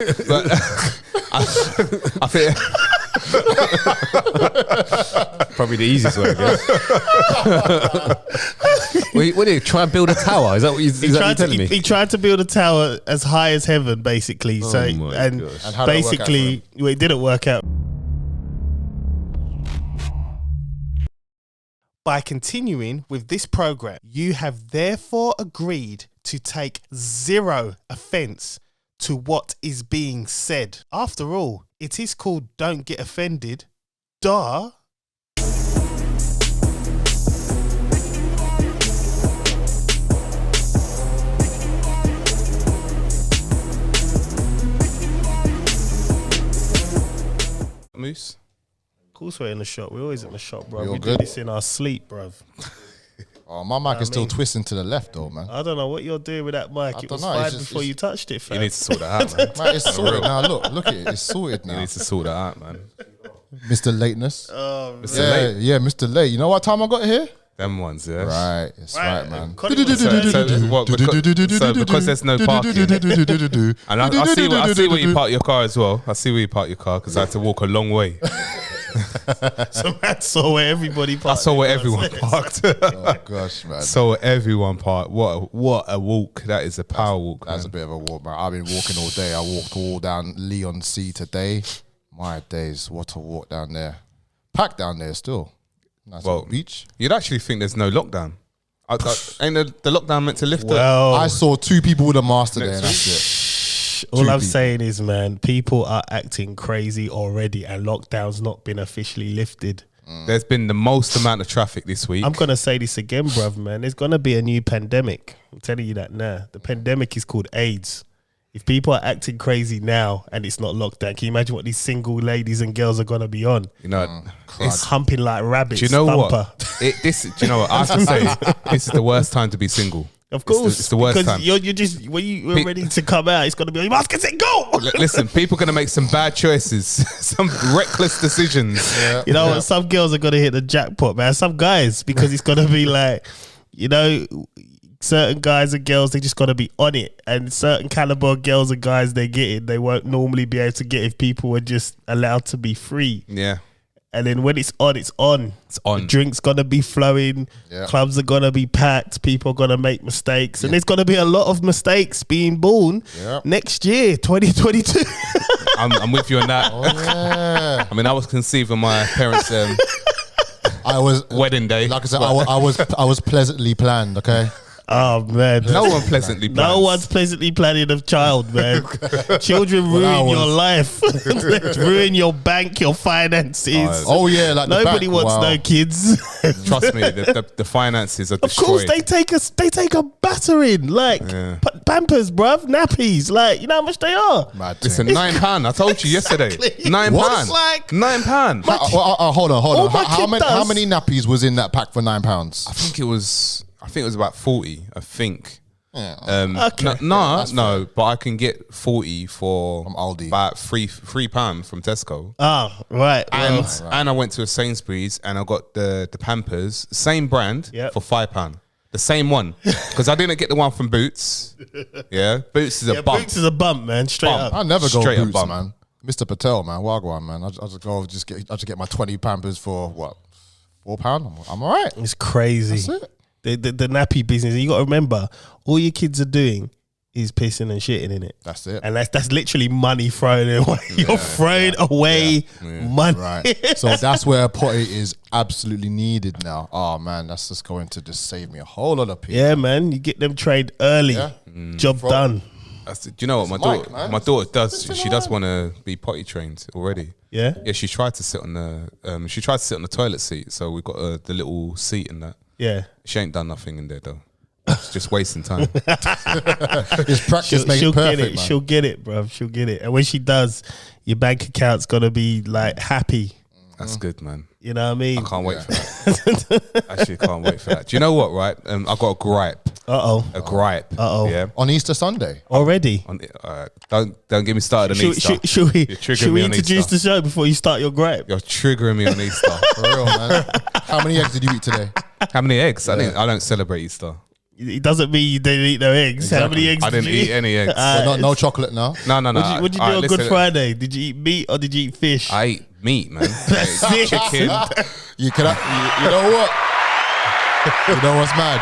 But I think probably the easiest way, I guess. What did he try and build a tower? Is that what you're telling me? He tried to build a tower as high as heaven, basically. Oh So and basically, it didn't work out. By continuing with this program, you have therefore agreed to take zero offense to what is being said. After all, it is called Don't Get Offended. Duh. Moose? Of course we're in the shop. We're always in the shop, bro. We all We do good? this in our sleep, bro. Oh, my mic is still twisting to the left, though, man. I don't know what you're doing with that mic. It was dunno, fine it's just- before you touched it, fam. You need to sort that out, man. Man, it's sorted now. Look at it. It's sorted You now. need to sort that out, man. Mr. Lateness. It's Yeah, late. yeah, Mr. Late. You know what time I got here? Them ones, yeah. Right, it's right, man. So because there's no parking, and I see where you park your car as well. I see where you park your car because I had to walk a long way. So man saw where everybody I parked. saw where everyone parked. Oh gosh, man. So where everyone parked. What a walk! That is a power walk. That's a bit of a walk, man. I've been walking all day. I walked all down Leon Sea today. My days, what a walk down there. Packed down there still. Nice Well, little beach. You'd actually think there's no lockdown. Ain't the lockdown meant to lift it? Well, I saw 2 people with a mask today, and Next that's it. all two I'm people. saying is, man, people are acting crazy already, and lockdown's not been officially lifted. There's been the most amount of traffic this week. I'm gonna say this again, bruv, man. There's gonna be a new pandemic. I'm telling you that now. The pandemic is called AIDS. If people are acting crazy now and it's not lockdown, can you imagine what these single ladies and girls are gonna be on? You know, It's humping like rabbits. do you know thumper. what? Do you know what? I have to say, this is the worst time to be single. Of course, it's the worst because time. you're just when you're ready to come out, it's gonna be you must get it, go. Listen, people are going to make some bad choices, some reckless decisions. You know what? Some girls are gonna hit the jackpot, man. Some guys, because it's gonna be like, you know, certain guys and girls, they just gotta be on it, and certain caliber of girls and guys they get it, they won't normally be able to get if people were just allowed to be free. Yeah, And then when it's on, it's on. it's on. The drinks gonna be flowing. Yeah. Clubs are gonna be packed. People are gonna make mistakes, and there's gonna be a lot of mistakes being born Yeah. next year, 2022. I'm with you on that. Oh, yeah. I mean, I was conceived on my parents' I was, wedding day. like I said, I was pleasantly planned, okay? Oh man, No one pleasantly plans. no one's pleasantly planning a child, man. Children I ruin was. your life, ruin your bank, your finances. Oh, yeah, like the Nobody back. wants Wow. no kids. Trust me, the finances are Of course, destroyed. they take a battering, like Yeah. Pampers, bruv, nappies, like you know how much they are. Mad Listen, thing. £9. I told you yesterday. Exactly. £9. What? It's like- £9. Hold on. All my How kid many, does- how many nappies was in that pack for £9? I think it was about 40. I think. Yeah. Okay. No, but I can get 40 for From Aldi. about £3 from Tesco. Oh, right. And Well, and I went to a Sainsbury's and I got the Pampers, same brand, Yep. for £5. The same one, because I didn't get the one from Boots. Yeah, Boots is a yeah, bump. Boots is a bump, man. Straight Bump. up. I never go Straight up Boots, bum. man. Mr. Patel, man, Wagwan, man. I just get my 20 Pampers for what, £4? I'm all right. It's crazy. That's it. The nappy business. You got to remember, all your kids are doing is pissing and shitting in it. That's it. And that's literally money thrown away. You're throwing away money. Right. So that's where a potty is absolutely needed now. Oh man, that's just going to just save me a whole lot of people. Yeah, man. You get them trained early. Yeah. Job done. Do you know what Mike, man. my daughter does? She does want to be potty trained already. Yeah. Yeah, she tried to sit on the toilet seat. So we got the little seat in that. Yeah. She ain't done nothing in there though. It's just wasting time. It's practice makes She'll perfect, get it. man. She'll get it, bro. She'll get it. And when she does, your bank account's gonna be like happy. That's good, man. You know what I mean? I can't wait for that. Actually, can't wait for that. Do you know what? Right, I got a gripe. A gripe. Yeah. On Easter Sunday. Already. Don't get me started on Easter. Should we You're triggering me on introduce Easter. the show before you start your gripe? You're triggering me on Easter. For real, man. How many eggs did you eat today? How many eggs? I don't celebrate Easter. It doesn't mean you didn't eat no eggs. How many eggs I didn't did you eat any eggs. So no chocolate now. No. What'd you do on Good Friday? Did you eat meat or did you eat fish? I ate meat, man. That's I ate it. chicken. You know what? You know what's mad?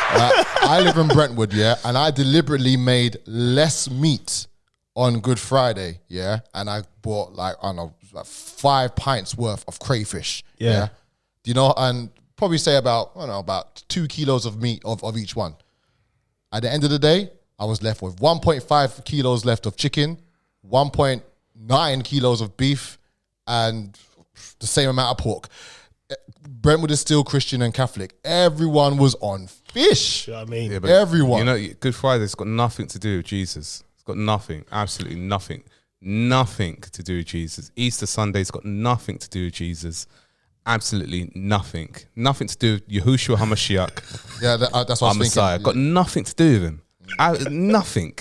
I live in Brentwood, yeah, and I deliberately made less meat on Good Friday, yeah, and I bought like 5 pints worth of crayfish, yeah. Do you know? And probably say about 2 kilos of meat of each one. At the end of the day, I was left with 1.5 kilos left of chicken, 1.9 kilos of beef, and the same amount of pork. Brentwood is still Christian and Catholic. Everyone was on fish. You know what I mean? Yeah, but Everyone. You know, Good Friday's got nothing to do with Jesus. It's got nothing, absolutely nothing. Nothing to do with Jesus. Easter Sunday's got nothing to do with Jesus. Absolutely nothing. Nothing to do with Yahushua HaMashiach. Yeah, that's what I was Messiah. thinking. Got nothing to do with him. Nothing.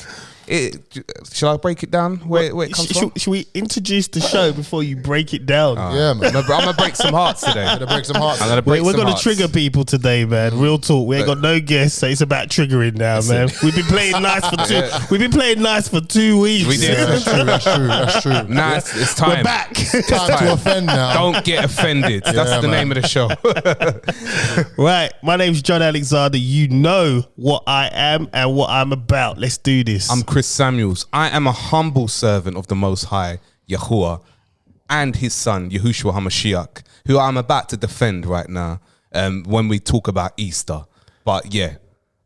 Shall I break it down where it comes from? Should we introduce the show before you break it down? Yeah, man. I'm gonna break some hearts today. Gonna break some hearts. I'm gonna break We're some going to hearts. trigger people today, man. Real talk. We ain't got no guests, so it's about triggering now, man. We've been playing nice for two. We've been playing nice for 2 weeks. We did. That's true. Nah, it's time. We're back. Time to offend now. Don't get offended. That's the name of the show. Right. My name's John Alexander. You know what I am and what I'm about. Let's do this. I'm Chris Samuels. I am a humble servant of the Most High, Yahuwah, and his son, Yahushua HaMashiach, who I'm about to defend right now when we talk about Easter. But yeah,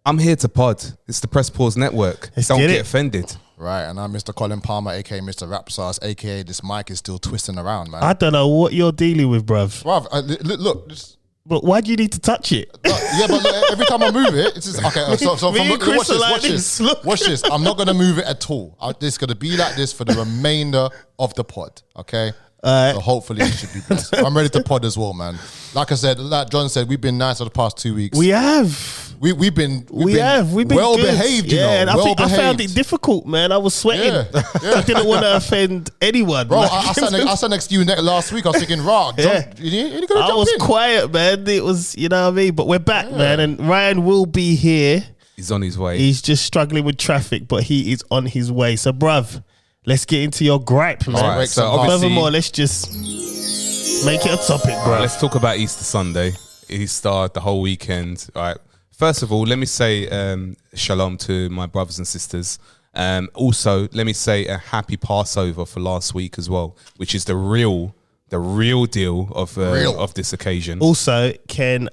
I'm here to pod. It's the Press Pause Network. Let's Don't get get it. offended. Right, and I'm Mr. Colin Palmer, aka Mr. Rapsauce, aka this mic is still twisting around, man. I don't know what you're dealing with, bruv. Bruv, look, just, But why do you need to touch it? yeah, but look, every time I move it, it's just okay. So Me from, and Chris watch are this, like watch this. this, Look. watch this. I'm not gonna move it at all. It's gonna be like this for the remainder of the pod. Okay. So hopefully it should be blessed. I'm ready to pod as well, man. Like I said, like John said, we've been nice for the past 2 weeks. We have. We've been well well behaved, you know. and I well think I found behaved. it difficult, man. I was sweating. Yeah. I didn't want to offend anyone. Bro, Like, I sat next to you last week. I was thinking, John, Yeah. you gonna I jump was in? quiet, man. It was, you know what I mean? But we're back, man. And Ryan will be here. He's on his way. He's just struggling with traffic, but he is on his way. So, bruv, let's get into your gripe, man. All right, so obviously- Furthermore, let's just make it a topic, bruv. Let's talk about Easter Sunday. Easter, the whole weekend. All right. First of all, let me say shalom to my brothers and sisters. Also, let me say a happy Passover for last week as well, which is the real deal of this occasion. Also, can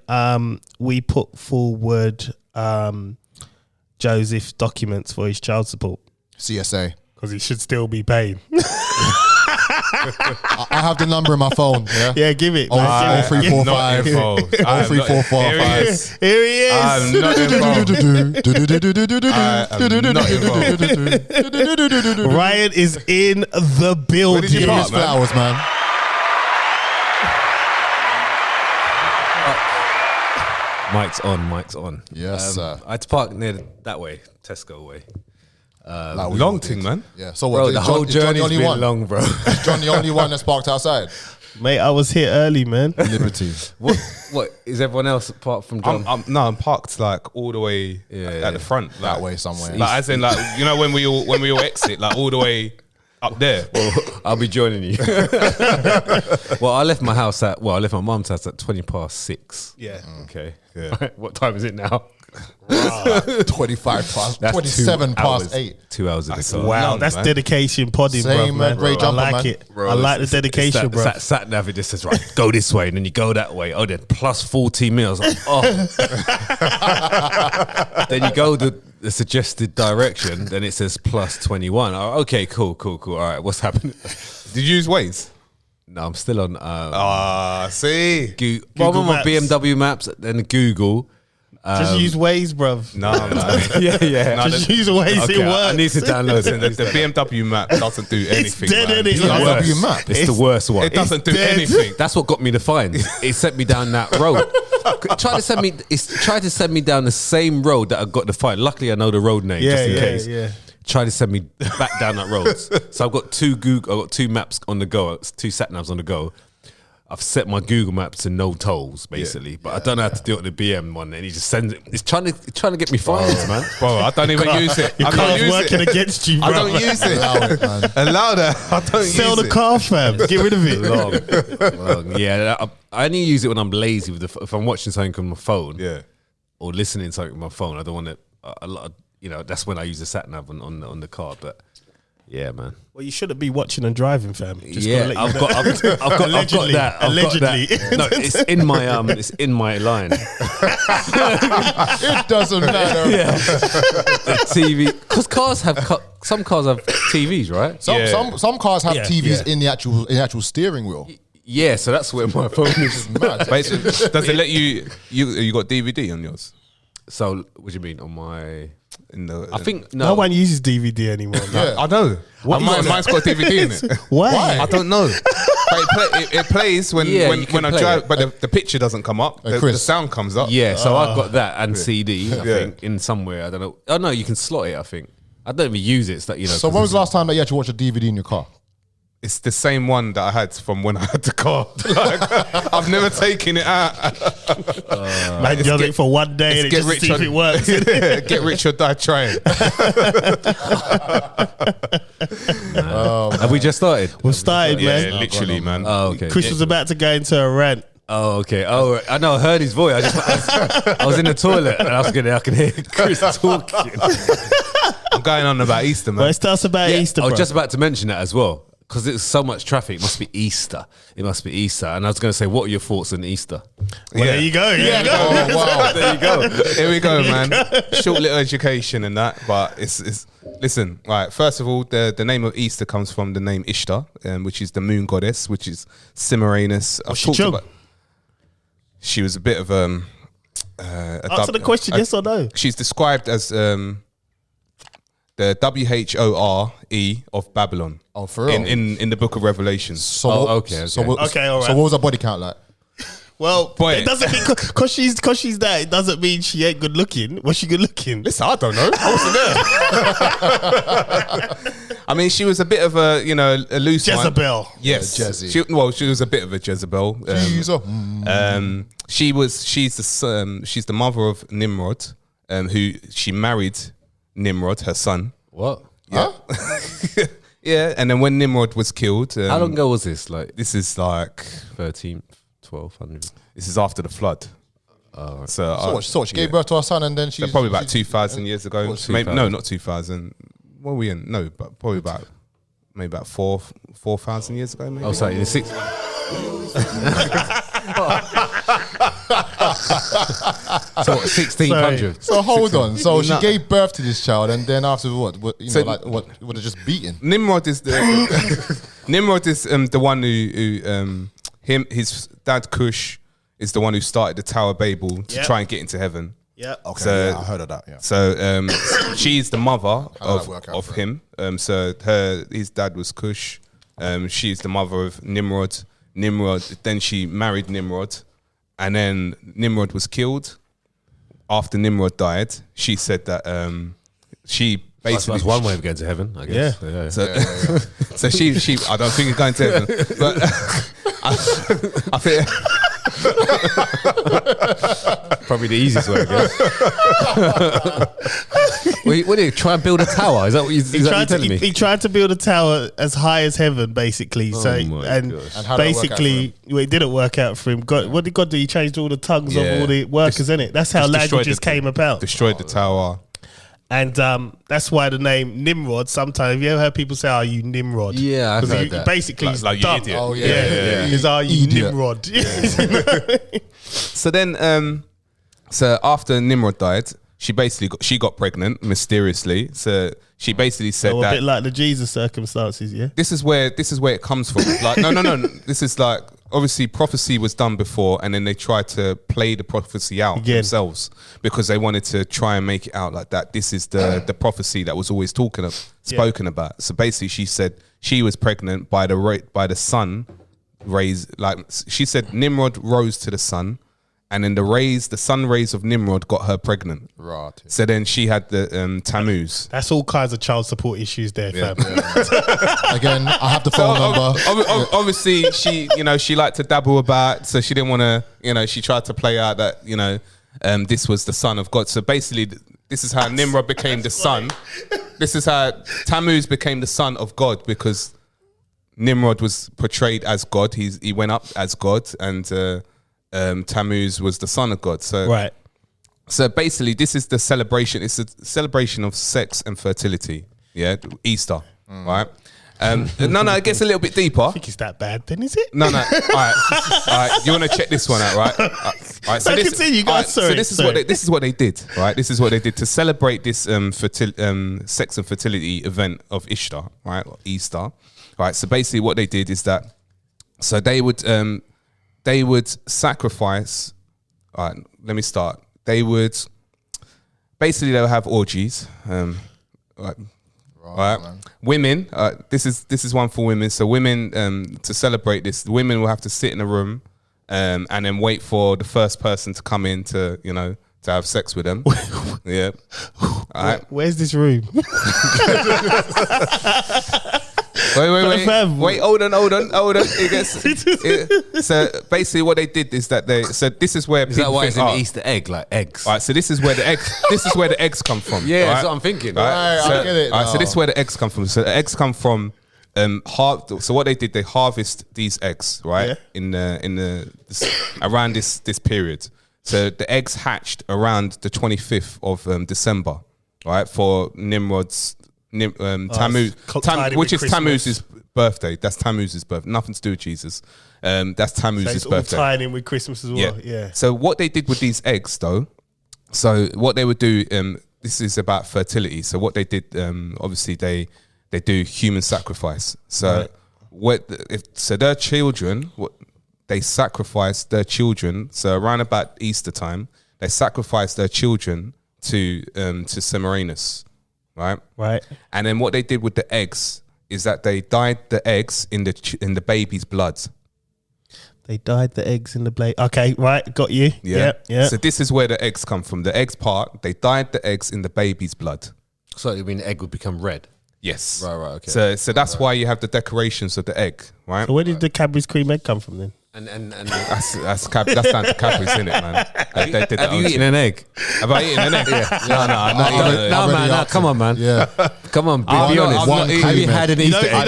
we put forward Joseph's documents for his child support? CSA. Because he should still be paying. I have the number in my phone. Yeah. Yeah, give it. Oh, man. oh, 345. Not involved. Oh, 3, 4, 4, Here he 5. is. Here he is. I'm not involved. I am not involved. Ryan is in the building. did you Give park, his flowers, man. Mic's on. Yes, sir. I had to park near that way, Tesco way. Like we all Long did. thing, man. Yeah. So Bro, what? the is whole John the journey's only been one? long, bro. Is John the only one that's parked outside? Mate, I was here early, man. Liberty. What is everyone else apart from John? I'm parked like all the way at the front, like, That way somewhere. Like as in, like, you know, when we all exit, like all the way up there. I'll be joining you. Well, I left my mum's house at 6:20. Yeah. Okay. Yeah. What time is it now? 25 past, That's 27 2 past hours, 8. 2 hours in the car. Wow, Long, that's man. dedication podding, Same, bro, man. man. Great I jumper, like man. it. Bro, I like the it's dedication, bro. Sat nav, it just says, right, go this way, and then you go that way. Oh, then plus 14 minutes. Like, oh. Then you go the suggested direction, then it says plus 21. Oh, okay, cool. All right, what's happening? Did you use Waze? No, I'm still on See. Well, I'm on my Maps. BMW Maps, then Google. Just use Waze, bro. No, man. Yeah. No, Just use Waze, Okay, it works. I need to download Listen, it. the BMW map doesn't do anything. dead, man. innit? It's It's the worse. worst. map. It's the worst one. It doesn't do dead. anything. That's what got me the fines. It sent me down that road. It tried to send me down the same road that I got the fine. Luckily, I know the road name just in case. Yeah. Tried to send me back down that road. So I've got two maps on the go, 2 sat navs on the go. I've set my Google Maps to no tolls, basically, but I don't know how to do it on the BM one, and he just sends it. It's trying to get me fines, man. Bro, I don't even use it. Your I don't car's use working it. against you, bro. I don't use it. Allow it, man. Allow that. I don't Sell use the it. car, fam. Get rid of it. Long. Yeah, I only use it when I'm lazy. If I'm watching something on my phone, Yeah. or listening to something on my phone, I don't want to. A lot, that's when I use the sat nav on the car. But yeah, man. Well, you shouldn't be watching and driving, fam. Just Yeah, gotta let you know. I've got Allegedly. that. I've got Allegedly. that. No, it's in my line. It doesn't matter. The TV, because some cars have TVs, right? Some cars have Yeah. TVs in the actual steering wheel. Yeah, so that's where my phone is. Mad. But does it let you got DVD on yours? So what do you mean on my? I think No one uses DVD anymore. No. Yeah. I know. Mine's got DVD in it. Why? I don't know. But it plays when Yeah, you can I play drive, it. but the picture doesn't come up. The Chris. sound comes up. Yeah, so I've got that and CD. I Yeah. think in somewhere. I don't know. Oh no, you can slot it. I think I don't even use it. It's like, So when was the last time that you had to watch a DVD in your car? It's the same one that I had from when I had the car. Like, I've never taken it out. Man, does it for one day and Get just to see rich if it works. Get rich or die trying. Have we just started? We've started, Yeah, man. literally, man. Oh, okay. Chris was about to go into a rant. Oh, okay. Oh, I know. I heard his voice. I was in the toilet and I could hear Chris talking. I'm going on about Easter, But man. it's tell us about Easter, I bro. was just about to mention that as well. Because it's so much traffic, it must be Easter. It must be Easter. And I was going to say, what are your thoughts on Easter? Well, there you go. There you go. Oh wow! There you go. Here we go, man. Short little education and that, but it's listen. Right, first of all, the name of Easter comes from the name Ishtar, which is the moon goddess, which is Semiramis. I've she talked chung? about. She was a bit of a Answer the question, yes or no? She's described as the WHORE of Babylon. Oh, for real? In the Book of Revelations. So Oh, what- okay. So what, Okay, all right. So what was her body count like? Well, Boy. it doesn't mean because she's that. It doesn't mean she ain't good looking. Was she good looking? Listen, I don't know. I wasn't there. I mean, she was a bit of a a loose one. Jezebel. Yes, Yeah, Jezzy. she was a bit of a Jezebel. She's the mother of Nimrod, who she married Nimrod, her son. What? Huh? Yeah, and then when Nimrod was killed, How long ago was this? Like this is like 13, 1200? this is after the flood. So, So she gave birth to her son, and then she's probably about 2,000 years ago. What's Maybe, 2,000? no, not 2,000. What were we in? No, but probably maybe about 4,000 years ago. Maybe. Oh, sorry, in the six. So what, 1600? So hold on. So she No. gave birth to this child, and then after what So- what was it just beaten? Nimrod is the Nimrod is the one who his dad Cush is the one who started the Tower of Babel to Yep. try and get into heaven. Yeah. Okay, So- yeah, I heard of that. Yeah. So she's the mother How did that work out of for him. So his dad was Cush. She's the mother of Nimrod. Then she married Nimrod, and then Nimrod was killed. After Nimrod died, she said that she basically That's one way of getting to heaven, I guess. Yeah. So, so she I don't think it's going to heaven, but I think Probably the easiest way, I guess. What do you try and build a tower? Is that what you're telling me? He tried to build a tower as high as heaven, basically. Oh so my and gosh. And how did that work out basically, well, it didn't work out for him. God, what did God do? He changed all the tongues Yeah. of all the workers, innit? That's how Just destroyed languages the- came about. destroyed the tower. And that's why the name Nimrod. Sometimes have you ever heard people say, "Are you Nimrod?" Yeah, I've 'Cause heard he that. basically he's Like you dumb. idiot. Oh yeah, Yeah, he's "Are you Idiot. Nimrod?" So then, so after Nimrod died, she got pregnant mysteriously. So she basically said So a that bit like the Jesus circumstances, yeah. this is where it comes from. Like no. This is like obviously prophecy was done before, and then they tried to play the prophecy out Again. themselves because they wanted to try and make it out like that. This is the prophecy that was always spoken about. So basically, she said she was pregnant by the sun raised. Like she said, Nimrod rose to the sun, and then the sun rays of Nimrod got her pregnant. Right. So then she had the Tammuz. That's all kinds of child support issues there, fam. Again, I have the So phone number. obviously she liked to dabble about, so she didn't want to, she tried to play out that, this was the son of God. So basically, this is how Nimrod became the son. This is how Tammuz became the son of God, because Nimrod was portrayed as God. He went up as God, and Tammuz was the son of God. So Right. So basically, this is the celebration. It's a celebration of sex and fertility. Yeah, Easter, right? No, it gets a little bit deeper. I think it's that bad, then, is it? No. All right. You want to check this one out, right? All right. So No, this, continue, guys. all right, Sorry, so this is what they did, right? This is what they did to celebrate this sex and fertility event of Ishtar, right? Or Easter, right? So basically, what they did is that, so they would sacrifice. All right, let me start. They would have orgies. Right. Women, this is one for women. So women, to celebrate this, women will have to sit in a room, and then wait for the first person to come in to to have sex with them. Yeah. All right. Where's this room? Wait, hold on. So basically, what they did is that this is where Is that why it's an Easter egg, like eggs? All right, so this is where the eggs come from. Yeah, right? that's what I'm thinking. Right, I get it All right, so now. this is where the eggs come from. So the eggs come from so what they did, they harvest these eggs, right? Yeah. Around this period. So the eggs hatched around the 25th of December, right? For Nimrod's Tammuz, tied in which with is Tammuz's birthday. That's Tammuz's birthday. Nothing to do with Jesus. That's So Tammuz's it's all birthday. tying in with Christmas as well. Yeah. So what they did with these eggs, though, so what they would do, this is about fertility. So what they did, obviously they do human sacrifice. So their children, they sacrifice their children. So around about Easter time, they sacrifice their children to Semiramis, right? Right. And then what they did with the eggs is that they dyed the eggs in the baby's blood. They dyed the eggs in the blade. Okay, right, got you. Yeah. Yeah. So this is where the eggs come from. The eggs part, they dyed the eggs in the baby's blood. So you mean the egg would become red? Yes. Right, okay. So that's why you have the decorations of the egg, right? So where did the Cadbury's cream egg come from then? And That's down to Cadbury's, isn't it, man? They did have that you own eaten an egg? Have I eaten an egg? No, No, man, no, come on, man. Yeah. Come on, be I've not- honest. I've not eaten- Have you had an Easter egg? I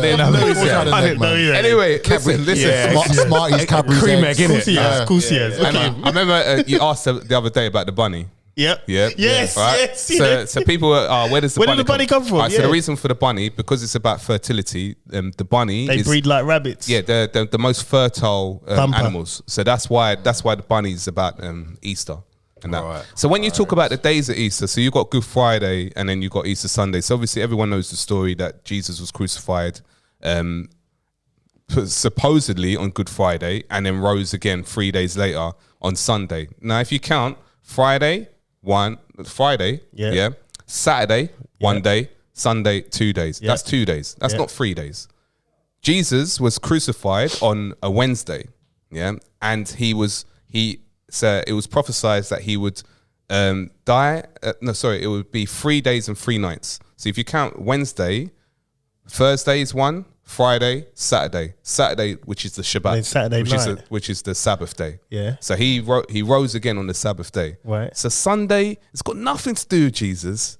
didn't have Of course I had an I egg, didn't know man. either. Anyway, listen. Smarties, Cadbury's cream eggs. egg, innit? Of course he has. Of course he has. And Okay. I remember you asked the other day about the bunny. Yep. Yeah. Yes. Right? Yes. Yeah. So people were, where does the Where bunny did the bunny come from? Right, So Yeah. the reason for the bunny, because it's about fertility, the bunny They is breed like rabbits. yeah, they're the most fertile Bumper. animals. So that's why the bunny is about Easter and that. Right. So when you talk about the days of Easter, so you got Good Friday and then you got Easter Sunday. So obviously everyone knows the story that Jesus was crucified, supposedly on Good Friday, and then rose again 3 days later on Sunday. Now, if you count Friday, Yeah. Saturday, 1 day, Sunday, 2 days. Yeah. That's 2 days. That's Yeah. not 3 days. Jesus was crucified on a Wednesday, and it was prophesied that he would die. It would be 3 days and 3 nights. So if you count Wednesday, Thursday is one, Friday, Saturday, which is the Shabbat, then Saturday night. which is the Sabbath day. Yeah. So he rose again on the Sabbath day. Right. So Sunday, it's got nothing to do with Jesus.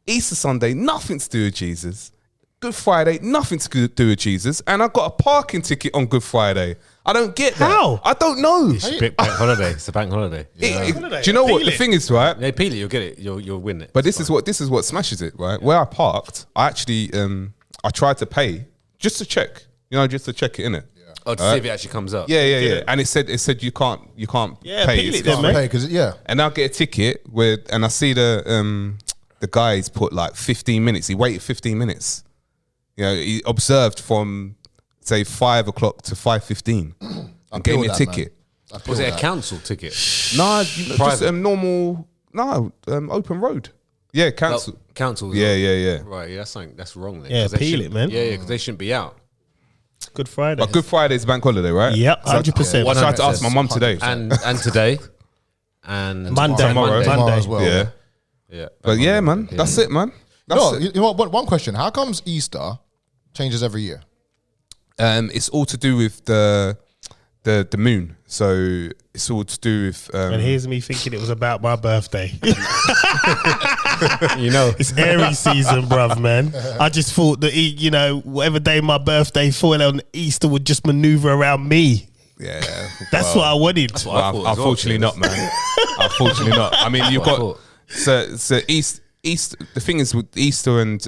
Easter Sunday, nothing to do with Jesus. Good Friday, nothing to do with Jesus. And I got a parking ticket on Good Friday. I don't get that. How? I don't know. It's a bank holiday. It's a bank holiday. Holiday. Do you know what Appeal the it. thing is, right? They peel it, you'll get it. You'll win it. But this is what smashes it, right? Where I parked, I actually I tried to pay just to check, just to check it, innit? Oh, to see if it actually comes up. Yeah. And it said you can't Yeah, pay. appeal It's it then, gone. mate. Hey, 'cause, yeah. And I'll get a ticket and I see the guys put like 15 minutes. He waited 15 minutes. He observed from say 5 o'clock to 5:15 and gave me a that, ticket. man. Was it a council ticket? No, just Private. normal. No, open road. Yeah, council. Oh, council. Yeah. Right, yeah, that's wrong then. Yeah, 'cause they appeal shouldn't- it, man. Yeah, because they shouldn't be out. Good Friday. But Good Friday's bank holiday, right? Yep, 100%. I tried to ask my mum today. And today. And Monday. Tomorrow as well. Yeah. Yeah. But yeah, man, that's it, man. That's No, it. you know what? One question: how comes Easter changes every year? It's all to do with the moon. So it's all to do with. And here's me thinking it was about my birthday. You know, It's Aries season, bruv, man. I just thought that, whatever day my birthday fall on, Easter would just maneuver around me. Yeah, That's what I wanted. what I thought as well, unfortunately not, man. Unfortunately not. I mean, you've what I got thought. so East. The thing is with Easter and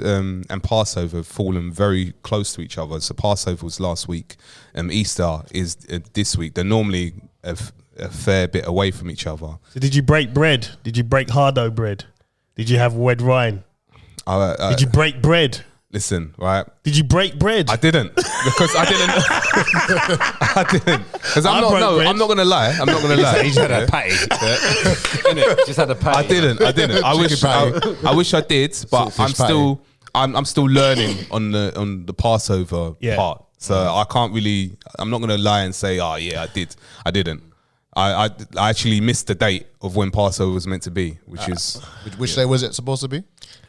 Passover have fallen very close to each other. So Passover was last week, Easter is this week. They're normally a fair bit away from each other. So did you break bread? Did you break hardo bread? Did you have red wine? Did you break bread? Listen, right? Did you break bread? I didn't because I didn't. I didn't because I broke bread. I'm not gonna lie. I'm not gonna lie. he just had a patty. Innit? Just had a patty. I didn't. I wish. I wish I did, but Saltfish I'm still learning on the Passover Yeah. part. So I can't really. I'm not gonna lie and say, oh yeah, I did. I didn't. I actually missed the date of when Passover was meant to be, which is Which day was it supposed to be?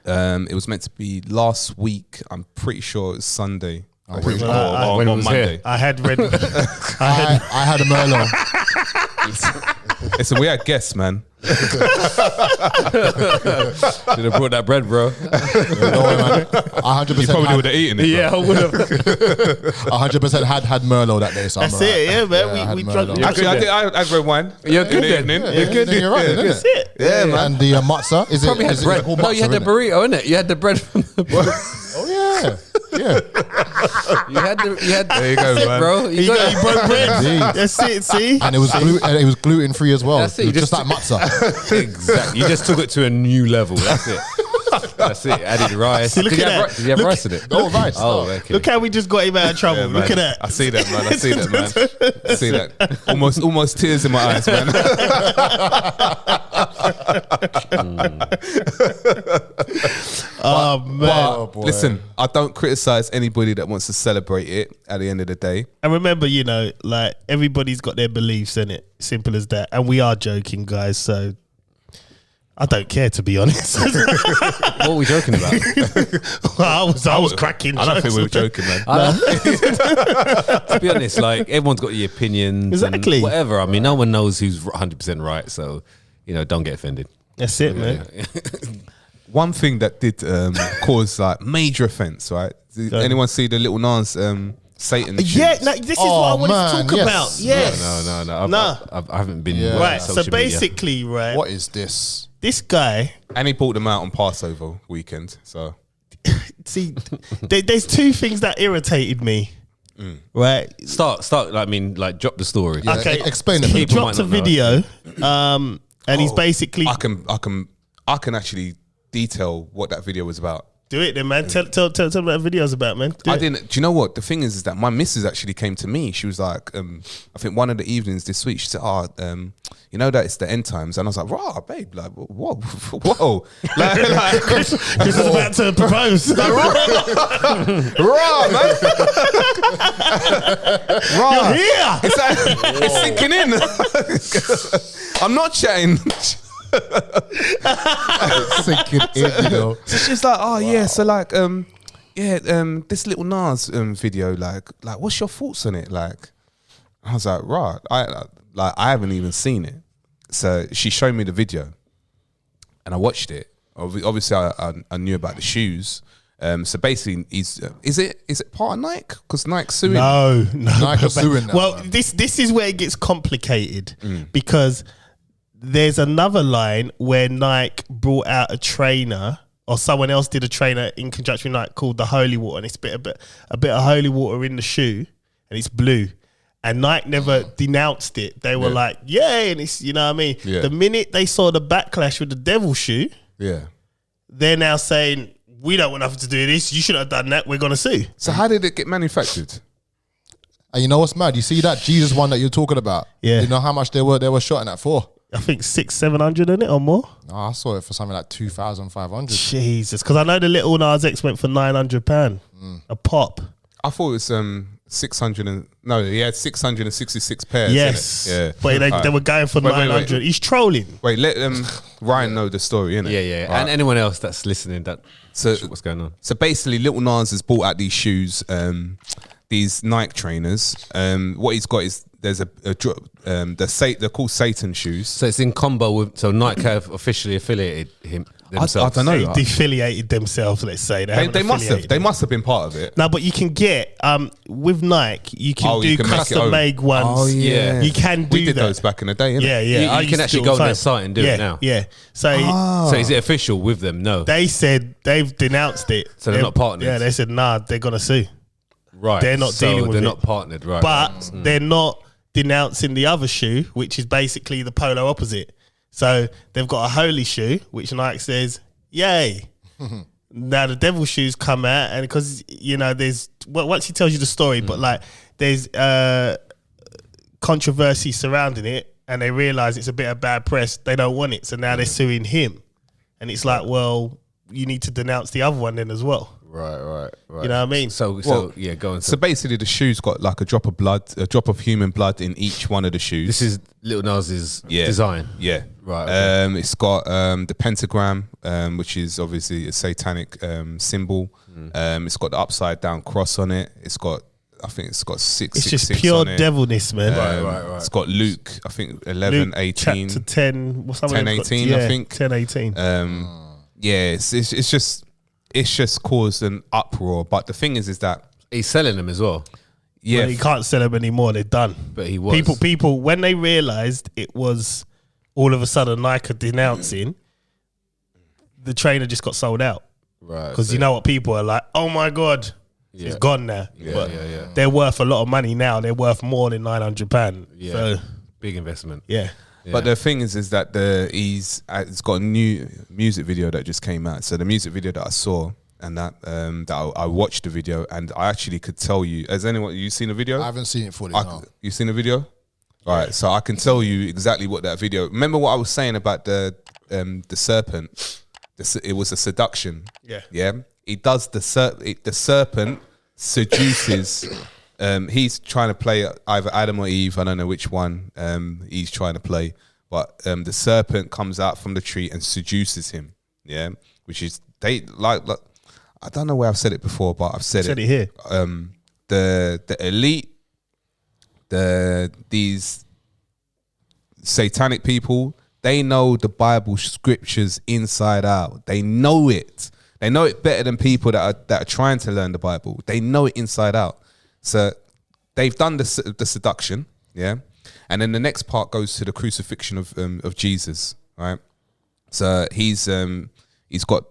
it was meant to be last week. I'm pretty sure it was Sunday. I'm pretty sure. Or when it on was Monday. here. I had red. I had a Merlot. Listen, we had guests, man. Should have brought that bread, bro. No, man. 100% You probably had, would have eaten it. Yeah, I would have. 100% had Merlot that day. So That's I'm it, alright. yeah, man. I had we Merlot. drunk. Actually, I had red wine. You're in good the then. evening. Yeah, then you're right, isn't That's it? it. Yeah, man. And the matzah is Probably it? had Is bread. it called No, matzah, you had the innit? burrito, innit? You had the bread from the burrito. Oh yeah, yeah. You had There you go, that's it, man. bro. You broke bread. Indeed. That's it. See. And it was gluten free as well. That's it, It you was just just like matzah. Exactly. You just took it to a new level. That's it. That's it. Added rice. See, look Did at you have that. Did you have Look rice in it? No rice. Oh, no. okay. Look how we just got him out of trouble. Yeah, Look man. at that. I see that, man. I see that, man. I see that. Almost tears in my eyes, man. Oh man. Oh, boy. Listen, I don't criticize anybody that wants to celebrate it at the end of the day. And remember, like everybody's got their beliefs in it. Simple as that. And we are joking, guys. So I don't care, to be honest. What are we joking about? I was cracking. I don't think we were jokes. joking, man. To be honest, like everyone's got the opinions. Exactly. And whatever. I mean, no one knows who's 100% right. So, don't get offended. That's it, man. One thing that did cause like major offense, right? Did anyone see the Little Nas Satan shoes? Yeah, no, this is what I wanted man, to talk yes. about. Yes. No. I haven't been. Yeah. Right. So social media. basically, right, What is this? this guy. And he bought them out on Passover weekend. So See, there's two things that irritated me. Right. Start. Like, drop the story. Yeah, Okay. explain it. He People dropped might a not know. video, and he's basically I can actually detail what that video was about. do it then, man. Tell them what that video's about, man. Do I it. didn't. Do you know what the thing is that my missus actually came to me. She was like, I think one of the evenings this week, she said, you know that it's the end times, and I was like, "Raw, babe, like, whoa, like Chris is about to propose. raw, man, raw, You're here. it's sinking in. I'm not chatting." Sinking in, So she's like, "Oh yeah, so like, this Little Nas video, like, what's your thoughts on it?" Like, I was like, "Right, I haven't even seen it." So she showed me the video, and I watched it. Obviously, I knew about the shoes. So basically, is it part of Nike? Because Nike's suing. No. Nike are suing now, Well, man. this is where it gets complicated because there's another line where Nike brought out a trainer, or someone else did a trainer in conjunction with Nike called the Holy Water, and it's a bit of holy water in the shoe, and it's blue. And Nike never denounced it. They were like, "Yay!" and it's, you know what I mean. Yeah. The minute they saw the backlash with the devil shoe, Yeah. they're now saying, "We don't want nothing to do with this. You should have done that. We're gonna sue." So how did it get manufactured? And you know what's mad? You see that Jesus one that you're talking about? Yeah. You know how much they were shotting that for? I think 600-700 in it or more. Oh, I saw it for something like 2,500. Jesus, because I know the Little Nas X went for £900 a pop. I thought it was he had 666 pairs. Yes. innit? Yeah. But they were going for Wait, wait, 900. wait. He's trolling. Wait, let Ryan know the story, innit? Yeah. Right. And anyone else that's listening that So- what's going on? So basically, Little Nas has bought out these shoes, these Nike trainers. What he's got is there's a drop. They're called Satan shoes. So it's in combo with, so Nike have officially affiliated themselves. I don't know. They defiliated themselves, let's say. They must have been part of it. No, but you can get with Nike, you can do you can make it custom own. made ones. Oh yeah, You can do We did that. those back in the day. Innit? Yeah, You I can used to actually do go all on the their time. site and do it now. Yeah. So So is it official with them? No. they said they've denounced it. So they're not partners? Yeah, they said nah, they're gonna sue. Right. They're not so dealing with they're it. not partnered, right? But they're not denouncing the other shoe, which is basically the polar opposite. So they've got a holy shoe, which Nike says, yay. Now the devil shoes come out, and because there's once he tells you the story, but like there's controversy surrounding it, and they realize it's a bit of bad press. They don't want it, so now they're suing him, and it's like, well, you need to denounce the other one then as well. Right. You know what I mean? So yeah, go on. So basically, the shoes got like a drop of human blood in each one of the shoes. This is Lil Nas's design. Yeah. Right, okay. It's got the pentagram, which is obviously a satanic symbol. It's got the upside down cross on it. I think it's got 666 It's just pure on it. devilness, man. Right. It's got Luke, I think 11, Luke 18. chapter 10, what's some of 10, them got? 18, yeah, I think. 10, 18. Yeah, it's just caused an uproar. But the thing is that He's selling them as well. yeah, Well, you can't sell them anymore. They're done. But he was. People, when they realized it was all of a sudden Nike denouncing, the trainer just got sold out. Right. Because you know what people are like, oh my God, it's gone now. But yeah. they're worth a lot of money now. They're worth more than £900. Yeah. So, Big investment. yeah. But the thing is that it's got a new music video that just came out. So the music video that I saw and that I watched the video, and I actually could tell you. Has anyone you seen the video? I haven't seen it fully. No. You seen the video? All right, so I can tell you exactly what that video. Remember what I was saying about the serpent? It was a seduction. Yeah. He does the serpent seduces. He's trying to play either Adam or Eve. I don't know which one he's trying to play, but the serpent comes out from the tree and seduces him. Yeah, which is they like I don't know where I've said it before, but I've said Said it here. The elite, these satanic people, they know the Bible scriptures inside out. They know it. They know it better than people that are trying to learn the Bible. They know it inside out. So they've done the seduction, yeah, and then the next part goes to the crucifixion of Jesus, right? So he's got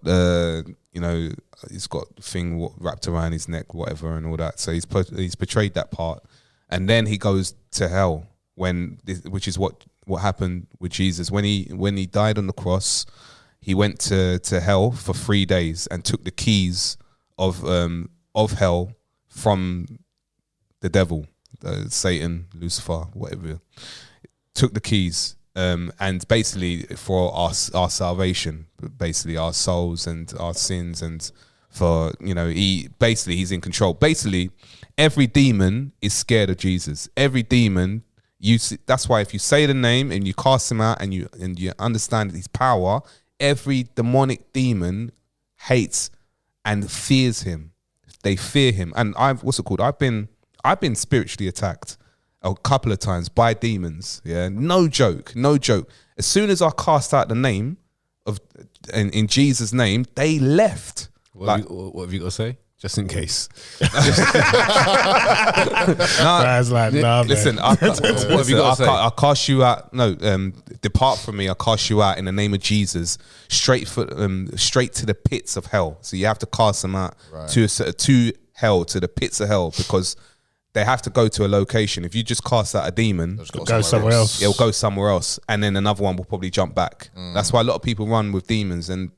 he's got the thing wrapped around his neck, whatever, and all that. So he's portrayed that part, and then he goes to hell which is what happened with Jesus when he died on the cross. He went to hell for 3 days and took the keys of hell from the devil, Satan, Lucifer, whatever. Took the keys, and basically for our salvation, basically our souls and our sins, and for he's in control. Basically, every demon is scared of Jesus. Every demon, that's why if you say the name and you cast him out and you understand his power, every demonic demon hates and fears him. They fear him. And I've been spiritually attacked a couple of times by demons. Yeah, no joke. As soon as I cast out the name in Jesus' name, they left. What have you got to say? Just in case. Guys like, nah, Listen, man. What have you got to say? I cast you out. No, depart from me. I cast you out in the name of Jesus, straight to the pits of hell. So you have to cast them out to hell, to the pits of hell, because they have to go to a location. If you just cast out a demon, Go somewhere else. it'll go somewhere else, and then another one will probably jump back. That's why a lot of people run with demons, and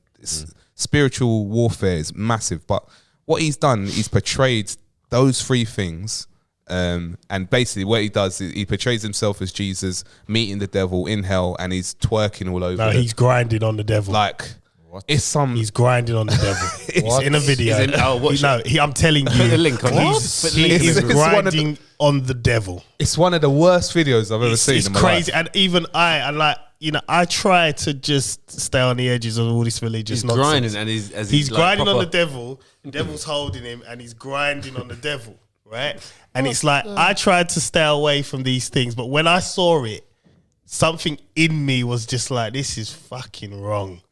spiritual warfare is massive. But what he's done, he's portrayed those three things, and basically what he does is he portrays himself as Jesus meeting the devil in hell, and he's twerking all over. No, he's grinding on the devil. like It's some. He's grinding on the devil. It's in a video. Is it- oh, watch no, I'm telling you. Put the link on. He What? is It's one of the- grinding on the devil. It's one of the worst videos I've ever seen. It's in my crazy. life. And even I like, I try to just stay on the edges of all this religious He's nonsense. grinding and He's like grinding on proper- the devil. The devil's holding him, and he's grinding on the devil, right? And it's like I tried to stay away from these things, but when I saw it, something in me was just like, "This is fucking wrong."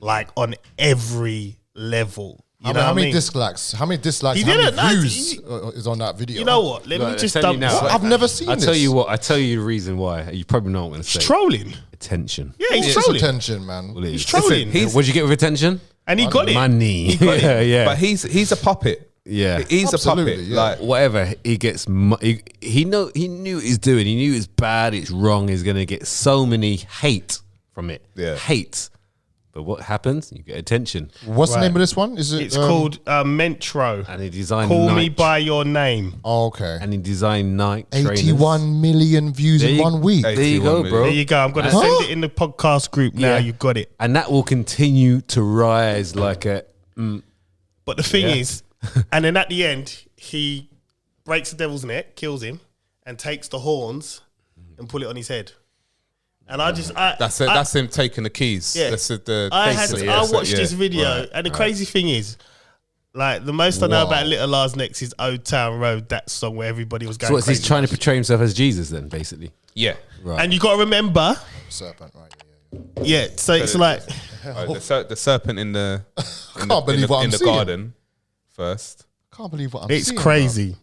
Like on every level. You know How what I many mean? dislikes? How many dislikes? He How many didn't, no, views is on that video? You know what? Let me Look, just I tell you dump now, this. I've never seen I this. tell you what. I tell you the reason why. You probably know what I'm going to say. He's trolling. Attention. Yeah, he's It's trolling. attention, man. Well, it He's is. trolling. Listen, What'd you get with attention? And he got it. Money. got it. yeah, yeah. But he's a puppet. Yeah. He's Absolutely, a puppet. yeah. Like Whatever he gets, he knew what he's doing. He knew it's bad, it's wrong. He's gonna get so many hate from it. Yeah. Hate. But what happens? You get attention, What's the Right. name of this one? Is it? It's called Mentro. and he designed. Call Nike, me by your name. Oh, okay. And he designed Nike trainers. 81 million views There in you- 1 week. Hey. There you 81 go, million. bro. There you go. I'm going to send it in the podcast group now. Yeah. You got it. And that will continue to rise like a. But the thing Yeah. is, and then at the end, he breaks the devil's neck, kills him, and takes the horns and pull it on his head. And I just, that's it. That's him taking the keys. Yeah. That's it. The I basically, I that's it, watched yeah. this video, Right, and the right. crazy thing is, like the most I know Wow. about Little Lars Next is Old Town Road, that song where everybody was going So what's crazy. he's trying to portray himself as Jesus then, basically? Yeah. Right. And you got to remember, Serpent, right? Yeah. so it's like, The serpent in the Can't believe what I'm in the seeing. garden first. Can't believe what I'm it's seeing. crazy.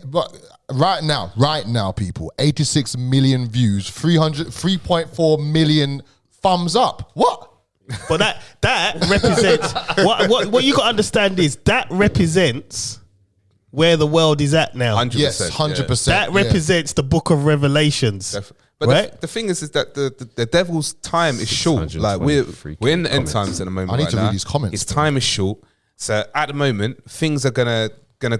But right now, people, 86 million views, 3.4 million thumbs up. What? But that represents what you got to understand is that represents where the world is at now. 100%. Yes, 100%. That represents the Book of Revelations. But right? the thing is that the devil's time is short. Like we're 623 in the end comments. times at the moment. I need right to read now. these comments, His bro. time is short. So at the moment, things are gonna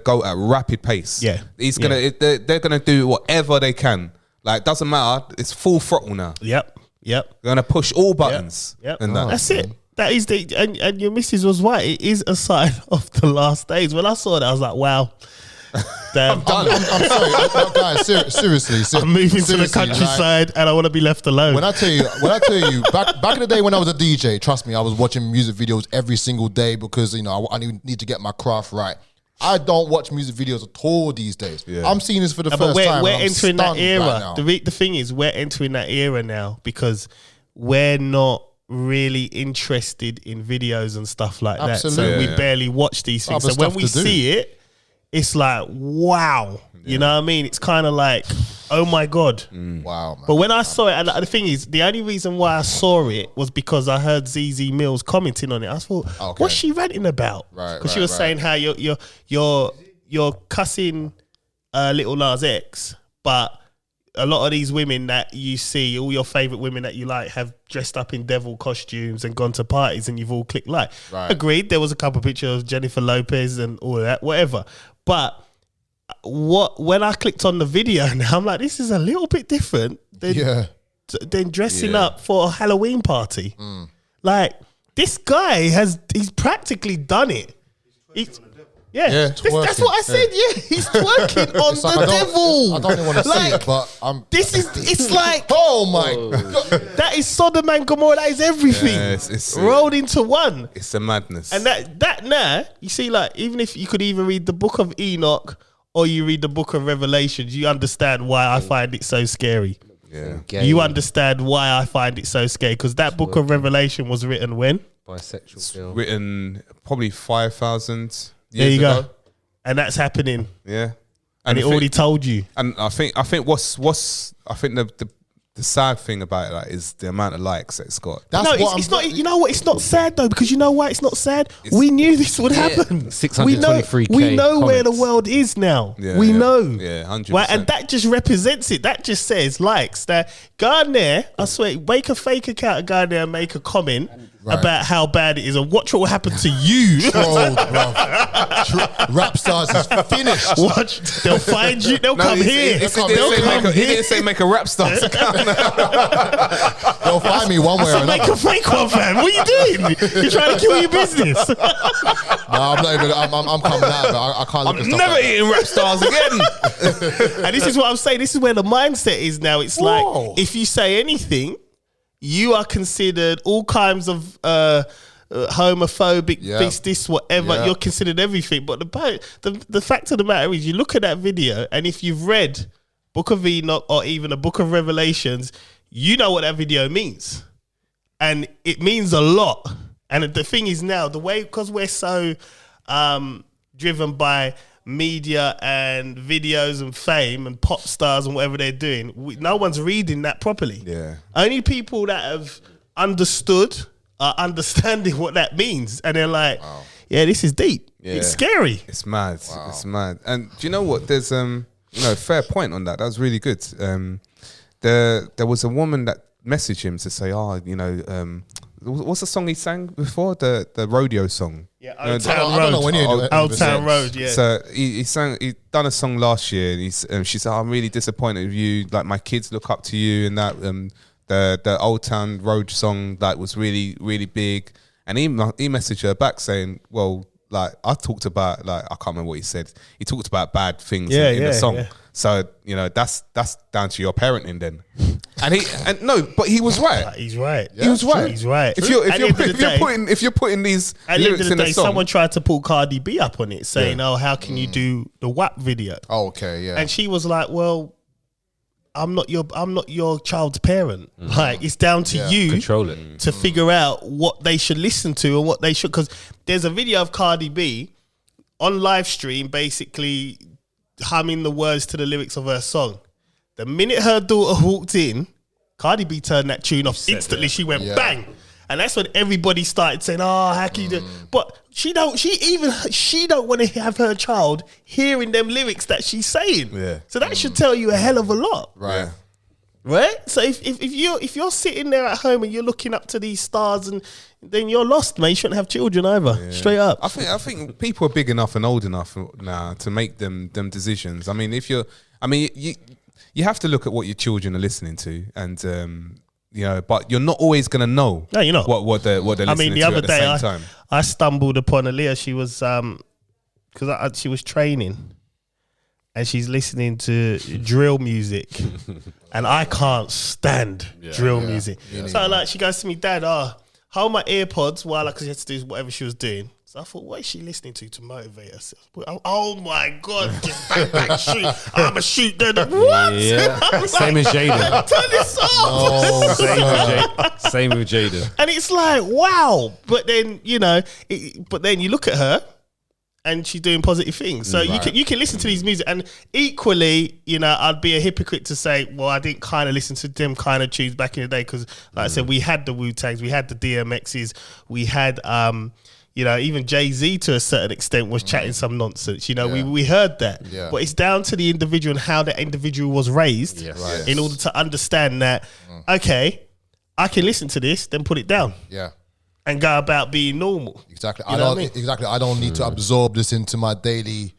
go at rapid pace. Yeah. He's gonna they're gonna do whatever they can. Like doesn't matter. It's full throttle now. Yep. They're gonna push all buttons. Yep. And that. That's it. That is and your missus was right. It is a sign of the last days. When I saw that, I was like, wow. Damn. I'm sorry, guys. Seriously, I'm moving to the seriously, like, countryside and I want to be left alone. When I tell you, back in the day when I was a DJ, trust me, I was watching music videos every single day because I need to get my craft right. I don't watch music videos at all these days. Yeah. I'm seeing this for the but first time. we're and I'm entering that stunned era. right now. The thing is, we're entering that era now because we're not really interested in videos and stuff like that. So Absolutely. we barely watch these things. Other So when stuff we to do. see it, it's like, wow. You know what I mean? It's kind of like, oh my God. Wow, man. But when I saw it, and the thing is, the only reason why I saw it was because I heard ZZ Mills commenting on it. I thought, Okay. what's she ranting about? Right, Because she right, was right. saying how you're cussing Little Nas X, but a lot of these women that you see, all your favorite women that you like, have dressed up in devil costumes and gone to parties, and you've all clicked like. Right. Agreed. There was a couple of pictures of Jennifer Lopez and all of that, whatever. But when I clicked on the video, now I'm like, this is a little bit different than, Yeah. than dressing Yeah. up for a Halloween party. Like this guy he's practically done it. Yeah, That's twerking. what I said. Yeah, he's twerking on It's like, the devil. I don't even want to see it, but I'm. It's like Oh my God. that is Sodom and Gomorrah. That is everything Yeah, it's rolled into one. It's a madness. And that now you see, like, even if you could even read the Book of Enoch or you read the Book of Revelations, you understand why I find it so scary. yeah. You understand why I find it so scary because that Book of Revelation was written when, Bisexual girl. Written probably 5,000 there years you ago. go, and that's happening, Yeah. and it I think- already told you. And I think what's I think the sad thing about it, like, is the amount of likes that it's got. That's No, what it's I'm. not. You know what? It's not sad though, because you know why it's not sad. We knew this would happen. 623K We know where the comments. world is now. Yeah, we yeah. know. Yeah, 100%. Right, and that just represents it. That just says likes. That go on there. I swear, make a fake account, go on there and make a comment, about how bad it is, and watch what will happen to you. Trolled, bro. Rap stars is finished. Watch, they'll find you. They'll come here. He didn't say make a rap star account. They'll find me one way or So make another. a fake one, fam. What are you doing? You're trying to kill your business. No, I'm not even. I'm coming out. But I can't look at I'm stuff never like eating rap stars again. And this is what I'm saying. This is where the mindset is now. It's like, if you say anything, you are considered all kinds of homophobic, this, whatever. Yeah. You're considered everything. But the fact of the matter is, you look at that video, and if you've read Book of Enoch or even the Book of Revelations, you know what that video means. And it means a lot. And the thing is now, the way, because we're so driven by media and videos and fame and pop stars and whatever they're doing, no one's reading that properly. Yeah. Only people that have understood are understanding what that means. And they're like, yeah, this is deep. Yeah. It's scary. It's mad. It's mad. And do you know what? There's fair point on that. That was really good. There was a woman that messaged him to say, what's the song he sang before? The rodeo song. Yeah, You know, Old Town I don't know Road. when you Old Town Road, yeah. So he done a song last year, and she said, I'm really disappointed with you. Like, my kids look up to you, and that the Old Town Road song was really, really big. And he messaged her back saying, well, like, I talked about, like, I can't remember what he said. He talked about bad things in the song. Yeah. So, that's down to your parenting then. And but he was right. He's right. He was right. He's right. If At the end of the day- you're putting these At the end lyrics of the in the day, song, someone tried to pull Cardi B up on it, saying, "Oh, how can you do the WAP video?" Oh, okay, yeah. And she was like, "Well, I'm not your child's parent. Like, it's down to you Control it. to figure out what they should listen to and what they should." Because there's a video of Cardi B on live stream, basically humming the words to the lyrics of her song. The minute her daughter walked in, Cardi B turned that tune off instantly. She went bang, and that's when everybody started saying, "Oh, how can you do?" But she don't want to have her child hearing them lyrics that she's saying. Yeah. So that should tell you a hell of a lot, Right. right? So if you're sitting there at home and you're looking up to these stars, and then you're lost, man. You shouldn't have children either. Straight up. I think people are big enough and old enough now to make them decisions. I mean, you have to look at what your children are listening to, and but you're not always gonna know. No, you're not. What they're listening the other to at day, the same time. I stumbled upon Aaliyah. She was because she was training, and she's listening to drill music, and I can't stand drill music. So she goes to me, "Dad, hold my earpods while because she had to do whatever she was doing." So I thought, what is she listening to motivate herself? Oh my God, just bang, shoot. I'ma shoot them. What? Yeah. I was Same as Jada. Turn this off. Same with Jada. And it's like, wow. But then, you look at her and she's doing positive things. So you can listen to these music, and equally, I'd be a hypocrite to say, well, I didn't kind of listen to them kind of tunes back in the day, because like I said, we had the Wu-Tangs, we had the DMXs, we had even Jay-Z to a certain extent was chatting some nonsense. We heard that. Yeah. But it's down to the individual and how the individual was raised in order to understand that, okay, I can listen to this, then put it down. Yeah. And go about being normal. Exactly. You know what I mean? Exactly. I don't need to absorb this into my daily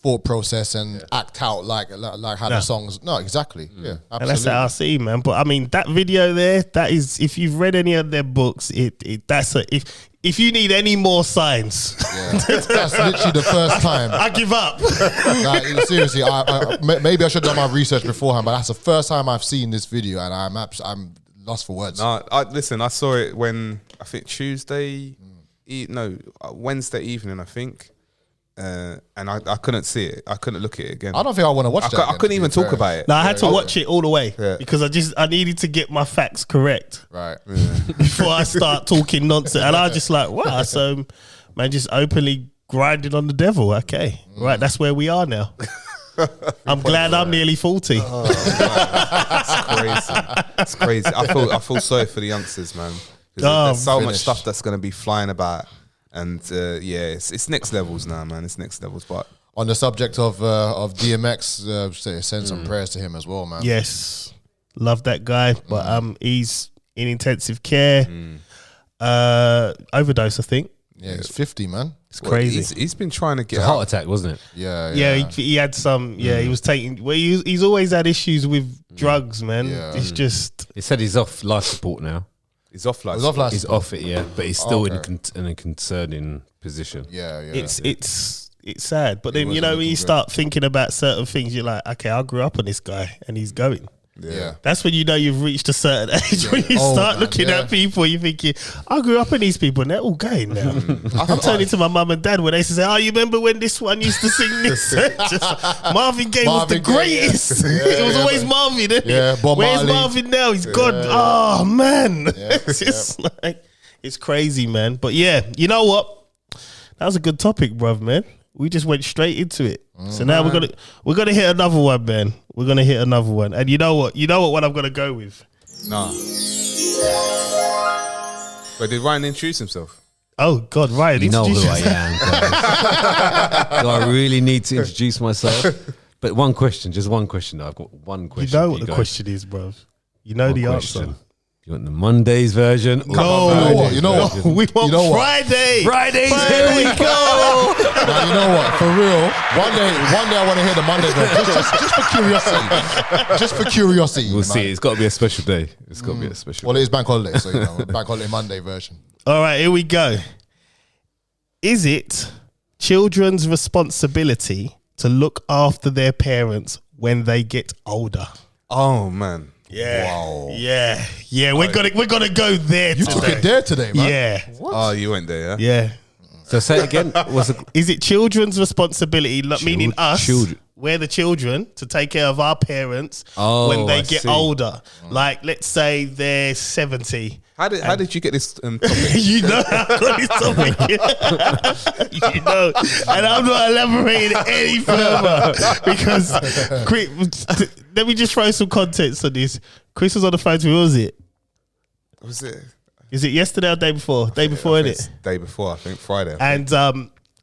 thought process and act out like how the songs. No, exactly. Yeah, absolutely. And that's how I see, man. But I mean, that video there, that is, if you've read any of their books, if you need any more signs, That's literally the first time. I give up. Like, seriously, maybe I should have done my research beforehand, but that's the first time I've seen this video, and I'm lost for words. No, I saw it when I think Wednesday evening, I think. And I couldn't see it. I couldn't look at it again. I don't think I want to watch that. I couldn't even talk about it. No, I had to watch it all the way because I needed to get my facts correct Right. before I start talking nonsense. And I was just like, wow, so man, just openly grinding on the devil. Okay, right, that's where we are now. I'm glad I'm nearly 40. It's crazy. I feel sorry for the youngsters, man. There's so much stuff that's going to be flying about. And it's next levels now, man. It's next levels. But on the subject of DMX, send some prayers to him as well, man. Yes, love that guy, but he's in intensive care. Overdose, I think. Yeah, he's 50, man. It's crazy. He's been trying to get It's a heart out. attack, wasn't it? Yeah, Yeah, he had some. Yeah, he was taking. Well, he's always had issues with drugs, man. Yeah. It's just. He said he's off life support now. He's off like. It was off last. He's off it, yeah, but he's still Okay. in a concerning position. Yeah. It's sad, but then wasn't when looking you good. start thinking about certain things, you're like, okay, I grew up on this guy, and he's going. Yeah. That's when you know you've reached a certain age. When you Oh, start man, looking yeah. at people, you're thinking, I grew up on these people, and they're all going now. I'm turning to my mum and dad when they used to say, "Oh, you remember when this one used to sing this?" Just, Marvin Gaye was the Marvin Gaye, greatest. yeah. It was Yeah, always but- Marvin. Isn't Yeah, it? Bob Where's Marley. Marvin now? He's gone. Oh man, Yeah, it's just like it's crazy, man. But yeah, you know what? That was a good topic, bruv, man. We just went straight into it. So now we're gonna hit another one, man. We're gonna hit another one. And you know what? You know what one I'm gonna go with? Nah. But did Ryan introduce himself? Oh God, Ryan, You know who introduce I yourself. am. Do I really need to introduce myself? But one question, just one question. I've got one You question. know for what the guys. question is, bro. You know One the question. answer. You want the Mondays version? or No, You know what? we want You know what? Friday. Fridays, Here we go. Now, you know what? For real, one day I want to hear the Monday version. Just for curiosity. Just for curiosity. We'll man. see. It's got to be a special day. It's got to be a special. Well, it is bank holiday, so you know, bank holiday Monday version. All right, here we go. Is it children's responsibility to look after their parents when they get older? Oh man. Yeah. Wow. Yeah. We're gonna go there. You took it there today, man. Yeah. Oh, you went there, yeah? Yeah. So say it again. What's the, Is it children's responsibility, meaning us, children. we're the children, to take care of our parents Oh, when they I get see. older? Like, let's say they're 70. How did you get this topic? You know how I got this topic. You know. And I'm not elaborating any further because let me just throw some context on this. Chris was on the phone to me, what was it? Was it? Is it yesterday or day before? Day before, I innit? think it's day before, I think Friday. And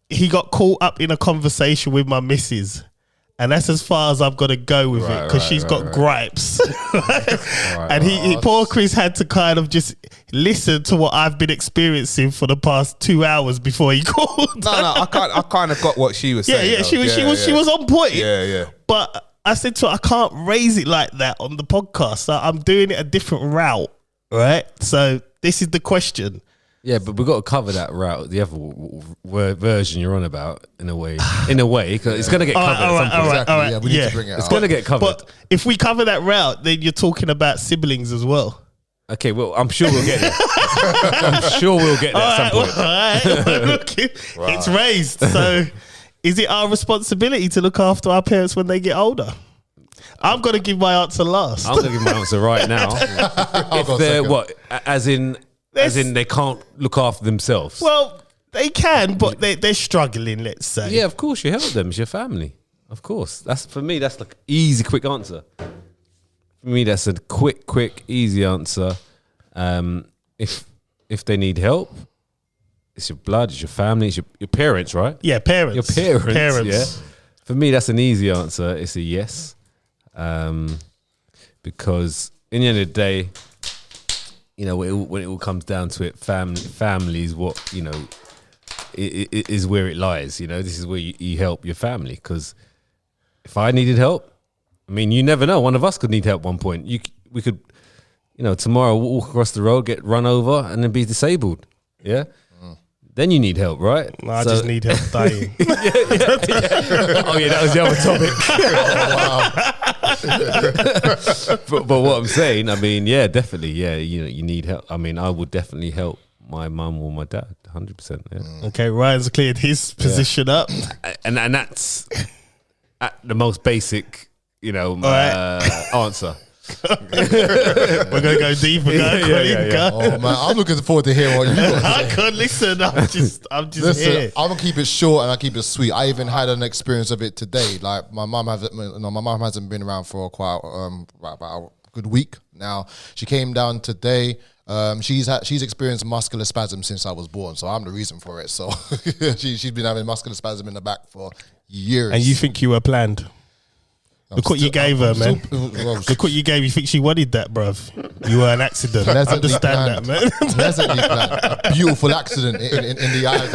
he got caught up in a conversation with my missus. And that's as far as I've got to go with it because she's got gripes. And he poor Chris had to kind of just listen to what I've been experiencing for the past 2 hours before he called. No, I kind of got what she was saying. Yeah, though. she was on point. Yeah. But I said to her, I can't raise it like that on the podcast. So I'm doing it a different route, right? So this is the question. yeah, but we've got to cover that route. The other version you're on about, in a way, because it's going to get covered at some point. Exactly. Yeah, we need to bring it It's out. going to get covered. But if we cover that route, then you're talking about siblings as well. Okay, well, I'm sure we'll get there. I'm sure we'll get there at some point. All right. Well, look, it's raised. So is it our responsibility to look after our parents when they get older? I'm going to give my answer last. I'm going to give my answer right now. I'll go If they're second. what, as in they can't look after themselves. Well, they can, but they're struggling, let's say. Yeah, of course you help them. It's your family. Of course. That's for me. That's like easy, quick answer. For me, that's a quick, easy answer. If they need help, it's your blood, it's your family, it's your parents, right? Yeah, parents. Your parents. Parents. Yeah. For me, that's an easy answer. It's a yes. Because in the end of the day, you know, when it all comes down to it, family is what, you know, it is where it lies. You know, this is where you help your family. Because if I needed help, I mean, you never know. One of us could need help at one point. We could, you know, tomorrow walk across the road, get run over, and then be disabled. Yeah. Then you need help, right? No, I just need help dying. Oh yeah, that was the other topic. but what I'm saying, I mean, yeah, definitely, yeah. You know, you need help. I mean, I would definitely help my mum or my dad, 100%. Yeah. Okay, Ryan's cleared his position up. And that's at the most basic, you know, right. answer. We're going to go deeper. Yeah. Oh man, I'm looking forward to hearing what you got to I say. can't listen. I'm just Listen, here. I'm gonna keep it short and I keep it sweet. I even had an experience of it today. Like my mum hasn't been around for quite about a good week now. She came down today. She's experienced muscular spasm since I was born, so I'm the reason for it. So she's been having muscular spasm in the back for years. And you think you were planned? Look what you gave her, man. Look what you gave. You think she wanted that, bruv? You were an accident. Pleasantly Understand planned. that, man. Pleasantly planned. A beautiful accident in the eyes.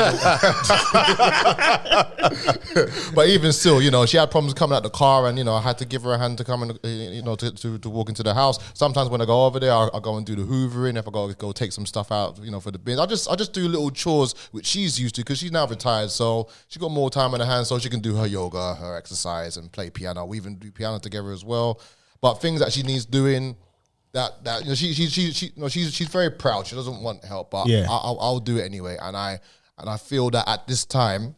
But even still, you know, she had problems coming out the car, and you know, I had to give her a hand to come and you know to walk into the house. Sometimes when I go over there, I'll go and do the hoovering. If I go take some stuff out, you know, for the bin, I just do little chores which she's used to because she's now retired, so she got more time on her hands, so she can do her yoga, her exercise, and play piano. We even do piano together as well. But things that she needs doing, that you know, she's very proud. She doesn't want help, but Yeah. I'll do it anyway. And I feel that at this time,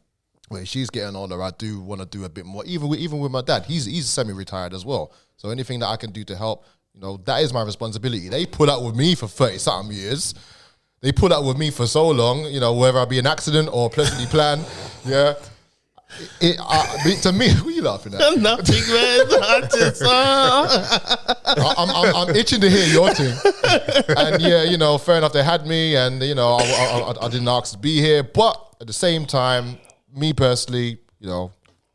where she's getting older, I do want to do a bit more. Even with my dad, he's semi-retired as well. So anything that I can do to help, you know, that is my responsibility. They put up with me for 30-something years. They put up with me for so long, you know, whether I be an accident or pleasantly planned. Yeah. To me, who are you laughing at? Nothing, man. I just, I'm itching to hear your thing. And yeah, you know, fair enough, they had me, and you know, I didn't ask to be here. But at the same time, me personally, you know,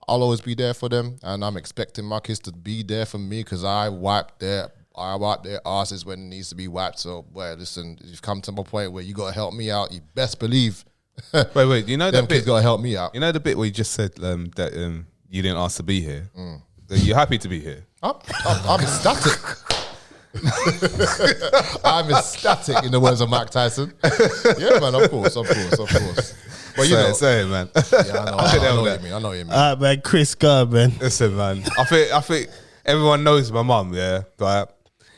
I'll always be there for them, and I'm expecting my kids to be there for me because I wipe their asses when it needs to be wiped. So, well, listen, you've come to my point where you got to help me out. You best believe. Wait, you know Them that kids bit? got to help me out. You know the bit where you just said that you didn't ask to be here? That you're happy to be here? I'm ecstatic. I'm ecstatic, in the words of Mike Tyson. Yeah, man, of course. But you know, say it, man. yeah, I know what you mean. all right, man. Chris, go, man. Listen, man. I think everyone knows my mum, yeah. But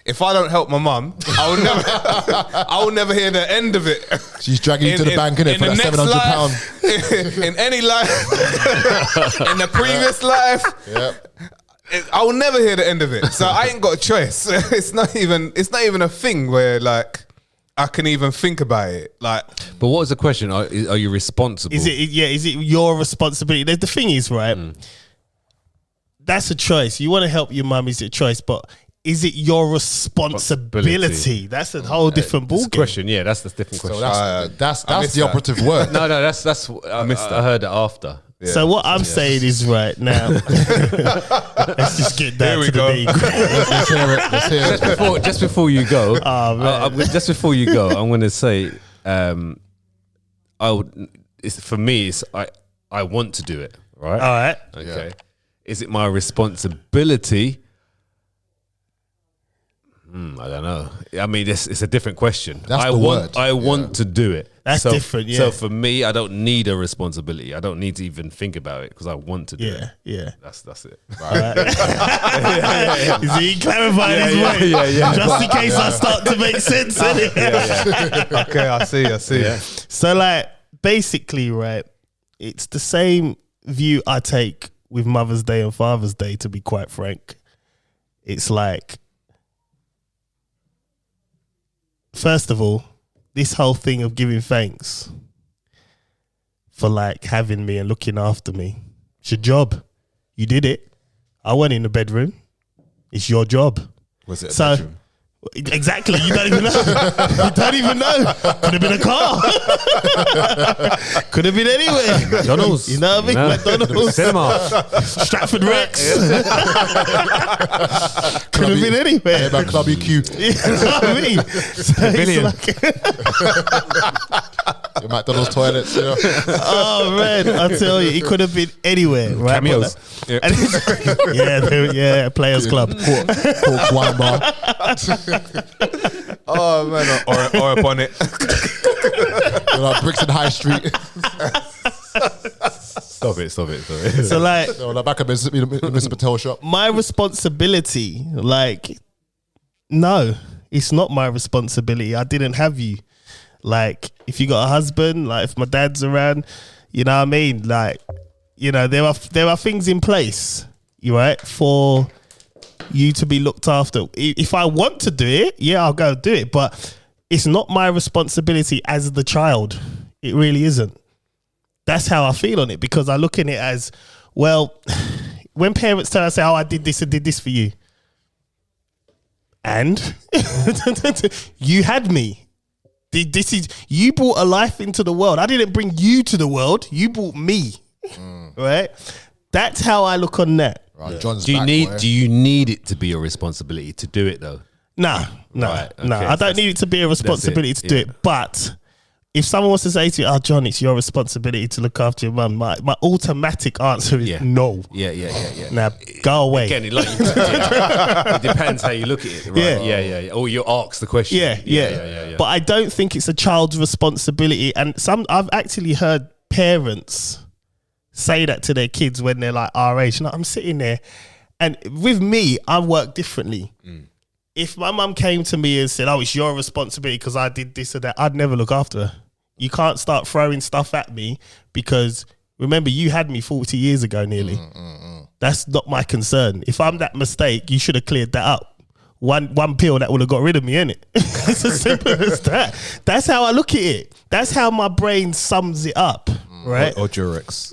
if I don't help my mum, I will never hear the end of it. she's dragging you to the bank, innit, for that £700. In any life, in the previous life, Yep. I will never hear the end of it. So I ain't got a choice. It's not even a thing where like I can even think about it. Like, But what was the question? Are you responsible? Is it your responsibility? The thing is, right? That's a choice. You want to help your mum, is a choice, but is it your responsibility? That's a whole different That's the ballgame. question? Yeah, that's the different question. So that's missed the that. operative word. no, that's I heard it after. yeah. So what I'm saying is, right now, let's just get down Here we to the go. nitty-gritty. Let's hear it. Let's hear it. Just before you go, Oh, man. just before you go, I'm going to say, for me, I want to do it, right? All right. Okay. Is it my responsibility? I don't know. I mean, it's a different question. That's I the want, word. I want to do it. That's different, yeah. So for me, I don't need a responsibility. I don't need to even think about it because I want to do it. Yeah. That's it. Is he clarifying his way? yeah. Just in case I start to make sense. innit? Okay, I see. Yeah. So, like, basically, right, it's the same view I take with Mother's Day and Father's Day, to be quite frank. It's like, first of all, this whole thing of giving thanks for like having me and looking after me, it's your job. You did it. I went in the bedroom. It's your job. Was it a So, bedroom? exactly. You don't even know. You don't even know. Could have been a car. Could have been anywhere. McDonald's. You know what I mean? No. McDonald's. Cinema. Stratford Rex. Could have been anywhere. Yeah, man, Club EQ. You know what I mean? So Pavilion. it's like, The McDonald's toilets. You know? oh man, I tell you, it could have been anywhere, right? Cameos. But and yeah, Players Club. Pork wine bar. Oh man, or a bonnet. You know, Brixton High Street. Stop it. So like, You know, like back at Mr. Patel shop. my responsibility, like, no, it's not my responsibility. I didn't have you. Like, if you got a husband, like if my dad's around, you know what I mean? Like, you know, there are things in place, you right, for you to be looked after. If I want to do it, yeah, I'll go do it. But it's not my responsibility as the child. It really isn't. That's how I feel on it, because I look in it as, well, when parents tell us, say, oh, I did this and did this for you. And you had me. This is, you brought a life into the world. I didn't bring you to the world. You brought me. Right? That's how I look on that. Right, John's Do you back, need boy. do you need it to be a responsibility to do it though? No. Right, No. okay, I don't need it to be a responsibility to do yeah. it. But if someone wants to say to you, "Oh, John, it's your responsibility to look after your mum," my automatic answer is Yeah. no. Yeah. Now go away. Again, it depends how you look at it, right? Yeah. Or you ask the question. Yeah. But I don't think it's a child's responsibility. And I've actually heard parents say that to their kids when they're like our age. I'm sitting there, and with me, I work differently. If my mum came to me and said, "Oh, it's your responsibility because I did this or that," I'd never look after her. You can't start throwing stuff at me because remember, you had me 40 years ago nearly. That's not my concern. If I'm that mistake, you should have cleared that up. One pill that would have got rid of me, innit? It's as simple as that. That's how I look at it. That's how my brain sums it up, right? Or Durex.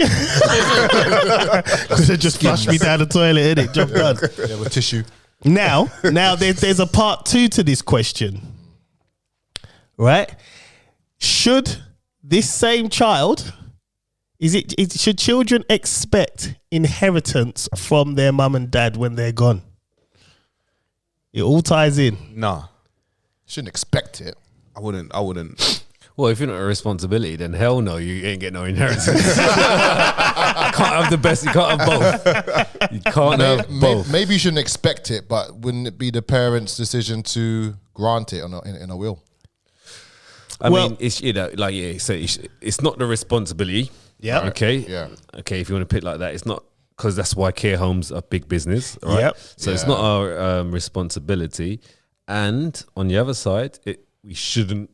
Could have just flushed me down the toilet, innit? Job done. Yeah, with tissue. Now there's a part 2 to this question, right? Should this same child, should children expect inheritance from their mum and dad when they're gone? It all ties in. Nah, Shouldn't expect it. I wouldn't. Well, if you're not a responsibility, then hell no, you ain't getting no inheritance. You can't have the best. You can't have both. You can't have both. Maybe you shouldn't expect it, but wouldn't it be the parents' decision to grant it in a will? I Well- mean, it's so it's not the responsibility. Yeah. Okay. Yeah. Okay. If you want to put it like that, it's not because that's why care homes are big business. Right. Yep. So it's not our responsibility, and on the other side, we shouldn't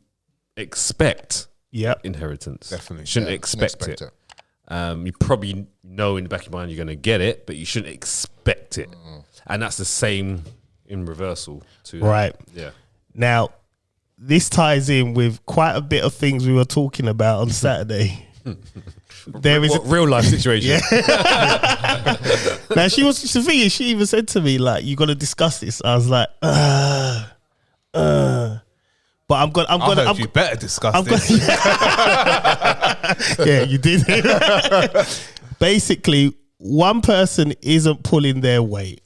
expect Yep. inheritance. Definitely. shouldn't Yeah, expect shouldn't it. You probably know in the back of your mind you're going to get it, but you shouldn't expect it. And that's the same in reversal to that. Right. Yeah. Now, this ties in with quite a bit of things we were talking about on Saturday. There is What real life situation? now the thing is, she even said to me like, "You got to discuss this." I was like, but I'm gonna. You better discuss I'm this. Yeah, you did. Basically, one person isn't pulling their weight,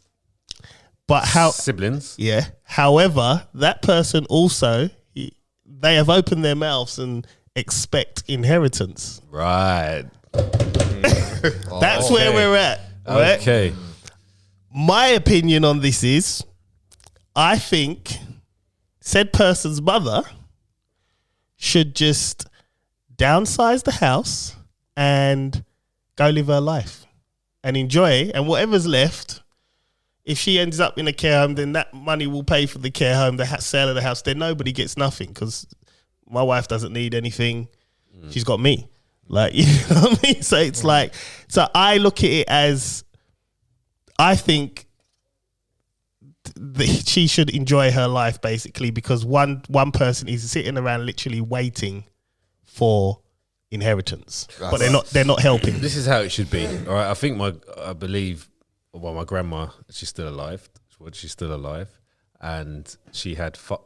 but how? Siblings. Yeah. However, that person also they have opened their mouths and expect inheritance. Right. That's where we're at. Right? Okay. My opinion on this is, I think said person's mother should just downsize the house and go live her life and enjoy, and whatever's left, if she ends up in a care home, then that money will pay for the care home, the sale of the house. Then nobody gets nothing because my wife doesn't need anything. She's got me. Like, you know what I mean? So it's like, so I look at it as, I think she should enjoy her life basically, because one person is sitting around literally waiting for inheritance, but they're not helping. This is how it should be. All right. I think I believe my grandma, she's still alive. She's still alive. And she had 5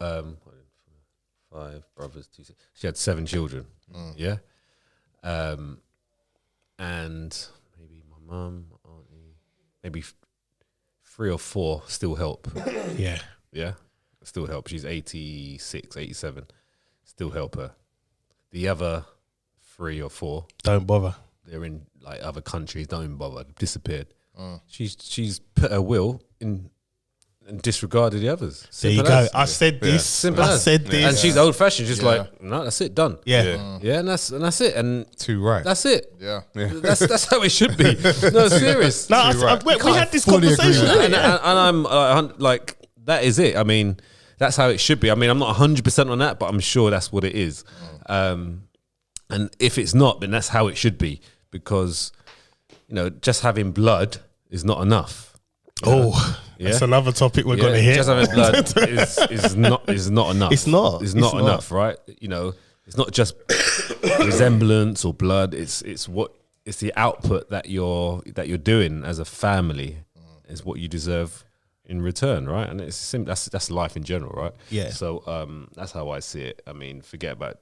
brothers. She had 7 children. Yeah. And maybe my mum, auntie, maybe 3 or 4 still help. Yeah. Yeah. Still help. She's 86, 87. Still help her. The other 3 or 4, Don't bother. they're in like other countries, don't even bother, disappeared. She's put her will in and disregarded the others. There you Simple go. as. I said this. Simple I as. said this. And she's old fashioned, just Yeah. like, no, that's it, done. Yeah. Yeah, and that's it. And Too right. that's it. Yeah. That's how it should be. No, serious. No, right. we had this fully agree conversation. with that. and I'm like, that is it. I mean, that's how it should be. I mean, I'm not 100% on that, but I'm sure that's what it is. And if it's not, then that's how it should be, because, just having blood is not enough. Oh, that's Yeah. another topic we're going to hit. Just having blood is not enough. It's not. It's not It's enough, right? It's not just resemblance or blood. It's the output that you're doing as a family is what you deserve in return, right? And it's simple. That's life in general, right? Yeah. So that's how I see it. I mean, forget about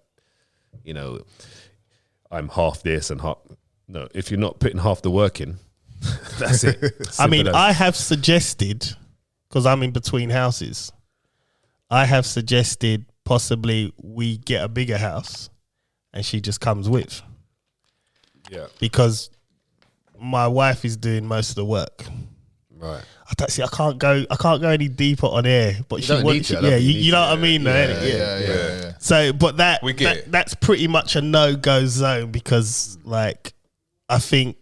I'm half this and half. No, if you're not putting half the work in, That's it. I mean, Simple as. I have suggested, because I'm in between houses, I have suggested possibly we get a bigger house and she just comes with. Yeah. Because my wife is doing most of the work. Right. I don't see. I can't go any deeper on air. But she don't need wants. to. I don't Yeah, think you you need know to. what I mean, though, innit? Yeah. So, but We get it. that's pretty much a no-go zone because, like, I think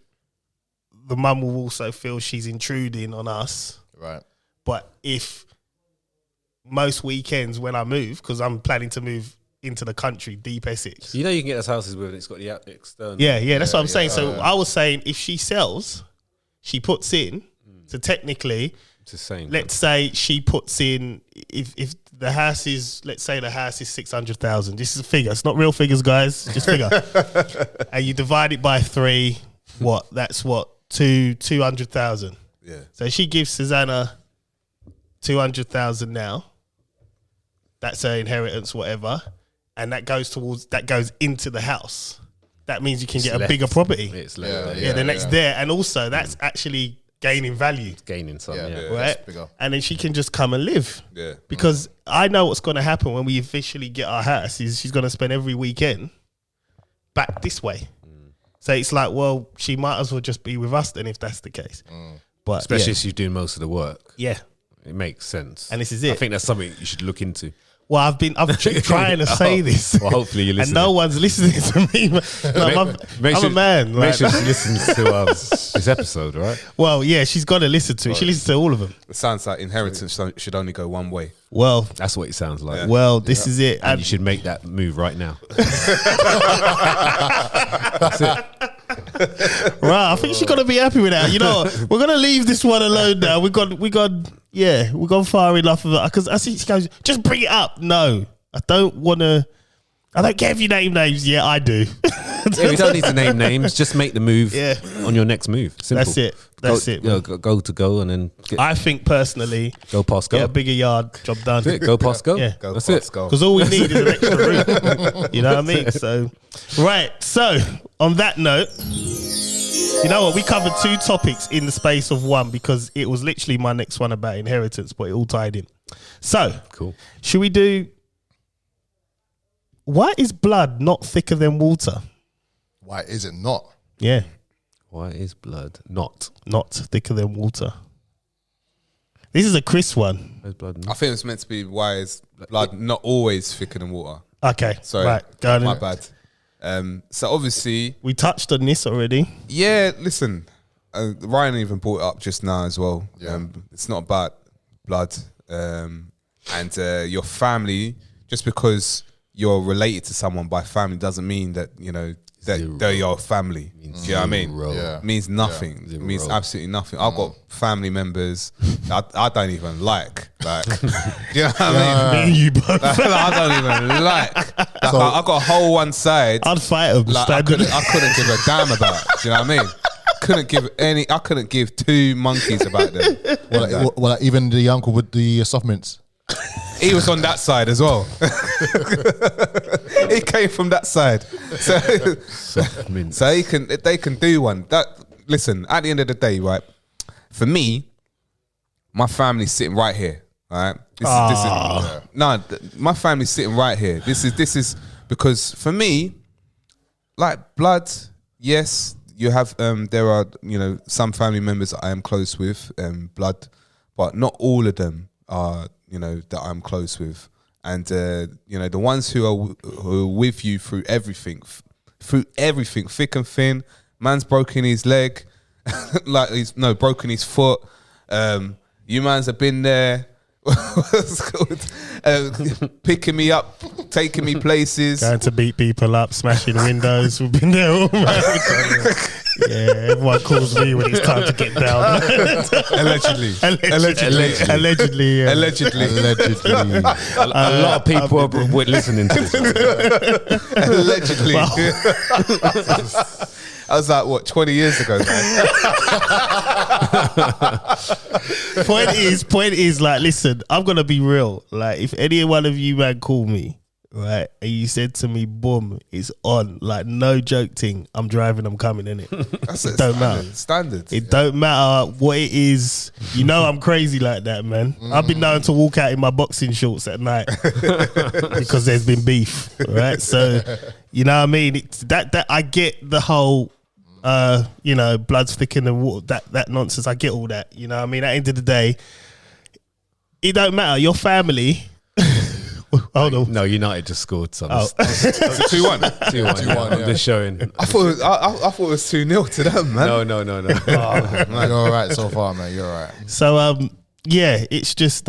the mum will also feel she's intruding on us. Right. But if most weekends when I move, because I'm planning to move into the country, deep Essex. You know you can get those houses with it's got the external. Yeah, that's what I'm saying. So I was saying if she sells, she puts in. So technically, It's the same. let's say she puts in if the house is, let's say the house is 600,000. This is a figure. It's not real figures, guys. Just figure. And you divide it by 3. What? That's what 200,000. Yeah. So she gives Susanna 200,000 now. That's her inheritance, whatever, and that goes into the house. That means you can get a left. bigger property. It's left. Yeah, then it's there, and also that's actually gaining value, Gaining some. Yeah. Yeah. Yeah. right? that's bigger. And then she can just come and live. Yeah. Because I know what's going to happen when we officially get our house is she's going to spend every weekend back this way. So it's like, well, she might as well just be with us then if that's the case. But Especially yeah. if she's doing most of the work. Yeah. It makes sense. And this is I it. think that's something you should look into. Well, I've been trying to say this. Well, hopefully you're and listening. no one's listening to me. No, I'm a man. Make Like, sure she listens to this episode, right? well, yeah, she's got to listen to it. She listens to all of them. It sounds like inheritance should only go one way. Well, That's what it sounds like. this is it. And And you should make that move right now. right, I think she's got to be happy with that. You know, what? We're gonna leave this one alone now. We've gone far enough of it because I see she goes, just bring it up. No, I don't want to. I don't care if you name names. Yeah, I do. Yeah, we don't need to name names. Just make the move Yeah. on your next move. Simple. That's it. That's it. You know, go to go and then I think personally, go past go. get a bigger yard, job done. That's it. Go past go. Yeah. Go That's fast, it. go. Because all we need is an extra room. You know what I mean? So, right. So, on that note, you know what? We covered 2 topics in the space of one because it was literally my next one about inheritance, but it all tied in. So, Cool. should we do? Why is blood not thicker than water? Why is it not? Yeah, Why is blood not? not thicker than water. This is a Chris one. Why is blood I not? think it's meant to be why is blood not always thicker than water. Okay, Sorry, right. Go on my then. bad. So obviously, We touched on this already. yeah. Listen, Ryan even brought it up just now as well. Yeah. It's not about blood and your family. Just because you're related to someone by family doesn't mean that that Zero. they're your family. Do you know what I mean? Zero. Yeah. It means nothing. Zero. It means absolutely nothing. I've got family members I don't even like. Like, do you know what I mean? Me and you both. I don't even like. So- I got a whole one side. I'd fight him. Like, I couldn't give a damn about. Do you know what I mean? I couldn't give 2 monkeys about them. Well, even the uncle with the soft mints. He was on that side as well. He came from that side. So they can do one. Listen, at the end of the day, right? For me, my family's sitting right here. Right? My family's sitting right here. This is because for me, like blood, yes, you have there are some family members I am close with, blood, but not all of them are that I'm close with, and the ones who are with you through everything, thick and thin. Man's broken his leg, broken his foot. You mans have been there. What's it called? Picking me up, taking me places. Going to beat people up, smashing windows. We've been there all right. Yeah, everyone calls me when it's time to get down. Allegedly. Allegedly. Yeah. Allegedly. A lot of people are listening to this. Allegedly. I was like, what, 20 years ago, man? Point is, like, listen, I'm gonna be real. Like, if any one of you man call me, right? And you said to me, boom, it's on. Like, no joke thing. I'm driving, I'm coming, innit? That's It don't matter. Standard. It don't matter what it is. You know I'm crazy like that, man. I've been known to walk out in my boxing shorts at night because there's been beef, right? So, you know what I mean? It's that I get the whole, you know, blood's thicker than water, that nonsense. I get all that. You know what I mean? At the end of the day, it don't matter. Your family. Hold on. No, United just scored. So Oh. 2-1. 2-1. Yeah. I'm just showing. I thought I thought it was 2-0 to them, man. No. You're all right so far, man. You're all right. So yeah, it's just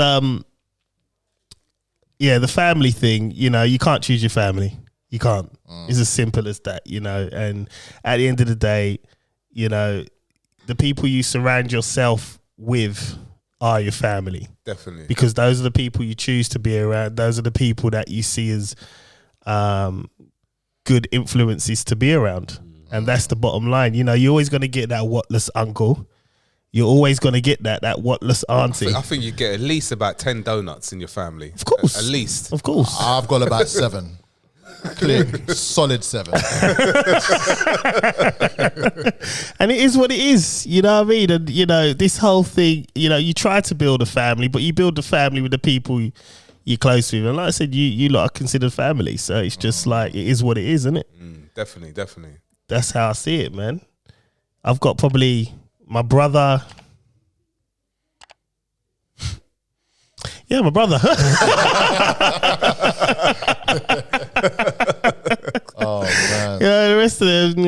yeah, the family thing, you know, you can't choose your family. You can't. It's as simple as that, you know. And at the end of the day, you know, the people you surround yourself with are your family. Definitely. Because those are the people you choose to be around. Those are the people that you see as good influences to be around. And that's the bottom line. You know, you're always going to get that whatless uncle. You're always going to get that whatless auntie. I think you get at least about 10 donuts in your family. Of course. At least. Of course. I've got about 7. Clear, solid 7. And it is what it is, you know what I mean? And, you know, this whole thing, you know, you try to build a family, but you build the family with the people you're close with. And like I said, you lot are considered family. So it's just like, it is what it is, isn't it? Definitely. That's how I see it, man. I've got probably my brother. Yeah, my brother. Oh man. Yeah, the rest of them,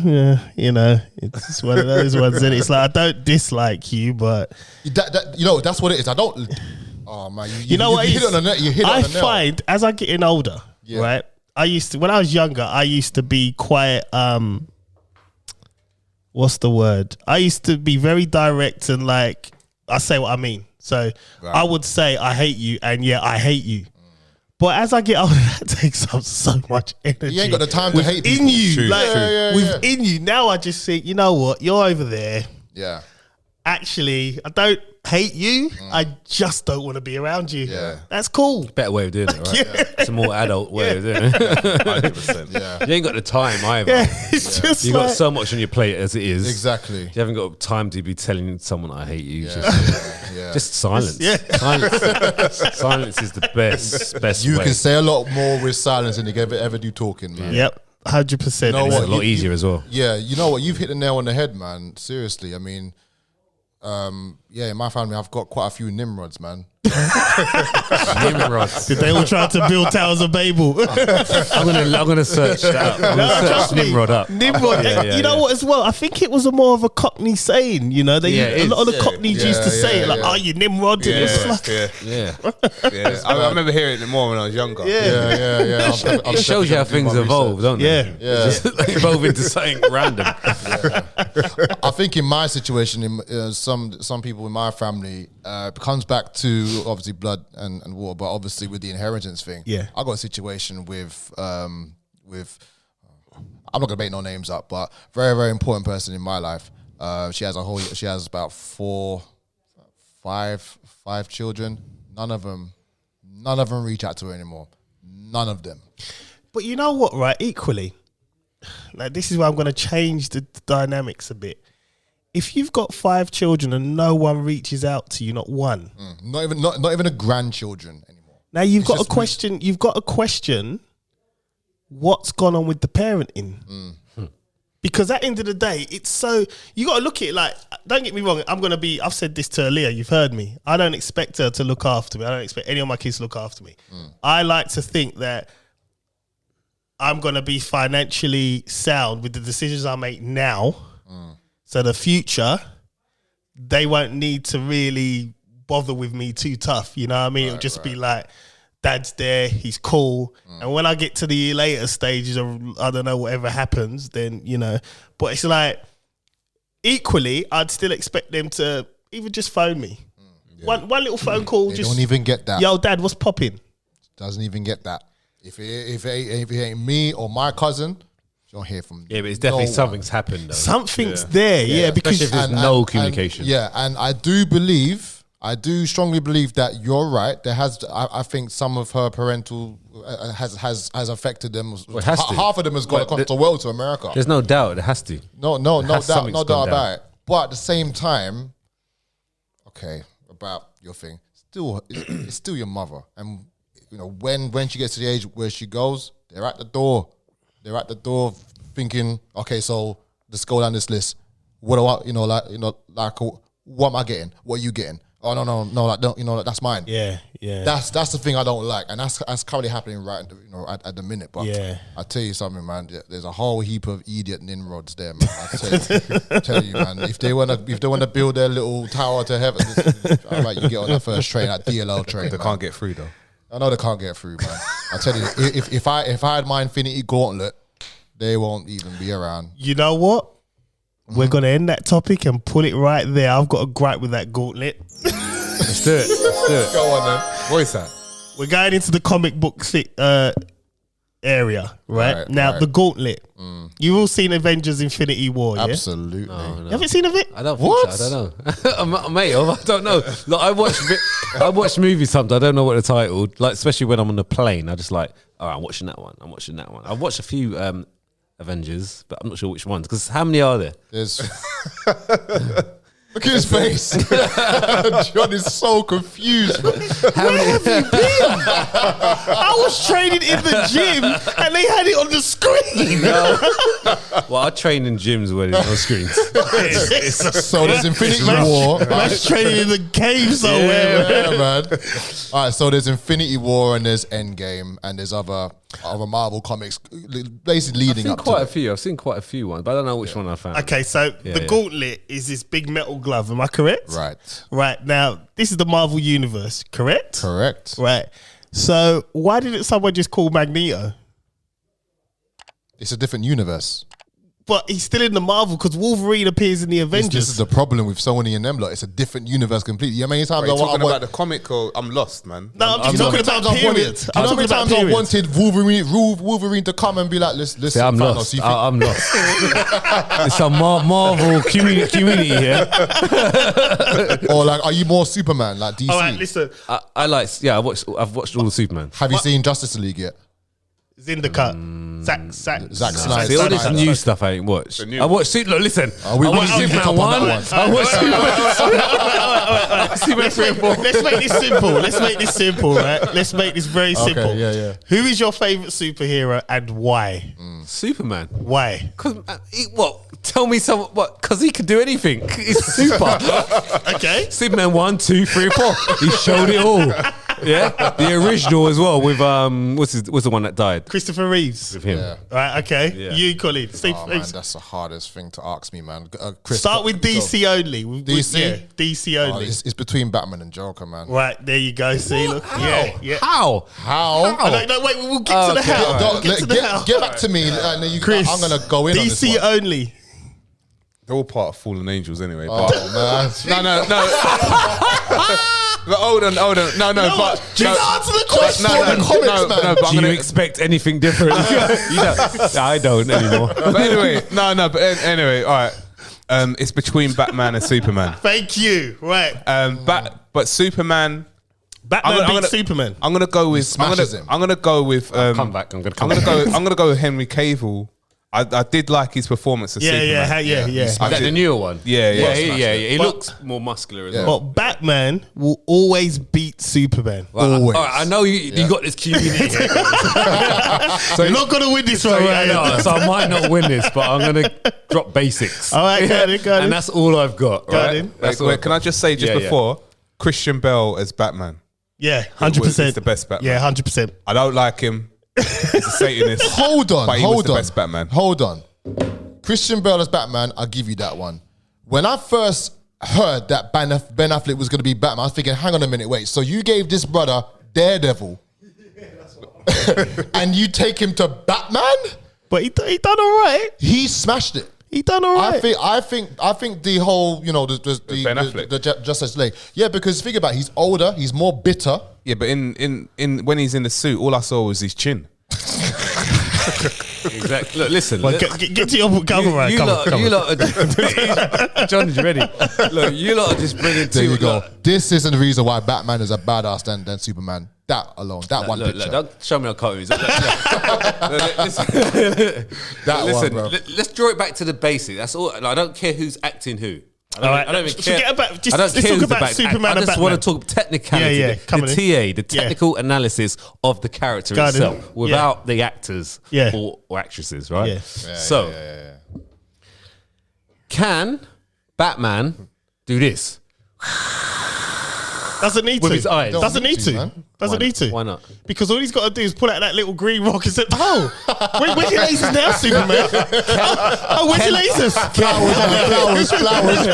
yeah, you know, it's one of those ones. And it's like, I don't dislike you, but You know, that's what it is. I don't. Oh man, you know what? You hit it on the net. You hit it I on the nail. find as I getting older, Yeah. right? When I was younger, I used to be quite what's the word? I used to be very direct and like I say what I mean. So I would say I hate you, and yeah, I hate you. But as I get older, that takes up so much energy. You ain't got the time to hate within people. you, True, like true. Yeah. within you. Now I just think, you know what? You're over there. Yeah. Actually, I don't hate you. I just don't want to be around you. Yeah. That's cool. Better way of doing it, right? It's a more adult way of doing it. 100%. Yeah. You ain't got the time either. Yeah, it's just You've like, got so much on your plate as it is. Exactly. You haven't got time to be telling someone I hate you. Yeah. Just silence. Yeah. Silence is the best You way. can say a lot more with silence than you can ever do talking, man. Yep, 100%. You know It's what? a lot You- easier as well. Yeah, you know what? You've hit the nail on the head, man. Seriously. I mean, yeah, in my family, I've got quite a few Nimrods, man. Nimrods. Did they all try to build Towers of Babel? I'm gonna search that up. I'm gonna search Trust me. Nimrod up. Nimrod. Yeah, You know yeah. what? As well, I think it was a more of a Cockney saying. You know, Yeah, a lot of the it is. Cockneys used to Yeah, say yeah, it like, yeah. "Oh, you Nimrod." And it's like, Yeah. I remember hearing it more when I was younger. Yeah. It shows you how things evolve, don't yeah, they? Yeah. Just evolve into something random. I think in my situation, in some people in my family, it comes back to obviously blood and water, but obviously with the inheritance thing. Yeah. I got a situation with I'm not gonna make no names up, but very, very important person in my life. She has about five children. None of them reach out to her anymore. None of them. But you know what, right? Equally, like this is where I'm going to change the dynamics a bit. If you've got 5 children and no one reaches out to you, not one, Not even a grandchildren anymore. now you've It's got a just question. You've got a question. What's gone on with the parenting? Because at the end of the day, it's so you got to look at it like. Don't get me wrong. I've said this to Aaliyah. You've heard me. I don't expect her to look after me. I don't expect any of my kids to look after me. I like to think that I'm going to be financially sound with the decisions I make now. So the future, they won't need to really bother with me too tough. You know what I mean? It'll just be like, Dad's there, he's cool. And when I get to the later stages of, I don't know, whatever happens, then, you know. But it's like, equally, I'd still expect them to even just phone me. One little phone call, They just, don't even get that. yo, Dad, what's popping? Doesn't even get that. If it ain't me or my cousin, you don't hear from. Yeah, but it's definitely no one. something's happened though. Something's there, yeah, because Especially if there's no communication. And I do strongly believe that you're right. There has, I think, some of her parental has affected them. it has to. Half of them has gone across the world to America. There's no doubt it has to. No doubt something's no gone doubt down. about it. But at the same time, okay, about your thing, it's still your mother, and you know when she gets to the age where she goes, they're at the door. They're at the door thinking, okay, so let's go down this list. What do I, what am I getting? What are you getting? Oh no, like, don't, that's mine. Yeah. That's the thing I don't like, and that's currently happening right, at the minute. But Yeah. I tell you something, man. There's a whole heap of idiot Nimrods there, man. I tell you, man. If they wanna build their little tower to heaven, all right, you get on that first train, that DLL train. They man. can't get through though. I know they can't get through, man. I tell you, if I had my Infinity Gauntlet, they won't even be around. You know what? We're gonna end that topic and put it right there. I've got a gripe with that gauntlet. Let's do it. Go on then. What is that? We're going into the comic book area, right? Now, right. the gauntlet. You've all seen Avengers Infinity War, yeah? Absolutely. You haven't seen of it? I don't think so. I don't know. Mate, I don't know. Like, I watch movies sometimes. I don't know what the title. Like, especially when I'm on the plane, I just like, all right, I'm watching that one. I've watched a few Avengers, but I'm not sure which ones. Because how many are there? There's look at his face. John is so confused. How many? I was training in the gym and they had it on the screen. Well, I train in gyms where there's no screens. So there's Infinity War. Man's training in the cave somewhere. Yeah, man. All right, so there's Infinity War and there's Endgame and there's other Marvel comics basically leading up to it. I've seen quite a few ones, but I don't know which one I found. Okay, so the gauntlet is this big metal glove. Am I correct? Right. Right. Now, this is the Marvel Universe, correct? Correct. Right. So, why didn't someone just call Magneto? It's a different universe. But he's still in the Marvel because Wolverine appears in the Avengers. This is the problem with Sony and them lot. It's a different universe completely. You know how many times Are you I talking want about the comic or I'm lost, man? No, I'm talking about period. You know how many times I wanted Wolverine to come and be like, listen, See, I'm Thanos, lost. you think- I'm lost. It's a Marvel community here. or like, are you more Superman like DC? All right, listen. I like. Yeah, I've watched all the Superman. Have you seen Justice League yet? Zindaka. Zack Snyder. See, all this Snyder. new stuff I ain't watched. The new I watched. Look, listen. we I watched need to Superman top on 1. that one. I watched Superman 3 and 4. Let's make this simple. Right? Let's make this very simple. yeah. Who is your favorite superhero and why? Superman. Why? Cause what? Tell me some. What? Because he can do anything. He's super. Okay. Superman 1, 2, 3, 4. He showed it all. Yeah, the original as well with what's the one that died Christopher Reeves. with him? Yeah. Right. Okay. Yeah. You, Colin. Steve. Oh man, that's the hardest thing to ask me, man. Chris, Start with go. DC only. DC? Yeah, DC Oh, only. it's between Batman and Joker, man. Right. There you go. See. Look. Yeah. How? How? Oh, no, wait. We'll get to the Okay, how. all right. We'll get to the how. Get back to me. And then Chris. I'm gonna go in on this DC one. only. They're all part of Fallen Angels anyway. Oh But man. no. But hold on. No, but Just answer the question. but I'm Do you gonna. expect anything different? You don't. I don't anymore. But anyway, but anyway, all right. It's between Batman and Superman. Thank you. Right. But Superman. Batman I'm beats gonna- Superman. I'm gonna go with. smashes him. I'm gonna go with. Come back. I'm gonna come back. I'm gonna go with Henry Cavill. I did like his performance as Superman. Yeah. Is that the newer one? Yeah. He But- looks more muscular as well. But Batman will always beat Superman. Always. All right, I know you got this community here. So you're not gonna win this one, I know, so I might not win this, but I'm gonna drop basics. All right, go on. And that's all I've got. Go Right? on. That's all Wait, I've can I just say Yeah. before Christian Bale as Batman? Yeah, 100%. He's the best Batman. Yeah, 100%. I don't like him. He's a Satanist. Hold on. But he was the best Batman. Hold on. Christian Bale as Batman, I'll give you that one. When I first heard that Ben Affleck was going to be Batman, I was thinking, hang on a minute, wait. So you gave this brother Daredevil, and you take him to Batman? But he done all right. He smashed it. He done all right. I think the whole, Ben Affleck. the Justice League. Yeah, because think about it, he's older, he's more bitter. Yeah, but in when he's in the suit, all I saw was his chin. Exactly. Look, listen. Well, get to your cover, right? You lot are John, is you ready? Look, you lot are just bringing There two. you go. Look, This is the reason why Batman is a badass than Superman. That alone, that one Look, picture. don't show me on cartoons. Listen, That one, bro. let's draw it back to the basics. That's all. I don't care who's acting who. I don't even care. Forget about. Just, I don't let's care talk who's the about back. Superman I and just Batman. want to talk technicality. Yeah, come the on TA, the technical analysis of the character Got it. itself, without the actors or actresses, right? Yeah. So, can Batman do this? Doesn't need With to. his eyes. Doesn't need to. man. Doesn't need to. Why not? Because all he's got to do is pull out that little green rock and say, "Oh, where's your lasers now, Superman? Oh, where's your lasers?" Flowers.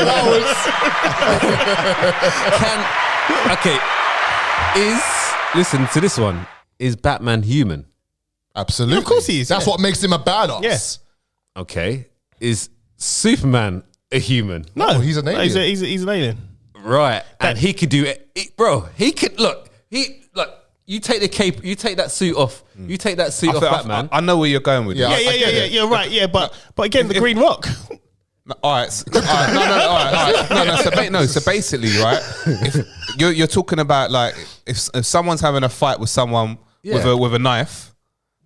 Listen to this one. Is Batman human? Absolutely. Of course he is, That's yeah. what makes him a badass. Yes. Okay. Is Superman a human? No, he's an alien. He's an alien. Right. And he could do it. Bro, he could look. You take the cape, you take that suit off. You take that suit off Batman. I know where you're going with Yeah. this. Yeah. You're right. Yeah, but again, the green rock. All right, all right. So basically, right? If you're talking about like if someone's having a fight with someone with a knife,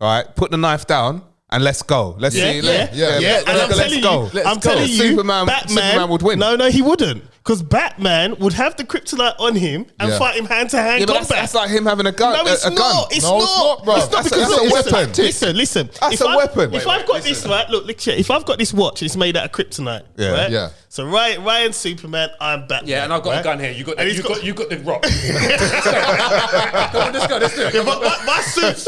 right? Put the knife down and let's go. Let's see. And I'm telling you, Let's go. Superman would win. No, he wouldn't. Because Batman would have the kryptonite on him and fight him hand to hand Yeah, but combat. that's like him having a gun. No, it's a not. gun. It's No, not. it's not, bro. It's not That's because a look, weapon. Listen. That's a weapon. If I've got this right, look, if I've got this watch, it's made out of kryptonite. Yeah. Right? Yeah. So Ryan's Superman, I'm Batman. Yeah, and I've got right? a gun here. You got And the, he's you got the rock. Come on, let's go. Let's do it. Yeah, but my suit's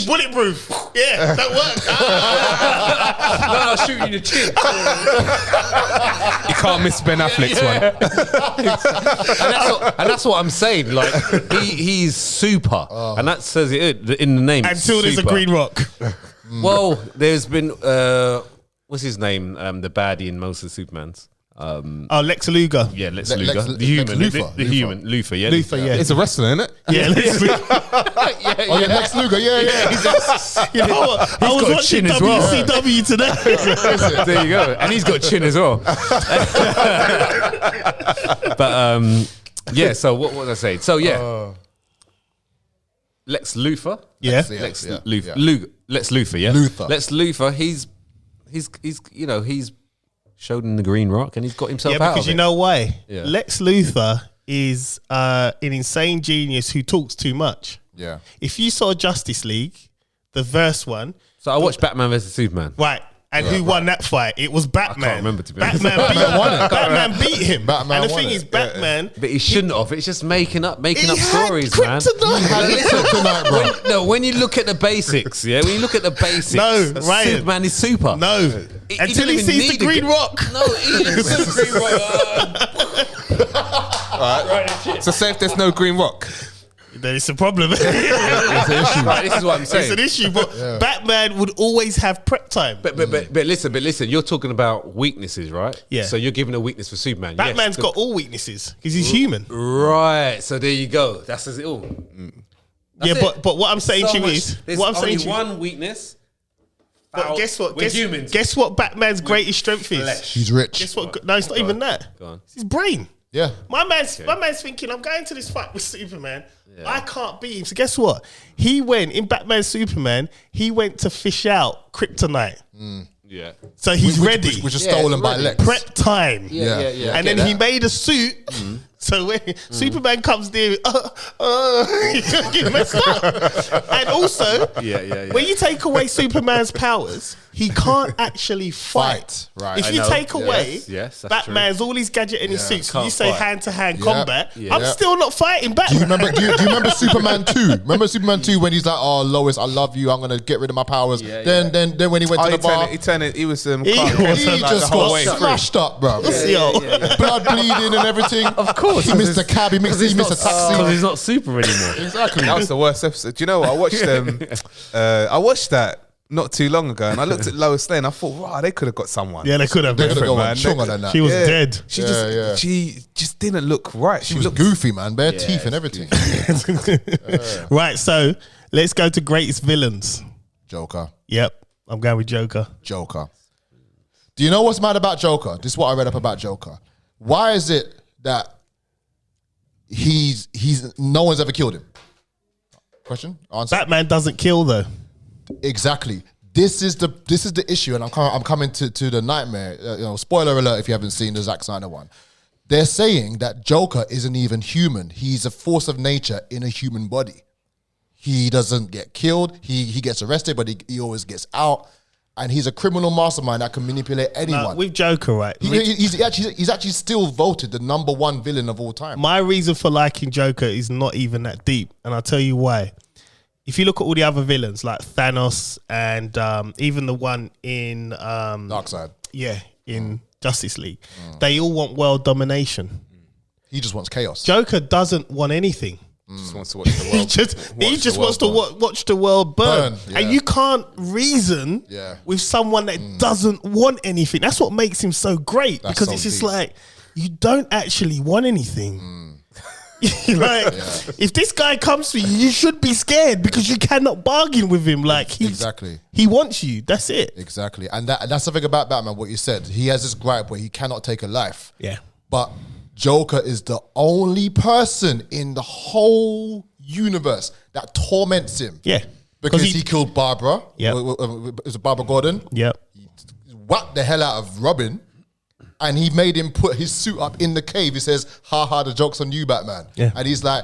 bulletproof. Yeah, that works. No, I'll shoot you in the chin. You can't miss Ben Affleck's one. And that's what I'm saying. Like he's super, and that says it in the name. Until there's a super. green rock. Well, there's been what's his name? The baddie in most of the Supermans. Lex Luger. Yeah, Lex Lex- Luger, Lex- the human, Lex the Luthor. human, Luthor. Yeah, Luthor, yeah. It's a wrestler, isn't it? Yeah, Lex Luger. Oh, yeah, Lex Luger. Yeah. You know what? I was got a watching chin as well. WCW today. There you go. And he's got chin as well. But yeah. So what was I saying? So yeah, Lex Luthor. Yeah. Lex yeah, Luthor. yeah. Lex Luthor. Yeah. Luthor. Lex Luthor. He's showed in the Green Rock and he's got himself Yeah, out because of you it. know why? Yeah. Lex Luthor is an insane genius who talks too much. Yeah. If you saw Justice League, the verse one, So I watched Batman vs Superman. right? And who won that fight? It was Batman. remember, to be honest. Batman won it. Batman beat him. Batman and the won thing it. is, Batman. But he shouldn't have. It's just making up He stories, had man. kryptonite. Tonight, bro. No, when you look at the basics, when you look at the basics, No, Ryan. Superman is super. No, He until don't he even sees the need green rock. No, he didn't see the Green Rock. So say if there's no green rock. Then it's a problem. Right, this is what I'm It's saying. an issue, but Batman would always have prep time. But listen. You're talking about weaknesses, right? Yeah. So you're giving a weakness for Superman. Yes, Batman's got all weaknesses because he's human. right. So there you go. That says it all. Yeah, That's but what I'm saying So to you much- is, there's what I'm only saying to you, one weakness. but guess what? We're humans. Guess what? Batman's greatest strength is. Flesh. He's rich. Guess what? No, it's not even that. Go on. It's his brain. Yeah. My man's thinking, I'm going to this fight with Superman. I can't beat him. So guess what? He went in Batman Superman. He went to fish out kryptonite. Yeah. So he's ready. Which is Yeah, stolen it's by ready. Lex. Prep time. Yeah. And then he made a suit. So when Superman comes near, you get messed up. And also, Yeah. when you take away Superman's powers, he can't actually fight. Right. If I you know. take away Yes, that's Batman's all his gadget and his suits, and Can't you say fight. hand to hand Yeah. combat, Yeah. I'm still not fighting Do you Batman. remember? Do you remember Superman 2? Remember Superman 2 when he's like, "Oh, Lois, I love you. I'm gonna get rid of my powers." Then when he went Oh, to he the bar, turned it. He was He Clark was Kent, he like, the just whole got way through. smashed up, bro. Yo. Blood bleeding and everything. Of course. he missed the cab. He missed a Because taxi. he's not super anymore. Exactly. That was the worst episode. Do you know what? I watched that not too long ago, and I looked at Lois Lane. I thought, wow, they could have got someone. Yeah, they could have. They could have Different, gone man. stronger than that. She was Yeah. dead. She just didn't look right. She was goofy, man. Bare teeth and everything. Right, so let's go to greatest villains. Joker. Yep, I'm going with Joker. Joker. Do you know what's mad about Joker? This is what I read up about Joker. Why is it that he's no one's ever killed him? Question? Answer. Batman doesn't kill though. Exactly. This is the issue, and I'm coming to the nightmare. Spoiler alert if you haven't seen the Zack Snyder one. They're saying that Joker isn't even human. He's a force of nature in a human body. He doesn't get killed. He gets arrested, but he always gets out. And he's a criminal mastermind that can manipulate anyone. With Joker, right? He's actually still voted the #1 villain of all time. My reason for liking Joker is not even that deep, and I'll tell you why. If you look at all the other villains like Thanos and even the one in Darkseid. in Justice League, they all want world domination. He just wants chaos. Joker doesn't want anything. Just wants to watch the world. He just wants to watch the world burn. Yeah. And you can't reason with someone that doesn't want anything. That's what makes him so great. That's because so it's just deep. like, you don't actually want anything. Like, if this guy comes to you, you should be scared because you cannot bargain with him. Like, Exactly. he wants you. That's it. Exactly. And that's the thing about Batman, what you said. He has this gripe where he cannot take a life. Yeah. But Joker is the only person in the whole universe that torments him. Yeah. Because he killed Barbara. Yep. Is it Barbara Gordon? Yep. Whacked the hell out of Robin. And he made him put his suit up in the cave. He says, "Ha ha, the joke's on you, Batman." Yeah. And he's like,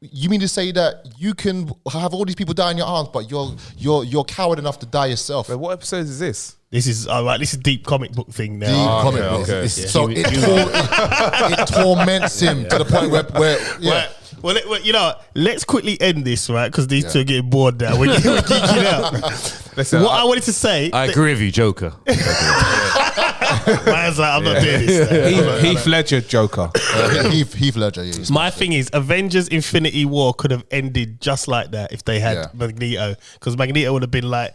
"You mean to say that you can have all these people die in your arms, but you're coward enough to die yourself?" But what episode is this? This is this is deep comic book thing now. Deep comic book. okay. So it torments him to the point where Well, you know, let's quickly end this, right? Because these two are getting bored now. We're geeking out. Listen, What I wanted to say, I agree with you, Joker. man's like, I'm not doing this. Heath Ledger Joker. Heath Ledger. Yeah, My thing is, Avengers Infinity War could have ended just like that if they had Yeah. Magneto. Because Magneto would have been like,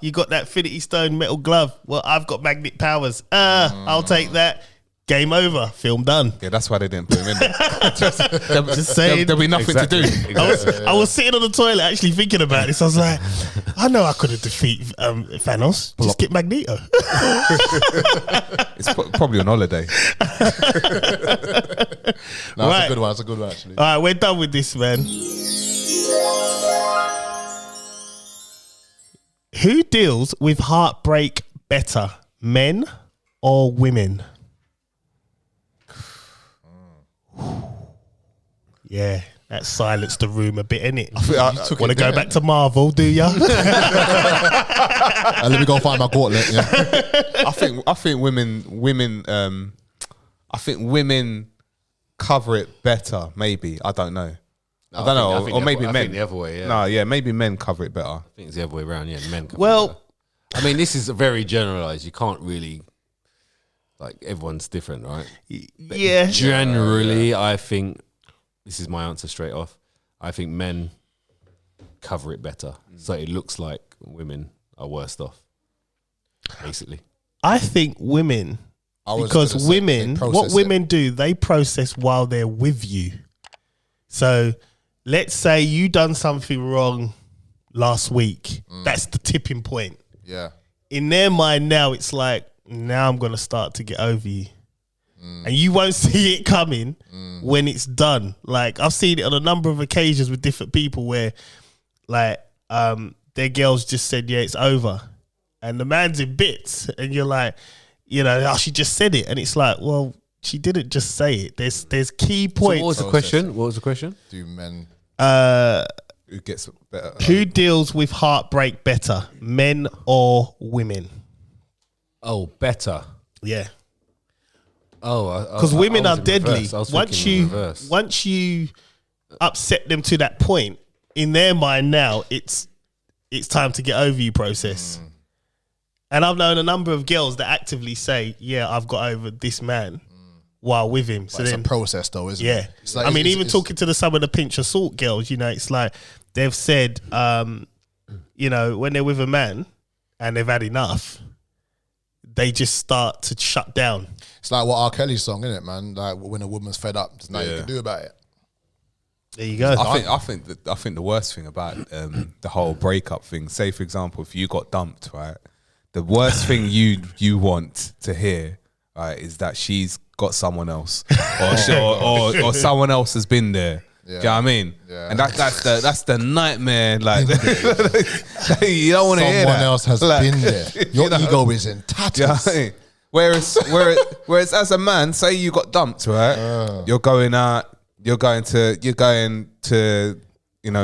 you got that Infinity Stone metal glove. Well, I've got magnet powers. I'll take that. Game over. Film done. Yeah, that's why they didn't put him in there. Just saying. There'll be nothing to do. I was sitting on the toilet actually thinking about this. I was like, I know I could have defeated Thanos. Just get Magneto. It's probably on holiday. No, Right. that's a good one. That's a good one, actually. All right, we're done with this, man. Who deals with heartbreak better, men or women? Yeah, that silenced the room a bit, innit? Want to go back to Marvel, do ya? Let me go find my gauntlet. Yeah. I think women cover it better. Maybe I don't know. I don't know, or maybe I men. think the other way, yeah. No, yeah, maybe men cover it better. I think it's the other way around, yeah. Men cover Well- it better. I mean, this is very generalized. You can't really, like, everyone's different, right? Yeah. Generally, I think, this is my answer straight off, I think men cover it better. So it looks like women are worse off, basically. I think women, I was because gonna say, women, they process what it. women do, they process while they're with you. So let's say you done something wrong last week. That's the tipping point. Yeah. In their mind now, it's like, now I'm going to start to get over you. And you won't see it coming when it's done. Like, I've seen it on a number of occasions with different people where, like, their girls just said, yeah, it's over. And the man's in bits. And you're like, you know, she just said it. And it's like, well, she didn't just say it. There's key So points. what was the question? What was the question? Do men? Who gets better? Who deals with heartbreak better, men or women? Oh, better. Yeah. Oh, Because women are was in deadly. reverse. I was Once thinking in you reverse. once you upset them to that point, in their mind now, it's time to get over you process. And I've known a number of girls that actively say, yeah, I've got over this man while with him. So It's a then, process, though, isn't yeah. it? It's like- I mean, it's- even it's- talking to some of the pinch of salt girls, you know, it's like they've said, you know, when they're with a man and they've had enough, they just start to shut down. It's like what R. Kelly's song, isn't it, man? Like when a woman's fed up, there's nothing you can do about it. There you go. I think the worst thing about the whole breakup thing. Say for example, if you got dumped, right, the worst thing you want to hear, right, is that she's got someone else, or someone else has been there. Do you know what I mean? Yeah. And that's the nightmare. Like you don't want to hear that. Someone else has Like, been there. Your you know? ego is in Do you know tatters. what I mean? Whereas as a man, say you got dumped, right? You're going out. You're going to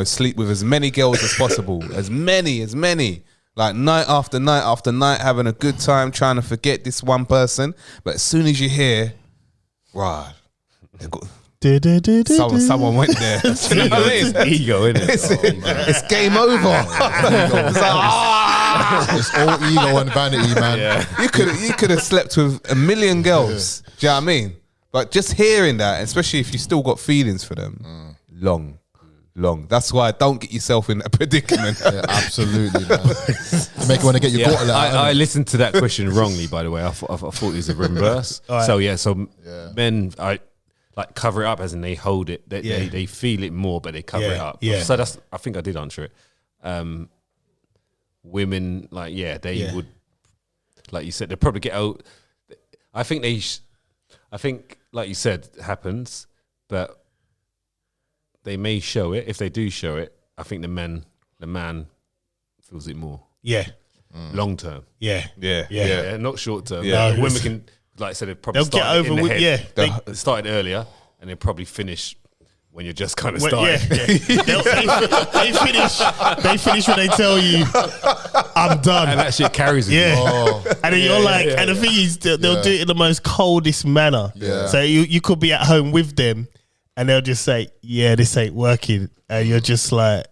sleep with as many girls as possible, as many. Like night after night after night, having a good time, trying to forget this one person. But as soon as you hear, right, someone went there. You know what I mean? Ego, innit? It's game over. It's like, It's all ego and vanity, man. you could have slept with a million girls. Do you know what I mean? But just hearing that, especially if you still got feelings for them, long. That's why don't get yourself in a predicament. Yeah, absolutely, man. Make you want to get your Yeah, gauntlet out. I listened to that question wrongly, by the way. I thought it was a reverse. Right. So men, I like cover it up, as in they hold it. They feel it more, but they cover it up. Yeah. So I think I did answer it. Women, they would, like you said, they probably get out. I think like you said, it happens, but they may show it. If they do show it, I think the man feels it more. Yeah. Long term. Yeah. Yeah. Not short term. Yeah. Women can, like I said, they've probably They'll get started over in the with- head. yeah, They started earlier and they probably finish when you're just kind of Well, starting. They finish when they tell you, I'm done. And that shit carries you. Yeah. Oh, And then you're like, and the thing is, they'll do it in the most coldest manner. Yeah. So you could be at home with them and they'll just say, yeah, this ain't working. And you're just like,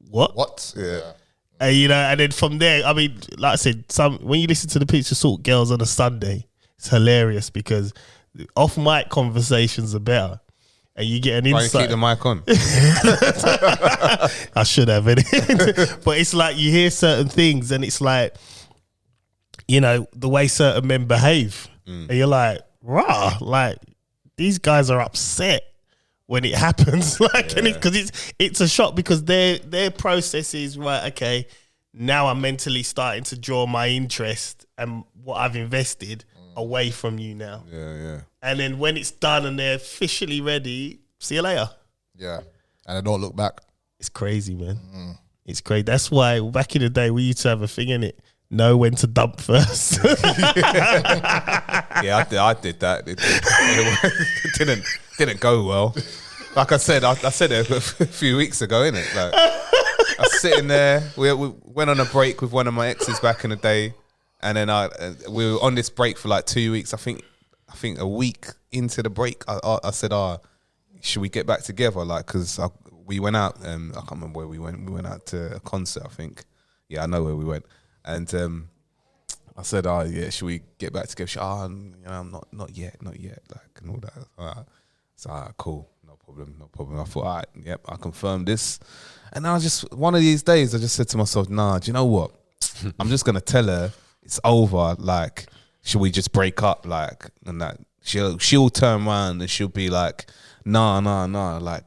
what? what? Yeah. And, and then from there, I mean, like I said, when you listen to the Pizza Salt Girls on a Sunday, it's hilarious because off mic conversations are better. And you get an Why you insight. keep the mic on? I should have it. But it's like you hear certain things and it's like, the way certain men behave. And you're like, rah, like these guys are upset when it happens. Because it's a shock because their process is, right, okay, now I'm mentally starting to draw my interest and what I've invested away from you now. Yeah. And then when it's done and they're officially ready, see you later. Yeah. And I don't look back. It's crazy, man. It's crazy. That's why back in the day we used to have a thing in it. Know when to dump first. Yeah, I did that. It didn't go well. Like I said it a few weeks ago, innit? Like I was sitting there. We went on a break with one of my exes back in the day, and then we were on this break for like 2 weeks. I think a week into the break, I said, should we get back together? Like, because we went out. I can't remember where we went. We went out to a concert, I think. Yeah, I know where we went. And I said, should we get back together? She said, I'm not yet, like, and all that. So, cool, no problem. I thought, all right, yep, I confirmed this. And I was just, one of these days, I just said to myself, nah, do you know what? I'm just going to tell her it's over. Like, should we just break up? Like, and that she'll turn around and she'll be like, nah. Like,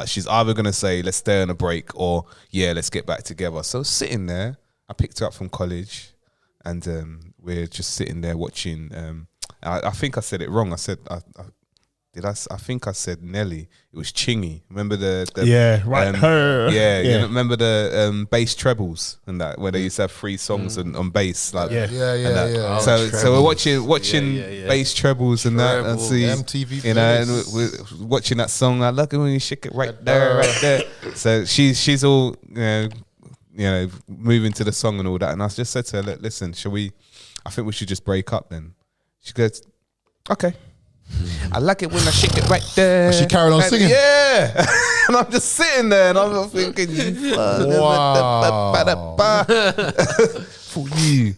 she's either going to say, let's stay on a break or, yeah, let's get back together. So sitting there, I picked her up from college and we're just sitting there watching. I think I said it wrong. I said, I think I said Nelly. It was Chingy. Remember the her. Yeah, you know, remember the bass trebles and that where they used to have 3 songs on bass. Like, Yeah. Yeah. So we're watching bass trebles and that, and see MTV and playlist. we're watching that song. I look at when you shake it right there. So she's all moving to the song and all that. And I just said to her, listen, I think we should just break up then. She goes, okay. I like it when I shake it right there. She carried on singing. Yeah. And I'm just sitting there and I'm thinking, Wow. for you.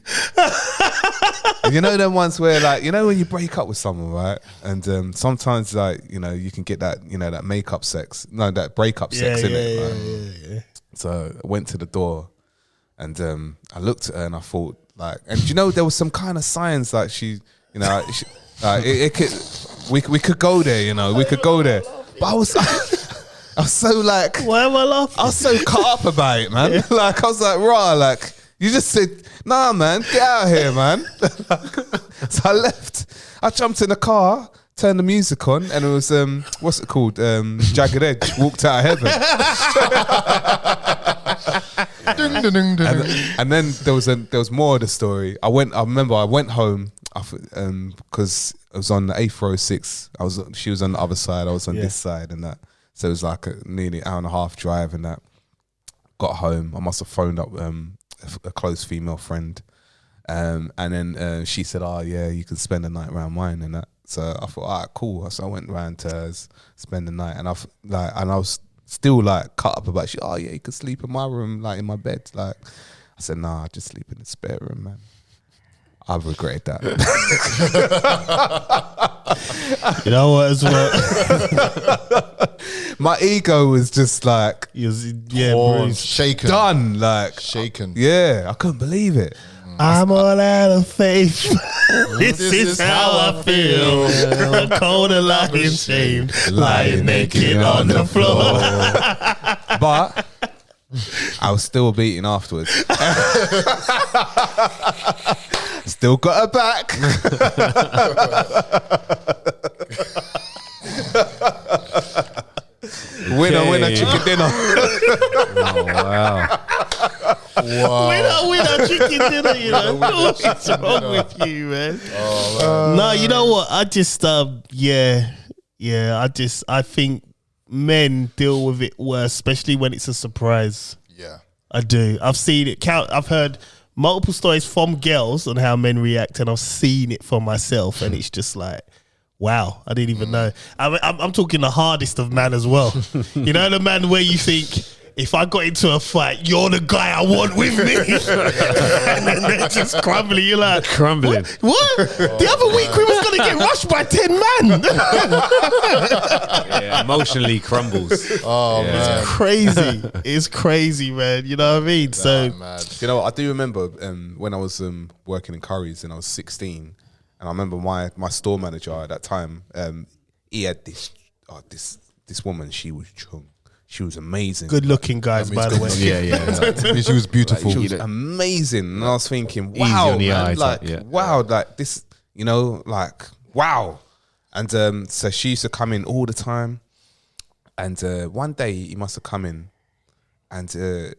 And you know them ones where, like, when you break up with someone, right? And sometimes, like, you can get that, that makeup sex. No, that breakup sex, innit? Yeah. So I went to the door and I looked at her and I thought, like, and there was some kind of signs, like we could go there, we could go there. But I was so like, Why am I laughing? I was so caught up about it, man. Like, I was like, raw, like, you just said, nah, man, get out of here, man. So I left. I jumped in the car, turned the music on, and it was what's it called? Jagged Edge, Walked Out of Heaven. Ding, ding, ding, ding. And then there was more of the story. I remember I went home because I was on the 846. She was on the other side. I was on this side and that. So it was like a nearly hour and a half drive and that. Got home. I must have phoned up a close female friend, and then she said, "Oh yeah, you can spend the night around mine and that." So I thought, all right, cool. So I went round to hers, spend the night, and I was still like cut up about. Oh yeah, you can sleep in my room, like in my bed. Like I said, nah, I just sleep in the spare room, man. I've regretted that. You know what? As well, My ego was just like bruised. Shaken. done. Like Shaken. yeah, I couldn't believe it. I'm all out of faith. this is how I feel. Cold and lying shamed, lying naked on the floor. But I was still beating afterwards. Still got her back. Winner, chicken dinner. Oh, wow. Winner, chicken dinner, you know. What's wrong with you, man? No, you know what? I just, I think men deal with it worse, especially when it's a surprise. Yeah. I do. I've seen it. I've heard multiple stories from girls on how men react, and I've seen it for myself, and it's just like, wow, I didn't even know. I'm talking the hardest of man as well. You know, the man where you think, if I got into a fight, you're the guy I want with me. And then they're just crumbling. You're like, Crumbling. what? The other week we was going to get rushed by 10 men. Yeah, emotionally crumbles. Oh, man. Crazy. It's crazy, man. You know what I mean? So, Mad. You know what? I do remember when I was working in Curry's and I was 16, and I remember my store manager at that time. He had this woman. She was young. She was amazing. good looking guys, by the way. Yeah. She was beautiful. She was amazing, and I was thinking, Easy wow, on the man, eye like type, yeah. wow, like this, you know, like wow. And so she used to come in all the time, and one day he must have come in, and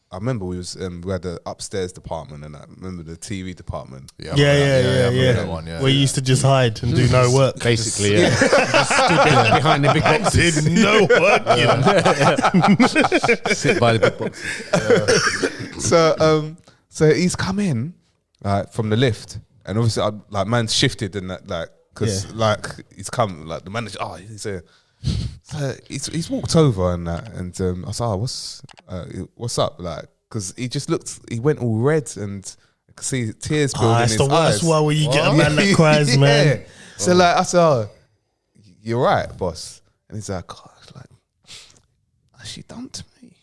I remember we had the upstairs department, and I remember the TV department. Yeah. I remember that one, yeah. Where you used to just hide and do no work. Basically, yeah. Just stood there behind the big boxes. Did no work, you know. Sit by the big boxes. So he's come in from the lift, and obviously like man's shifted and that, like, because like he's come, like the manager, he's here. So he's walked over and that, and I was what's up, like, because he went all red, and I could see tears building in That's his the worst eyes. one where you get a man that cries, Yeah. man. So like I said, you're right, boss, and he's like, God, like, has she done to me?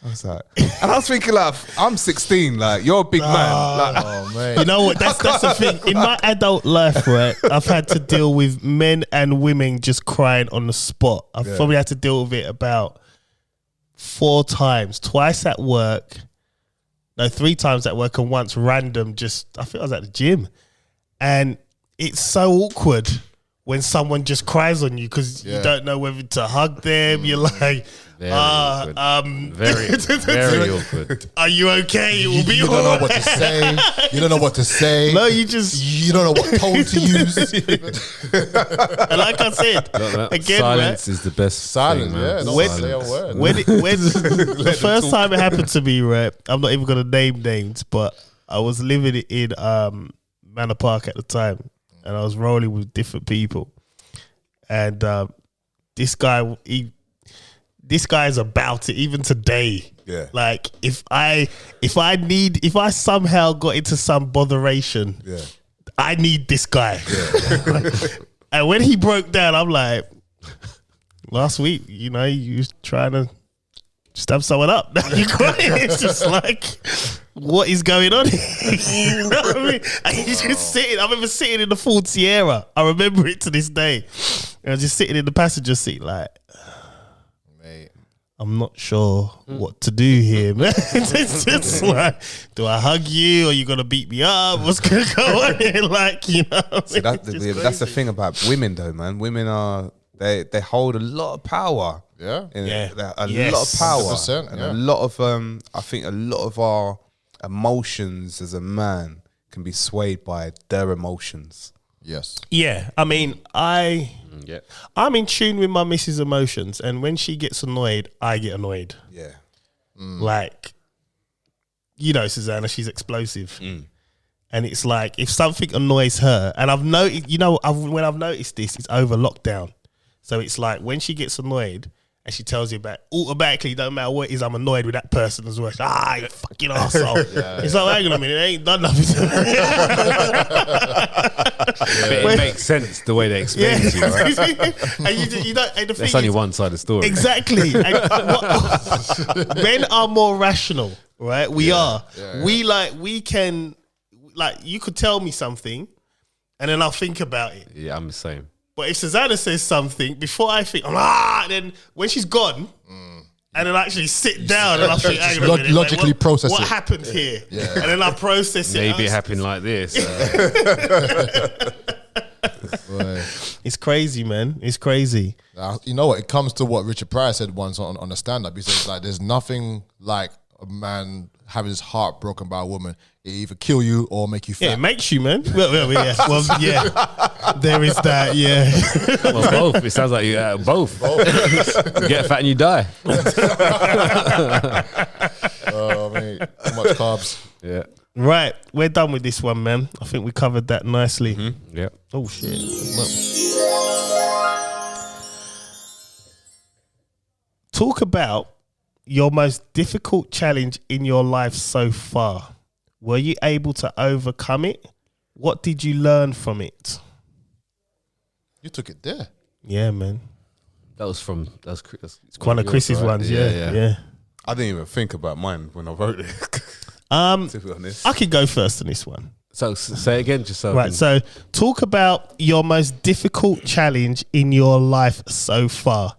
I was like, and I was thinking, like, I'm 16, like, you're a big man. Like, Oh, man. You know what? That's the thing. In my adult life, right, I've had to deal with men and women just crying on the spot. I've probably had to deal with it about 4 times. Twice at work. No, 3 times at work, and once random. I think I was at the gym, and it's so awkward when someone just cries on you because you don't know whether to hug them. You're like, Very awkward. Very awkward. are you okay? It will be You don't know what to say. You don't know what to say. No, you don't know what tone to use. And like I said, again, Silence is the best Silence, thing, man. yeah. Don't When- say a word. when the first time it happened to me, right, I'm not even gonna name names, but I was living in Manor Park at the time, and I was rolling with different people, and this guy's about it even today. Yeah. Like if I somehow got into some botheration, I need this guy. And when he broke down, I'm like, last week, you know, you was trying to stab someone up. Now you got it. It's just like, what is going on here? You know what I mean? And he's just sitting. I remember sitting in the Ford Sierra. I remember it to this day. And I was just sitting in the passenger seat like, Mate. I'm not sure what to do here, man. It's just like, do I hug you or you gonna beat me up? What's gonna go on here? Like, you know, See, that's the thing about women, though, man. Women are they hold a lot of power. Yeah. A lot of power, 100%, and yeah. a lot of I think a lot of our emotions as a man can be swayed by their emotions. Yes. Yeah, I mean, Yeah. I'm in tune with my missus' emotions, and when she gets annoyed, I get annoyed. Yeah, Like, you know, Susanna, she's explosive. And it's like, if something annoys her, and I've noticed, when I've noticed this, it's over lockdown. So it's like, when she gets annoyed and she tells you about, automatically, no matter what it is, I'm annoyed with that person as well. She's like, you fucking asshole. It's like, hang on a minute, it ain't done nothing to me. But it makes sense the way they explain it to you, right? And you don't, and the That's thing only is, one side of the story. exactly. And men are more rational, right? We are. Yeah. We can, you could tell me something and then I'll think about it. Yeah, I'm the same. But if Susanna says something, before I think, then when she's gone, and then I actually sit down and I think, hang on a minute, logically process what it. happened here? Yeah. And then I process it. Maybe it happened like this. Boy. It's crazy, man. It's crazy. You know what? It comes to what Richard Pryor said once on a stand-up. He says, like, there's nothing like a man having his heart broken by a woman. It either kill you or make you fat. Yeah, it makes you, man. Well, yeah. Well, yeah. There is that, yeah. Well, both. It sounds like you both. You get fat and you die. Oh, I mean, too much carbs. Yeah. Right, we're done with this one, man. I think we covered that nicely. Yeah. Oh, shit. Talk about your most difficult challenge in your life so far. Were you able to overcome it? What did you learn from it? You took it there. Yeah, man. That's One of Chris's ones, yeah. I didn't even think about mine when I wrote it. To be honest, I could go first on this one. So say again, just so. Right, so talk about your most difficult challenge in your life so far.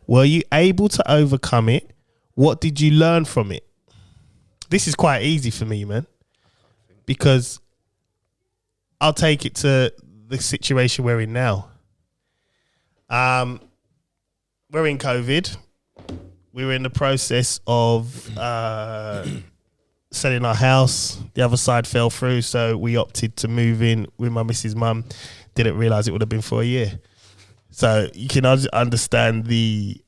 Were you able to overcome it? What did you learn from it? This is quite easy for me, man, because I'll take it to the situation we're in now. We're in COVID. We were in the process of selling our house. The other side fell through, so we opted to move in with my missus' mum. Didn't realise it would have been for a year. So you can understand the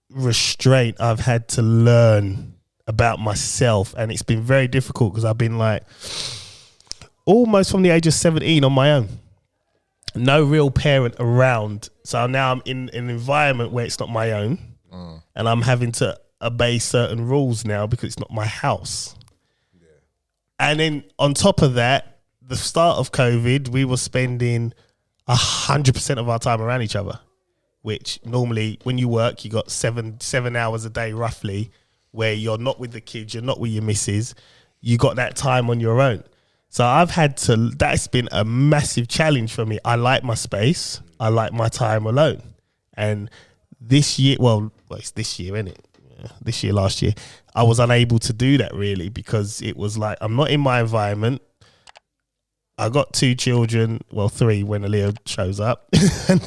restraint I've had to learn about myself, and it's been very difficult because I've been like almost from the age of 17 on my own. No real parent around. So now I'm in an environment where it's not my own, and I'm having to obey certain rules now because it's not my house. Yeah. And then on top of that, the start of COVID, we were spending 100% of our time around each other, which normally when you work, you got seven hours a day roughly where you're not with the kids, you're not with your missus, you got that time on your own. So that's been a massive challenge for me. I like my space. I like my time alone. And this year, well it's this year, isn't it? This year, last year, I was unable to do that really because it was like, I'm not in my environment. I got 2 children, well 3 when Leo shows up. and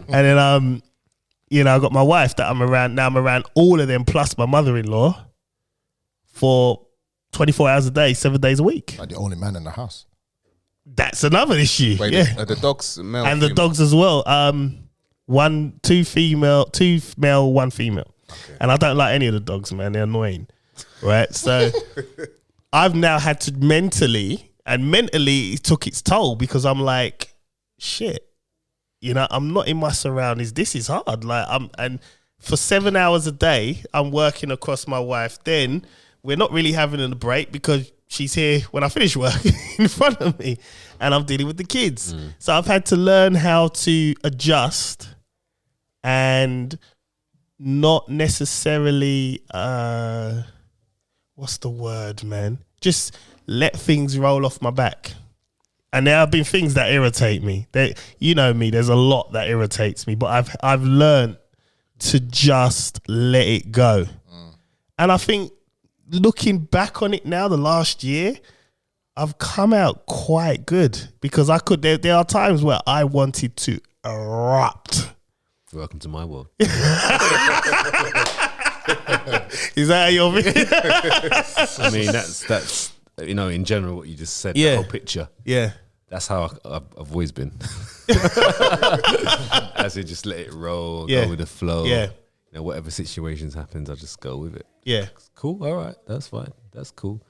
then I got my wife that I'm around. Now I'm around all of them plus my mother-in-law for 24 hours a day, 7 days a week. Like the only man in the house. That's another issue. wait, yeah. the dogs, male, And the female? dogs as well. 2 male, 1 female. Okay. And I don't like any of the dogs, man. They're annoying. Right? So I've now had to mentally it took its toll because I'm like, shit, I'm not in my surroundings. This is hard. And for 7 hours a day, I'm working across my wife. Then we're not really having a break because she's here when I finish work in front of me and I'm dealing with the kids. So I've had to learn how to adjust and not necessarily, what's the word, man? Just let things roll off my back. And there have been things that irritate me. Me, there's a lot that irritates me, but I've learned to just let it go. And I think looking back on it now, the last year, I've come out quite good because I could. There are times where I wanted to erupt. Welcome to my world. Is that how you're feeling? I mean, that's in general what you just said. Yeah. The whole picture. Yeah. That's how I've always been. As in just let it roll, Yeah. go with the flow. Yeah. Whatever situations happens, I just go with it. Yeah. Cool. All right. That's fine. That's cool.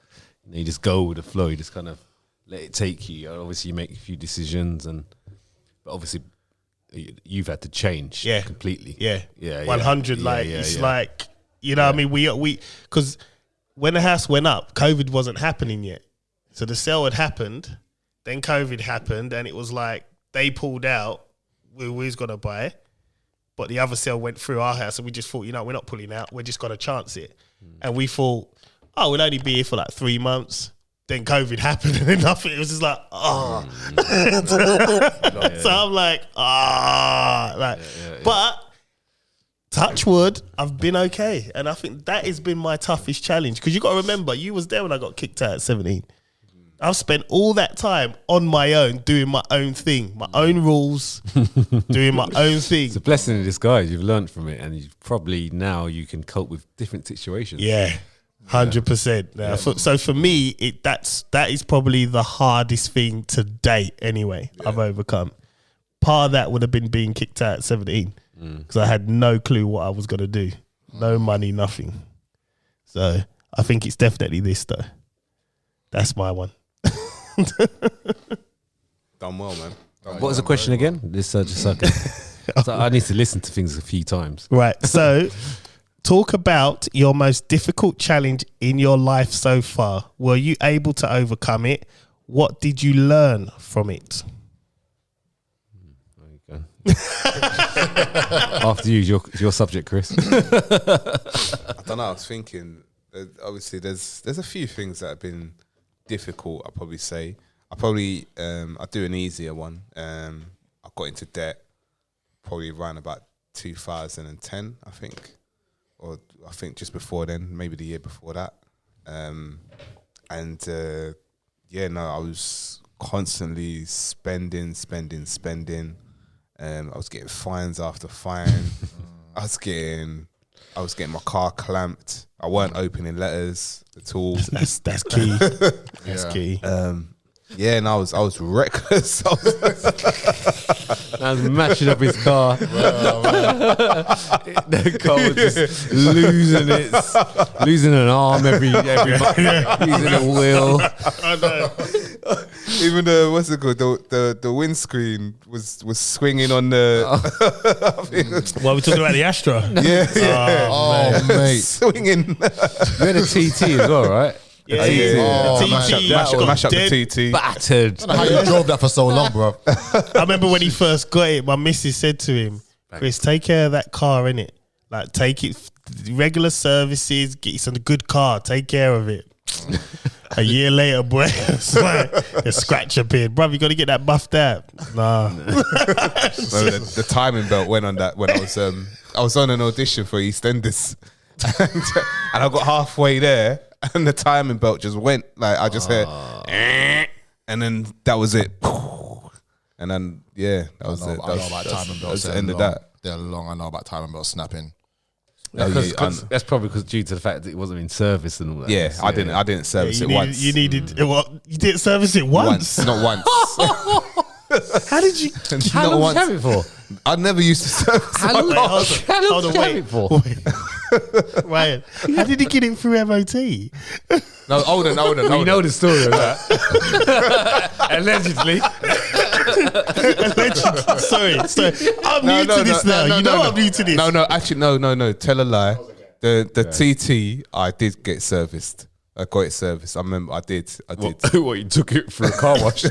You just go with the flow. You just kind of let it take you. Obviously, you make a few decisions, but obviously, you've had to change. Yeah. Completely. Yeah. Yeah. 100. Yeah, Like, yeah, it's yeah. like, I mean, we, because when the house went up, COVID wasn't happening yet. So the sale had happened, then COVID happened, and it was like they pulled out, we was going to buy, but the other sale went through our house, and we just thought, we're not pulling out, we're just going to chance it. And we thought, we'll only be here for like 3 months. Then COVID happened, and then nothing. It was just like, So I'm like, but touch wood, I've been okay. And I think that has been my toughest challenge. Because you got to remember, you was there when I got kicked out at 17. I've spent all that time on my own, doing my own thing, my own rules, doing my own thing. It's a blessing in disguise. You've learned from it, and you probably now you can cope with different situations. Yeah, 100%. Now, so for me, that is probably the hardest thing to date. Anyway, I've overcome. Part of that would have been being kicked out at 17 because I had no clue what I was gonna do, no money, nothing. So I think it's definitely this though. That's my one. Done well, man. What was the question again? This just so I can. So I need to listen to things a few times. Right. So talk about your most difficult challenge in your life so far. Were you able to overcome it? What did you learn from it? There you go. After you, your subject, Chris. I don't know. I was thinking. Obviously, there's a few things that have been difficult. I'll probably say. I'll do an easier one. I got into debt probably around about 2010, I think, or I think just before then, maybe the year before that. I was constantly spending. I was getting fines after fine. I was getting my car clamped. I weren't opening letters at all. That's key. That's key. And I was reckless. I was mashing up his car. The car was just losing an arm every month, using a wheel. I know. Even the windscreen was swinging on the. Well, we're talking about the Astra. Oh, mate. Swinging. You had a TT as well, right? Yeah. Oh, TT Mash up got the dead. TT. Battered. I don't know how you drove that for so long, bro. I remember when he first got it, my missus said to him, Chris, take care of that car, innit? Like, take it, regular services, get you some good car, take care of it. A year later, boy, it's like a scratch appeared. Bruv, you got to get that buffed out. Nah. The timing belt went on that when I was on an audition for EastEnders. and I got halfway there and the timing belt just went. Like, I just heard, and then that was it. And then, that was it. I know about timing belts. That's the end of that. They're long. I know about timing belts snapping. That's probably because due to the fact that it wasn't in service and all that. Yeah, I didn't service it once. You needed, what? You didn't service it once? Not once. How did you? How Not long once. did you have it for? I never used to service How it. long, Wait, hold on. how long Hold did on, you have wait. it for? Ryan, how did he get it through MOT? No, hold on. We know the story of that. Allegedly. Sorry. I'm new to this now. You know I'm new to this. No, actually, no. Tell a lie. The TT, I did get serviced. I got it serviced. I remember I did. What, you took it for a car wash?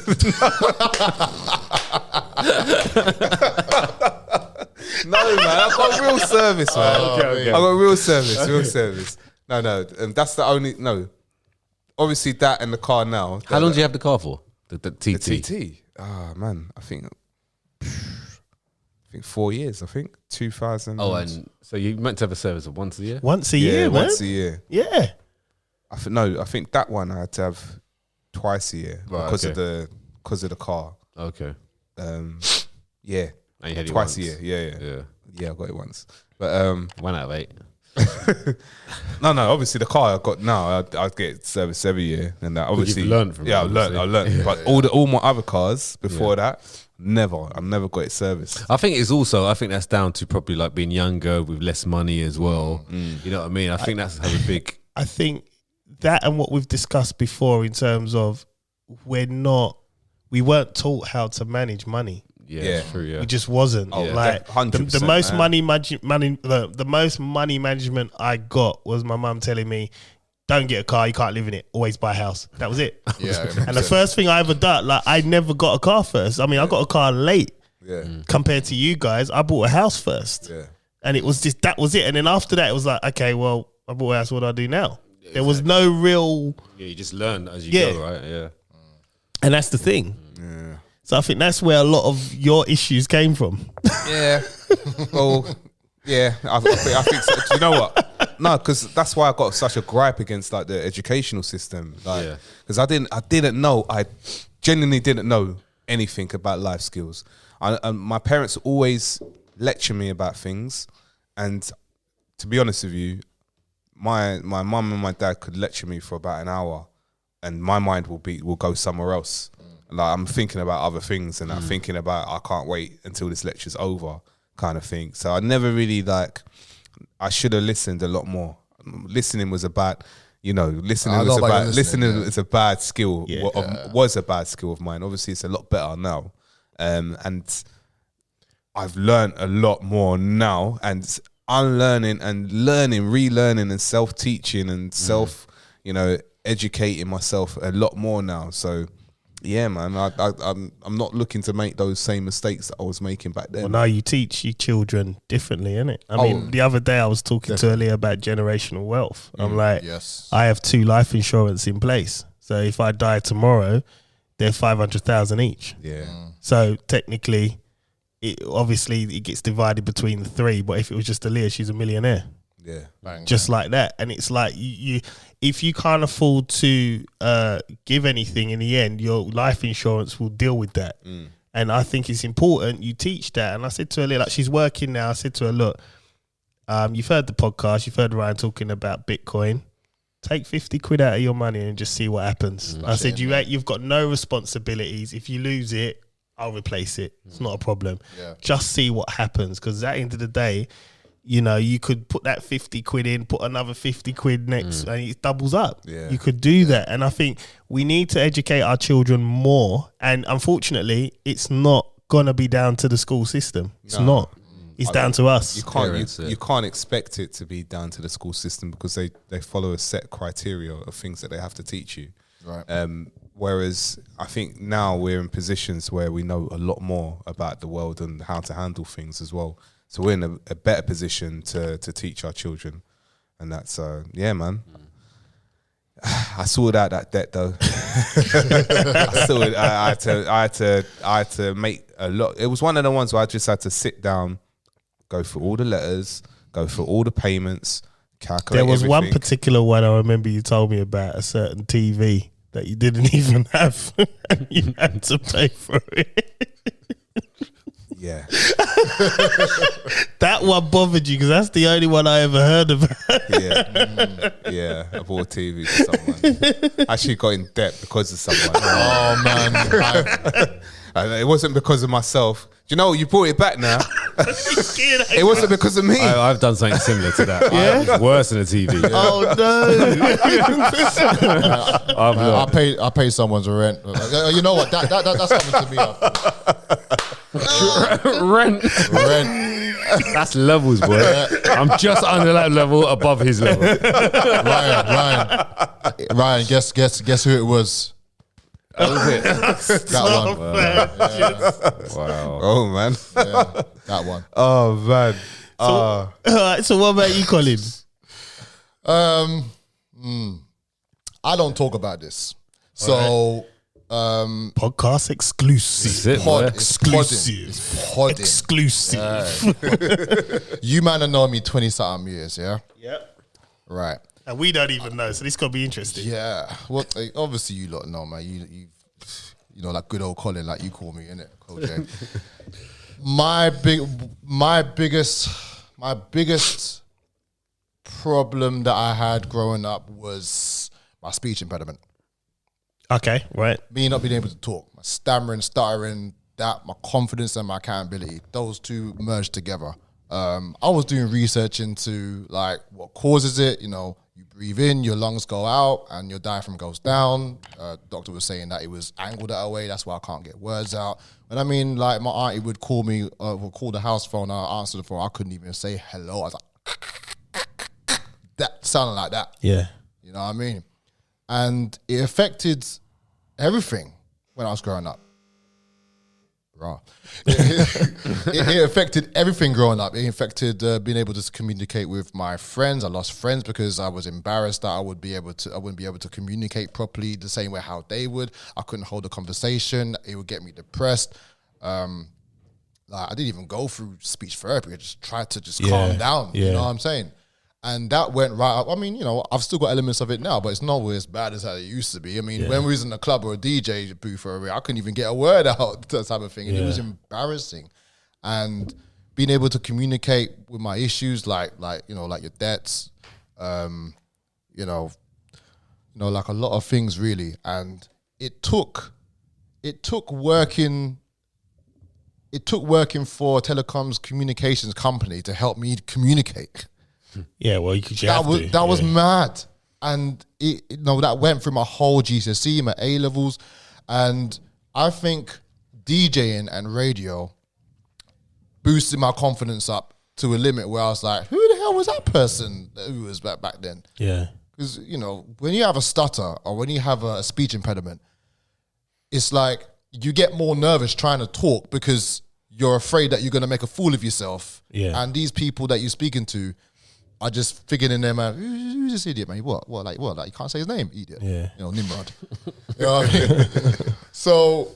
No, man, I got real service, man. Okay. I got real service. No. That's the only, no. Obviously that and the car now. How long do you have the car for? The TT? The TT? Ah, man, I think think 4 years. I think 2000. Oh, and so you meant to have a service of once a year? Once a yeah, year, man. once a year. Yeah. I think that one I had to have twice a year Right, because okay. of the car. Okay. Yeah, And you had it twice a once. year. Yeah. Yeah, I got it once. But 1 out of 8. no, obviously the car I got now, I'd get service every year, and that obviously learned from it, Yeah, I obviously. learned. But all my other cars before that, I never got it serviced. I think that's down to probably like being younger with less money as well. You know what I mean? I think that's has a big. I think that and what we've discussed before in terms of we weren't taught how to manage money. Yeah, Yeah. true. Yeah. It just wasn't. Oh, like 100%, the most man. the most money management I got was my mum telling me, "Don't get a car, you can't live in it. Always buy a house." That was it. Yeah, And the first thing I ever done, like I never got a car first. I mean, I got a car late Yeah, compared to you guys. I bought a house first, yeah. and it was just that was it. And then after that, it was like, okay, well, I bought a house. What do I do now? There was no real, Yeah, you just learn as you Yeah. go, right? Yeah. and that's the thing. So I think that's where a lot of your issues came from. Yeah. Well, yeah. I think so. Do you know what? No, because that's why I got such a gripe against like the educational system. Like, Yeah. because I didn't know. I genuinely didn't know anything about life skills. My parents always lecture me about things, and to be honest with you, my mum and my dad could lecture me for about an hour, and my mind will go somewhere else. Like I'm thinking about other things, and I'm thinking about I can't wait until this lecture's over, kind of thing. So I never really I should have listened a lot more. Listening was about, listening I know was about about you listening listening, is a bad skill. Yeah. Was a bad skill of mine. Obviously, it's a lot better now, and I've learned a lot more now, and unlearning and learning, relearning, and self-teaching and educating myself a lot more now. So. Yeah, man. I'm not looking to make those same mistakes that I was making back then. Well, now you teach your children differently, innit? I mean, the other day I was talking to Aaliyah about generational wealth. I'm like, yes. I have 2 life insurance in place. So if I die tomorrow, they're 500,000 each. Yeah, So technically, obviously it gets divided between the 3. But if it was just Aaliyah, she's a millionaire. yeah, Bang. Just like that. And it's like you if you can't afford to give anything in the end, your life insurance will deal with that. And I think it's important you teach that. And I said to her, like, she's working now. I said to her, look, you've heard the podcast, you've heard Ryan talking about Bitcoin. Take 50 quid out of your money and just see what happens. I said, you've got no responsibilities. If you lose it, I'll replace it. It's not a problem. Yeah. Just see what happens. Because at the end of the day, you could put that 50 quid in, put another 50 quid next, and it doubles up. Yeah. You could do that. And I think we need to educate our children more. And unfortunately, it's not going to be down to the school system. It's not. It's down to us. you can't expect it to be down to the school system because they follow a set criteria of things that they have to teach you. Right. Whereas I think now we're in positions where we know a lot more about the world and how to handle things as well. So we're in a better position to teach our children, and that's yeah, man. I sorted out that debt though. I had to make a lot. It was one of the ones where I just had to sit down, go through all the letters, go through all the payments, calculate. There was one everything. particular one I remember you told me about, a certain TV that you didn't even have. And you had to pay for it. Yeah, That one bothered you because that's the only one I ever heard about. yeah. I bought a TV for someone. I actually got in debt because of someone. Oh man. And it wasn't because of myself. Do you know what? You brought it back now. It wasn't because of me. I've done something similar to that. It's worse than a TV. Oh no! I pay someone's rent. You know what? That's coming to me up. Rent. That's levels, boy. I'm just under that level, above his level. Ryan. Guess who it was? That was it. That one. Wow. Oh man. Yeah, that one. Oh man. All right, so what about you, Colin? I don't talk about this. So Podcast exclusive. That's it, boy. It's podding. Exclusive. It's podding. Exclusive. You man have known me 20-something years, yeah? Yep. Right. And we don't even know, so this got to be interesting. Yeah. Well, obviously you lot know, man. You know, like good old Colin, like you call me, innit? Cool J. My biggest problem that I had growing up was my speech impediment. Okay, right. Me not being able to talk, my stammering, stuttering, that, my confidence and my accountability, those two merged together. I was doing research into like what causes it. You know, you breathe in, your lungs go out, and your diaphragm goes down. Doctor was saying that it was angled that way. That's why I can't get words out. And I mean, like my auntie would call me, would call the house phone. I answered the phone. I couldn't even say hello. I was like, that sounded like that. Yeah. You know what I mean? And it affected everything when I was growing up. Raw. It affected everything growing up. It affected being able to communicate with my friends. I lost friends because I was embarrassed that I wouldn't be able to communicate properly the same way how they would. I couldn't hold a conversation. It would get me depressed. Like I didn't even go through speech therapy. I just tried to calm down. You know what I'm saying? And that went right up. I mean, you know, I've still got elements of it now, but it's not as bad as how it used to be. I mean, when we was in a club or a DJ booth or I couldn't even get a word out, that type of thing. And it was embarrassing. And being able to communicate with my issues, like you know, like your debts, you know, like a lot of things really. And it took working for a telecoms communications company to help me communicate. Yeah, well, that was mad. And that went through my whole GCSE, my A levels. And I think DJing and radio boosted my confidence up to a limit where I was like, who the hell was that person who was back then? Yeah. Because, you know, when you have a stutter or when you have a speech impediment, it's like you get more nervous trying to talk because you're afraid that you're going to make a fool of yourself. Yeah. And these people that you're speaking to are just figuring in their mind, who's this idiot, man? What? Like, you can't say his name, idiot. Yeah. You know, Nimrod. You know what I mean? So,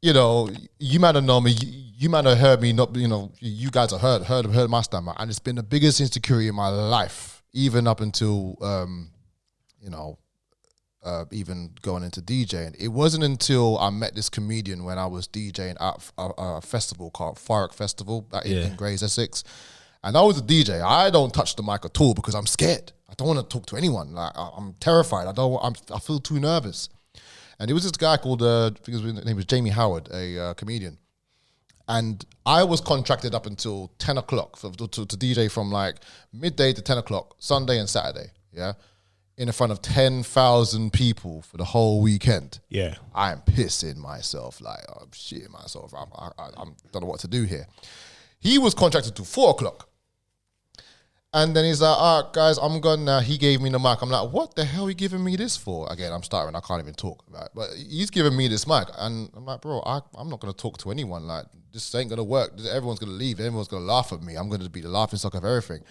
you know, you might have known me, you might have heard me, not, you know, you guys have heard my stammer. And it's been the biggest insecurity in my life, even up until, you know, even going into DJing. It wasn't until I met this comedian when I was DJing at a festival called Farrock Festival back in Grays, Essex. And I was a DJ. I don't touch the mic at all because I'm scared. I don't want to talk to anyone. Like I'm terrified. I feel too nervous. And it was this guy called, I think his name was Jamie Howard, a comedian. And I was contracted up until 10 o'clock to DJ from like midday to 10 o'clock, Sunday and Saturday. Yeah. In front of 10,000 people for the whole weekend. Yeah. I am pissing myself. Like, I'm shitting myself. I don't know what to do here. He was contracted to 4 o'clock. And then he's like, all right, guys, I'm gone now. He gave me the mic. I'm like, what the hell are you giving me this for? Again, I'm stuttering. I can't even talk. Right? But he's giving me this mic. And I'm like, bro, I'm not going to talk to anyone. Like, this ain't going to work. Everyone's going to leave. Everyone's going to laugh at me. I'm going to be the laughing stock of everything.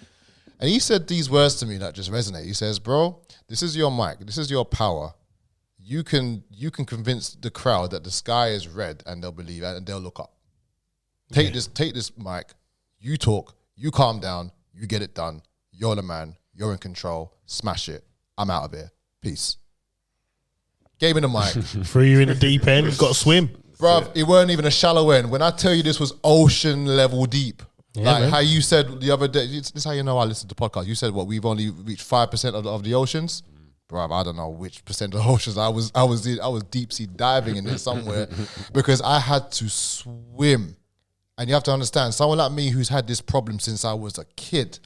And he said these words to me that just resonate. He says, bro, this is your mic. This is your power. You can convince the crowd that the sky is red and they'll believe it and they'll look up. Take this mic. You talk. You calm down. You get it done. You're the man. You're in control. Smash it. I'm out of here. Peace. Gave me the mic. Threw you in the deep end. Got to swim. Bruv, it weren't even a shallow end. When I tell you this was ocean level deep. Yeah, like man. how you said the other day, this is how you know I listen to podcasts. You said, what, we've only reached 5% of the oceans? Bruv, I don't know which percent of the oceans. I was deep sea diving in it somewhere because I had to swim. And you have to understand, someone like me who's had this problem since I was a kid,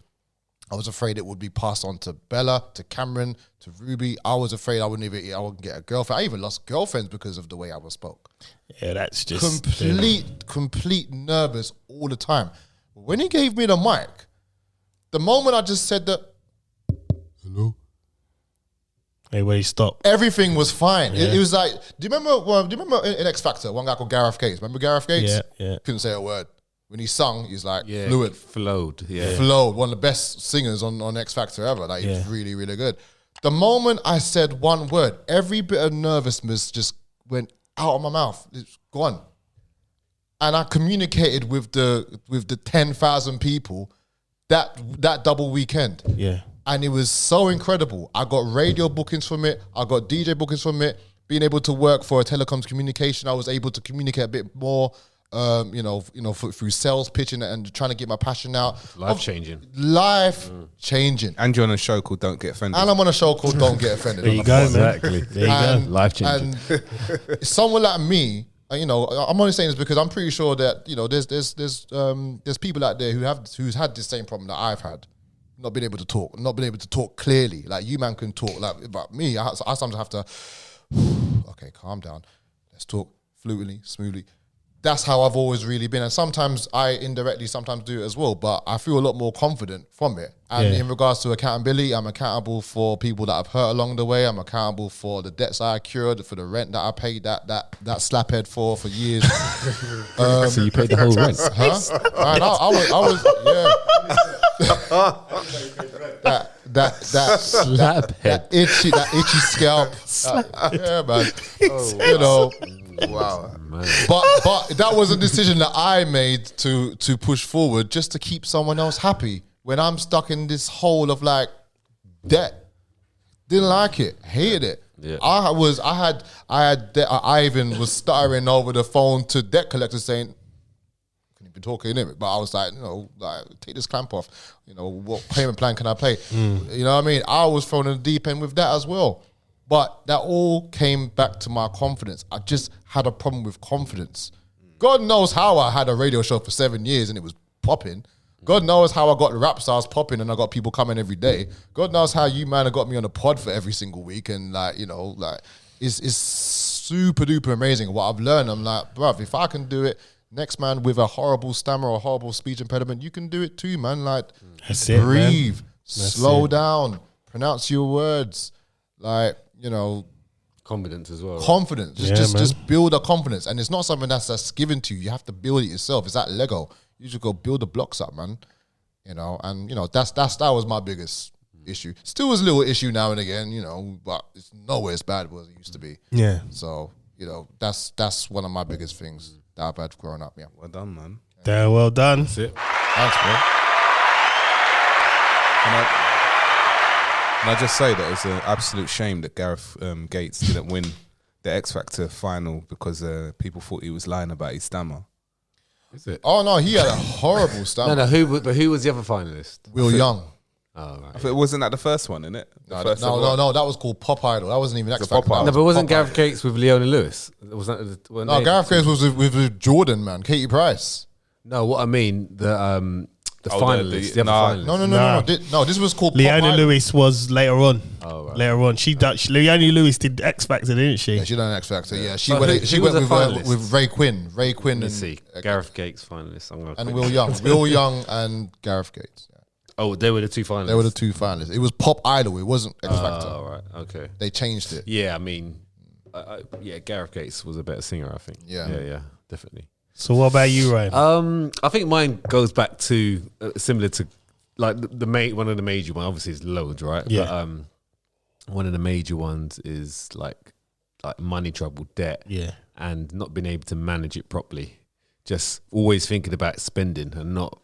I was afraid it would be passed on to Bella, to Cameron, to Ruby. I was afraid I wouldn't get a girlfriend. I even lost girlfriends because of the way I was spoke. Yeah, that's just complete nervous all the time. When he gave me the mic, the moment I just said that, hello, Hey, where you stop? everything was fine. Yeah. It was like, do you remember in X Factor, one guy called Gareth Gates? Remember Gareth Gates? Yeah. Couldn't say a word. When he sung, he's like Yeah, fluid. flowed. Yeah. Flowed. One of the best singers on X Factor ever. Like, he was Yeah. really, really good. The moment I said one word, every bit of nervousness just went out of my mouth. It's gone. And I communicated with the 10,000 people that double weekend. Yeah. And it was so incredible. I got radio bookings from it. I got DJ bookings from it. Being able to work for a telecoms communication, I was able to communicate a bit more, through sales pitching and trying to get my passion out. Life changing. Life changing. And you're on a show called Don't Get Offended. And I'm on a show called Don't Get Offended. There you go, man. Exactly. There you go. Life changing. And someone like me, I'm only saying this because I'm pretty sure that there's people out there who's had the same problem that I've had, not being able to talk clearly. Like you man can talk, like but me, I sometimes have to. Okay, calm down. Let's talk fluently, smoothly. That's how I've always really been, and sometimes I indirectly sometimes do it as well. But I feel a lot more confident from it. And in regards to accountability, I'm accountable for people that I've hurt along the way. I'm accountable for the debts I accrued, for the rent that I paid that slaphead for years. So you paid the whole rent? Huh? Right, I was that itchy scalp. Yeah, man. Wow. But that was a decision that I made to push forward just to keep someone else happy when I'm stuck in this hole of like debt. Didn't like it, hated it. Yeah. I even was stuttering over the phone to debt collectors saying, couldn't be talking in it, but I was like, take this clamp off. What payment plan can I pay? You know what I mean? I was thrown in the deep end with that as well. But that all came back to my confidence. I just had a problem with confidence. God knows how I had a radio show for 7 years and it was popping. God knows how I got the rap stars popping and I got people coming every day. God knows how you, man, have got me on the pod for every single week. And it's super duper amazing. What I've learned, I'm like, bruv, if I can do it, next man with a horrible stammer or horrible speech impediment, you can do it too, man. Like, That's it, man. breathe, slow down, pronounce your words. Like, Confidence as well. confidence. Yeah, Just build a confidence. And it's not something that's given to you. You have to build it yourself. It's like Lego. You just go build the blocks up, man. That was my biggest issue. Still is a little issue now and again, but it's nowhere as bad as it used to be. Yeah. So, that's one of my biggest things that I've had growing up, yeah. Well done, man. Damn well done. That's it. Thanks, bro. And I just say that it's an absolute shame that Gareth Gates didn't win the X Factor final because people thought he was lying about his stammer. Is it? Oh, no, he had a horrible stammer. No, who was the other finalist? Will Young. Oh, right. I thought it wasn't that the first one, innit? No, that was called Pop Idol. That wasn't even X Factor. Pop Idol. No, but wasn't Pop Gareth Idol. Gates with Leona Lewis? Was that? No, Gareth Gates was with Jordan, man. Katie Price. No, what I mean, the Oh, finalists, the other finalists. No. No, this was called Leona Pop Idol. Lewis was later on. Oh, right. Later on. Leona Lewis did X Factor, didn't she? Yeah, she done an X Factor. Yeah, she But went. who She was went a finalist? with Ray Quinn. Ray Quinn Let's and see. Gareth Gates finalists. I'm gonna and click. Will Young. Will Young and Gareth Gates. Yeah. Oh, they were the two finalists. They were the two finalists. It was Pop Idol. It wasn't X Factor. Oh, right. Okay. They changed it. Yeah, I mean, Gareth Gates was a better singer, I think. Yeah. Yeah, definitely. So what about you, Ryan? I think mine goes back to similar to like one of the major ones. Obviously, it's loads, right? Yeah. But one of the major ones is like money trouble, debt, Yeah. and not being able to manage it properly. Just always thinking about spending and not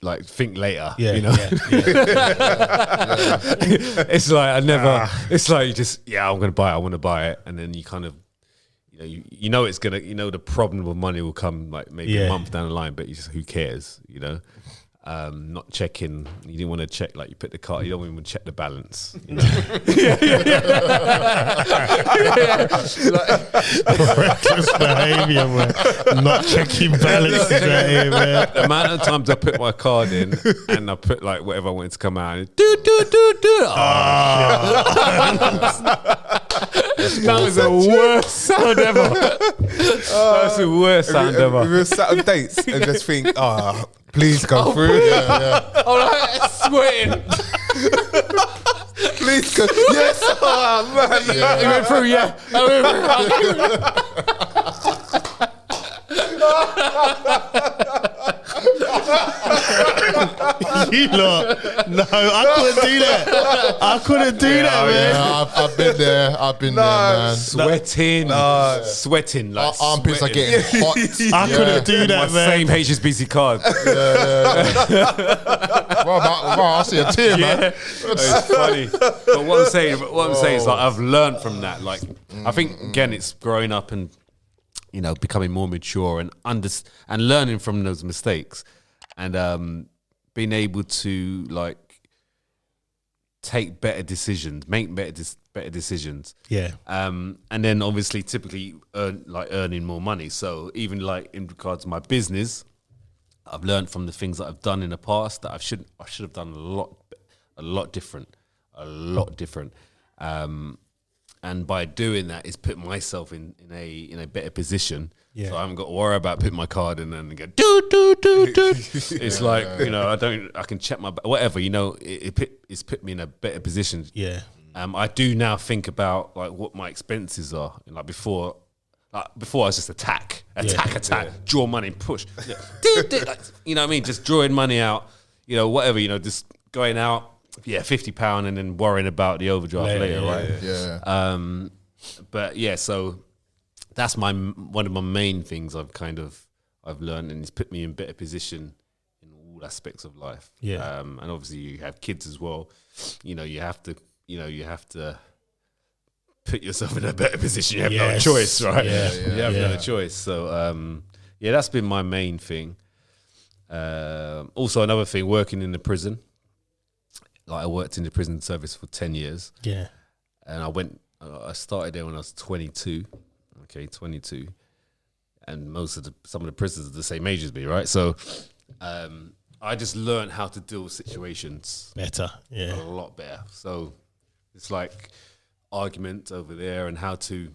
like think later. Yeah. You know, it's like I never. It's like you just I'm gonna buy it. I want to buy it, and then you kind of. You know it's gonna. The problem with money will come like maybe a month down the line, but you just who cares? Not checking. You didn't want to check like you put the card. You don't even want to check the balance. Reckless behaviour, man. Not checking balances out here, man. The amount of times I put my card in and I put like whatever I wanted to come out. And that was the worst sound ever. That's the worst sound We ever. were sat on dates and just think, please go through. I'm like sweating. Please go. Yes, man. It went through, yeah. You lot. No, I couldn't do that. I couldn't do that, man. Yeah, I've been there. I've been there, man. Sweating like Armpits are sweating. getting hot. I couldn't do that, My man. same HSBC card. Bro, I see a tear, man. It's funny. But what I'm saying is like I've learned from that. Like I think again, it's growing up and becoming more mature and and learning from those mistakes, and being able to like take better decisions, make better decisions. Yeah. And then obviously typically earning more money. So even like in regards to my business, I've learned from the things that I've done in the past that I should have done a lot different. And by doing that, it's put myself in a better position. Yeah. So I haven't got to worry about putting my card in and go do. It's like I can check my whatever. It's put me in a better position. Yeah. I do now think about like what my expenses are. Like before I was just attack, draw money, push. Like, you know what I mean? Just drawing money out, whatever, just going out, £50 and then worrying about the overdraft later, right? Yeah. But yeah, so that's one of my main things I've learned, and it's put me in better position in all aspects of life. Yeah. And obviously you have kids as well. You have to put yourself in a better position. You have no choice, right? You have no choice. So that's been my main thing. Also another thing, working in the prison. Like I worked in the prison service for 10 years. Yeah. And I started there when I was 22. Okay, 22. And some of the prisoners are the same age as me, right? So I just learned how to deal with situations Better. Yeah. a lot better. So it's like argument over there and how to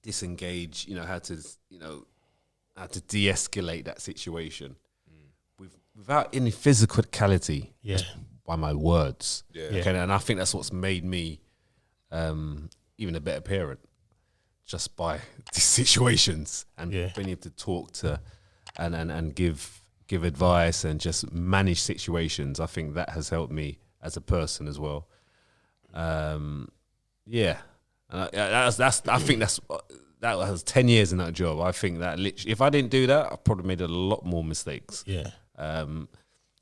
disengage, how to de-escalate that situation without any physicality. Yeah. By my words. Yeah. Okay, and I think that's what's made me even a better parent, just by these situations and being able to talk to and give advice and just manage situations. I think that has helped me as a person as well. And I think that was 10 years in that job. I think that literally, if I didn't do that, I probably made a lot more mistakes. Yeah.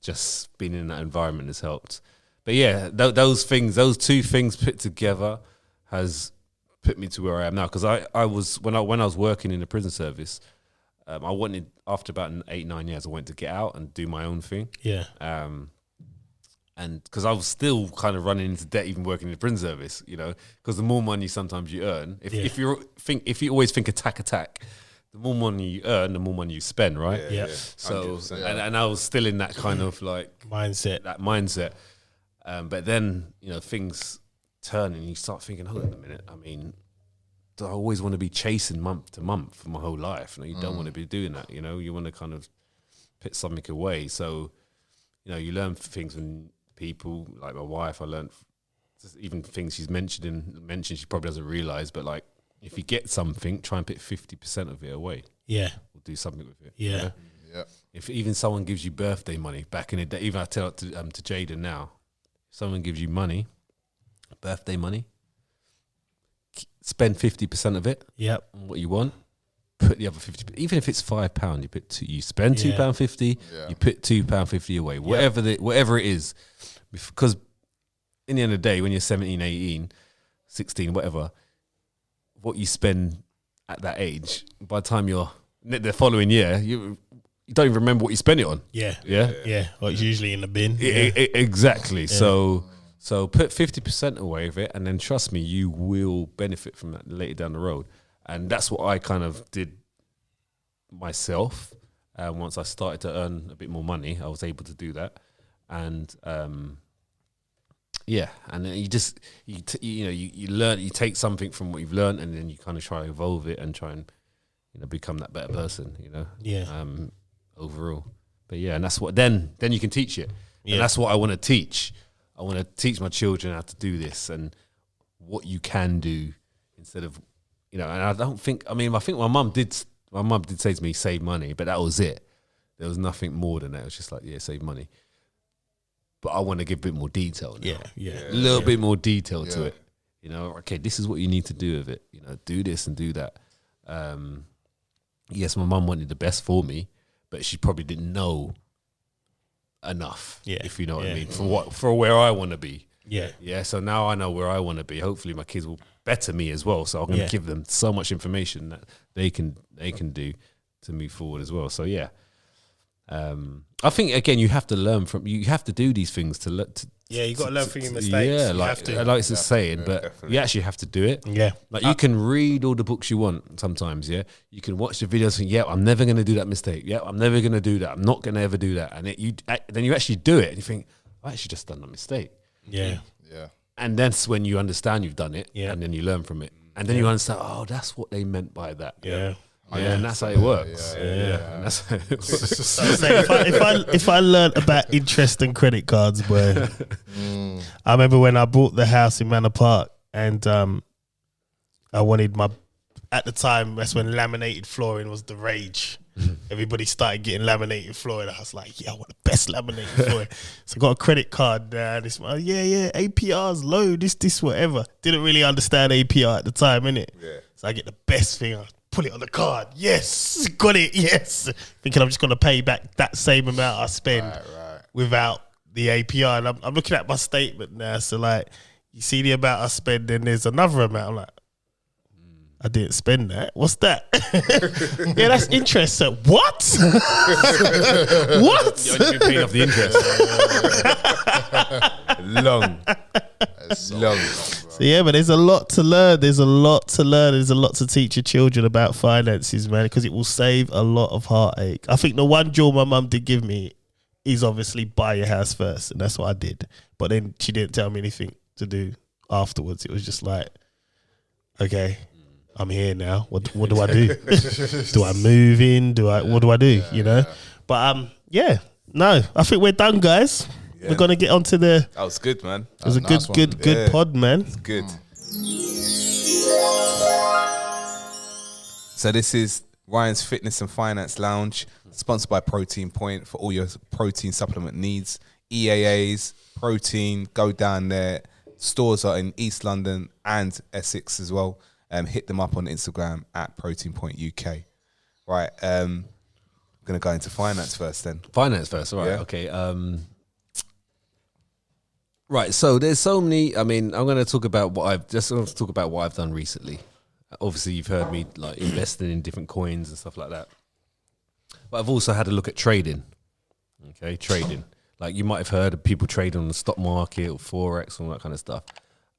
Just being in that environment has helped. But yeah, those two things put together has put me to where I am now. Because when I was working in the prison service, I wanted, after about 8-9 years, I wanted to get out and do my own thing. Yeah. And because I was still kind of running into debt, even working in the prison service, because the more money sometimes you earn, if you always think attack, the more money you earn, the more money you spend, right? Yeah. So, 100%. and I was still in that kind of like mindset. But then, things turn and you start thinking, hold on a minute. I mean, do I always want to be chasing month to month for my whole life? No, you don't want to be doing that. You want to kind of put something away. So, you learn things from people like my wife. I learned even things she's mentioned she probably doesn't realize, but like, if you get something, try and put 50% of it away. Yeah. Or do something with it. Yeah. Yeah. If even someone gives you birthday money back in the day, even I tell it to Jaden now, if someone gives you money, birthday money, spend 50% of it Yep. on what you want, put the other 50%, even if it's £5, you spend £2.50, you put £2.50 away, whatever it is. Because in the end of the day, when you're 17, 18, 16, whatever, what you spend at that age, by the time you're the following year, you don't even remember what you spent it on. Yeah. Yeah. Yeah. Well, it's usually in the bin. Yeah. Exactly. Yeah. So put 50% away of it, and then trust me, you will benefit from that later down the road. And that's what I kind of did myself. Once I started to earn a bit more money, I was able to do that. And and then you learn, you take something from what you've learned, and then you kind of try to evolve it and try and become that better person. Overall. But yeah, and that's what then you can teach it, and that's what I want to teach. I want to teach my children how to do this and what you can do instead of And I don't think. I think my mum did. My mum did say to me, "Save money," but that was it. There was nothing more than that. It was just like, save money. but I want to give a bit more detail now. Yeah. A little bit more detail to it. You know, okay, this is what you need to do with it. You know, do this and do that. Yes, my mum wanted the best for me, but she probably didn't know enough. Yeah. If you know what I mean, for where I want to be. Yeah. Yeah. So now I know where I want to be. Hopefully, my kids will better me as well. So I'm going to give them so much information that they can do to move forward as well. So yeah. I think again, you have to learn from. You have to do these things to You got to learn from your mistakes. Yeah, You like have to. I like it's saying, but definitely. you actually have to do it. Yeah. Like you can read all the books you want sometimes. Yeah, you can watch the videos and I'm never going to do that mistake. Yeah, I'm never going to do that. I'm not going to ever do that. And then you actually do it and you think, I actually just done a mistake. Yeah. Yeah. And that's when you understand you've done it. Yeah. And then you learn from it. And then you understand, oh, that's what they meant by that. Yeah. Yeah, and that's how it works. Yeah. And that's how it works. So if I learned about interest and credit cards, boy, I remember when I bought the house in Manor Park, and I wanted at the time that's when laminated flooring was the rage. Everybody started getting laminated flooring. I was like, I want the best laminated flooring. So I got a credit card. This APR's low. This whatever. Didn't really understand APR at the time, innit? Yeah. So I get the best thing. I put it on the card. Yes, got it. Yes, thinking I'm just gonna pay back that same amount I spend without the APR. And I'm looking at my statement now. So like, you see the amount I spend, then there's another amount. I'm like, I didn't spend that. What's that? Yeah, that's interest. So what? What? You've been paying off the interest. Long. Long. So yeah, but there's a lot to learn. There's a lot to teach your children about finances, man, because it will save a lot of heartache. I think the one jewel my mum did give me is obviously buy your house first, and that's what I did. But then she didn't tell me anything to do afterwards. It was just like, okay, I'm here now. What do I do? Do I move in? What do I do? You know? But no, I think we're done, guys. Yeah. We're gonna get onto the. That was good, man. It was a nice good Yeah. pod, man. Good. So this is Ryan's Fitness and Finance Lounge, sponsored by Protein Point for all your protein supplement needs. EAAs, protein, go down there. Stores are in East London and Essex as well. Hit them up on Instagram at Protein Point UK. Right. I'm gonna go into finance first then. Finance first, all right? Yeah. Okay. Right, so there's so many. I mean, I'm going to talk about what I've done recently. Obviously, you've heard me like investing in different coins and stuff like that. But I've also had a look at trading. Okay, trading. Like you might have heard of people trading on the stock market or forex and all that kind of stuff.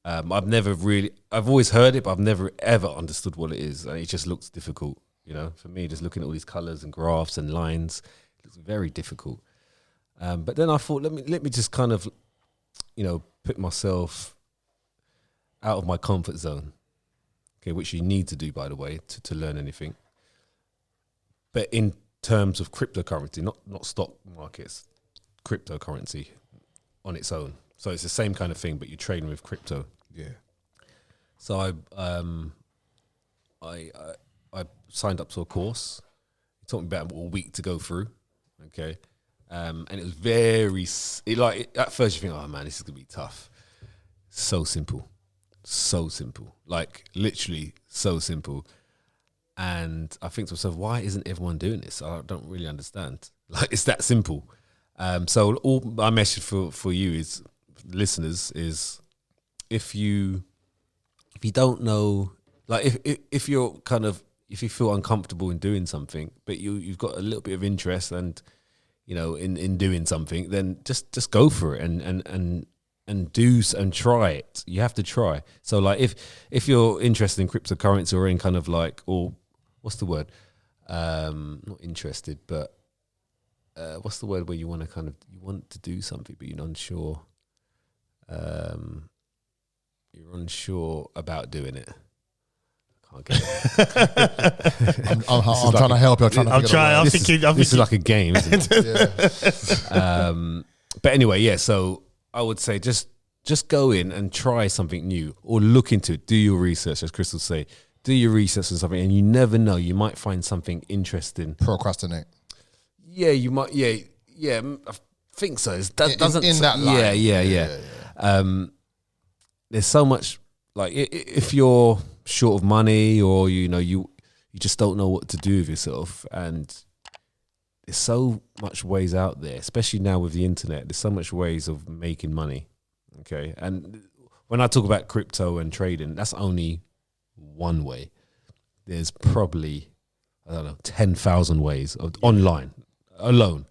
I've always heard it, but I've never ever understood what it is, and it just looks difficult. You know, for me, just looking at all these colors and graphs and lines, it looks very difficult. But then I thought, let me just kind of, put myself out of my comfort zone. Okay, which you need to do, by the way, to learn anything. But in terms of cryptocurrency, not stock markets, cryptocurrency on its own. So it's the same kind of thing, but you're trading with crypto. Yeah. So I signed up to a course. It took me about a week to go through. Okay. And it was at first you think, oh man, this is gonna be tough. So simple. Like literally so simple. And I think to myself, why isn't everyone doing this? I don't really understand. Like it's that simple. So all my message for you is, listeners, is if you don't know, like if you're if you feel uncomfortable in doing something, but you've got a little bit of interest and in doing something, then just go for it and do and try it. You have to try. So like if you're interested in cryptocurrency or in kind of like, or what's the word? Not interested, but what's the word where you want to do something but you're unsure. You're unsure about doing it. I can't get it. I'm trying to help you. This is like a game, isn't it? Yeah. But anyway, yeah. So I would say just go in and try something new, or look into it. Do your research, as Chris will say. Do your research on something, and you never know. You might find something interesting. Procrastinate. Yeah, you might. Yeah. think so. It doesn't in that line. Yeah. There's so much, like, if you're short of money, or you just don't know what to do with yourself, and there's so much ways out there, especially now with the internet. There's so much ways of making money. Okay, and when I talk about crypto and trading, that's only one way. There's probably, I don't know, 10,000 ways of online alone.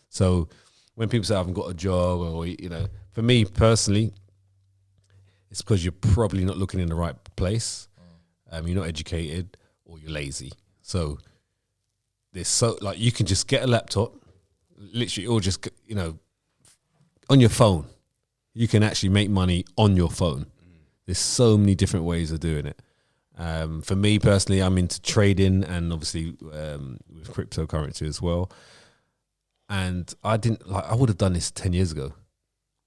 So when people say I haven't got a job, or for me personally, it's because you're probably not looking in the right place. You're not educated, or you're lazy. So there's you can just get a laptop, literally, or just on your phone. You can actually make money on your phone. There's so many different ways of doing it. For me personally, I'm into trading, and obviously with cryptocurrency as well. And I would have done this 10 years ago.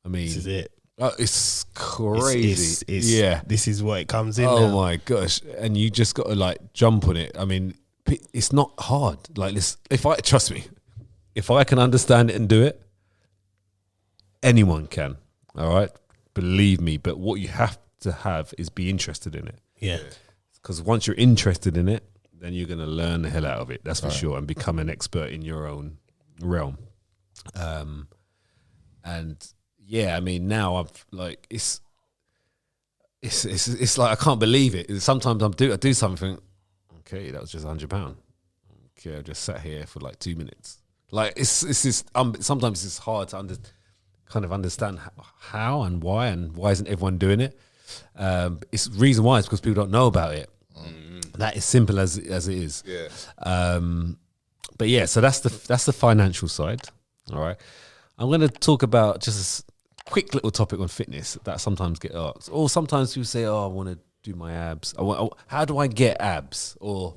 I mean, This is it. It's crazy. It's this is what it comes in. Oh now. my gosh. And you just got to jump on it. I mean, it's not hard. Trust me, if I can understand it and do it, anyone can. All right. Believe me. But what you have to have is be interested in it. Yeah. Because once you're interested in it, then you're going to learn the hell out of it. That's for sure. And become an expert in your own realm. And yeah, I mean, now I've it's like I can't believe it. Sometimes I do something. Okay, that was just £100. Okay, I just sat here for 2 minutes. It's just sometimes it's hard to understand how and why isn't everyone doing it. It's reason why is because people don't know about it. That is simple as it is. Yeah. But yeah, so that's the financial side. All right, I'm going to talk about just a quick little topic on fitness that sometimes get asked, or sometimes people say, "Oh, I want to do my abs. How do I get abs?" Or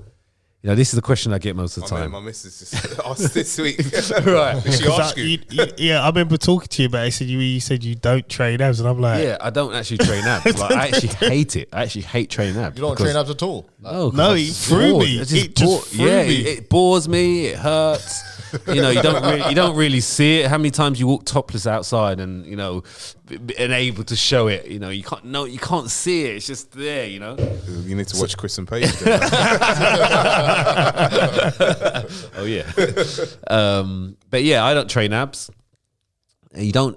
this is the question I get most of the time. My missus just asked this week. Right. Did she ask you? Yeah, I remember talking to you about it. You said you don't train abs, and I'm like, Yeah, I don't actually train abs. I actually hate it. I actually hate training abs. You don't train abs at all. No, it threw me. It just threw me. It bores me. It hurts. You don't really see it. How many times you walk topless outside and able to show it? You can't see it. It's just there. You need to watch Chris and Paige. Oh yeah. But yeah, I don't train abs. And you don't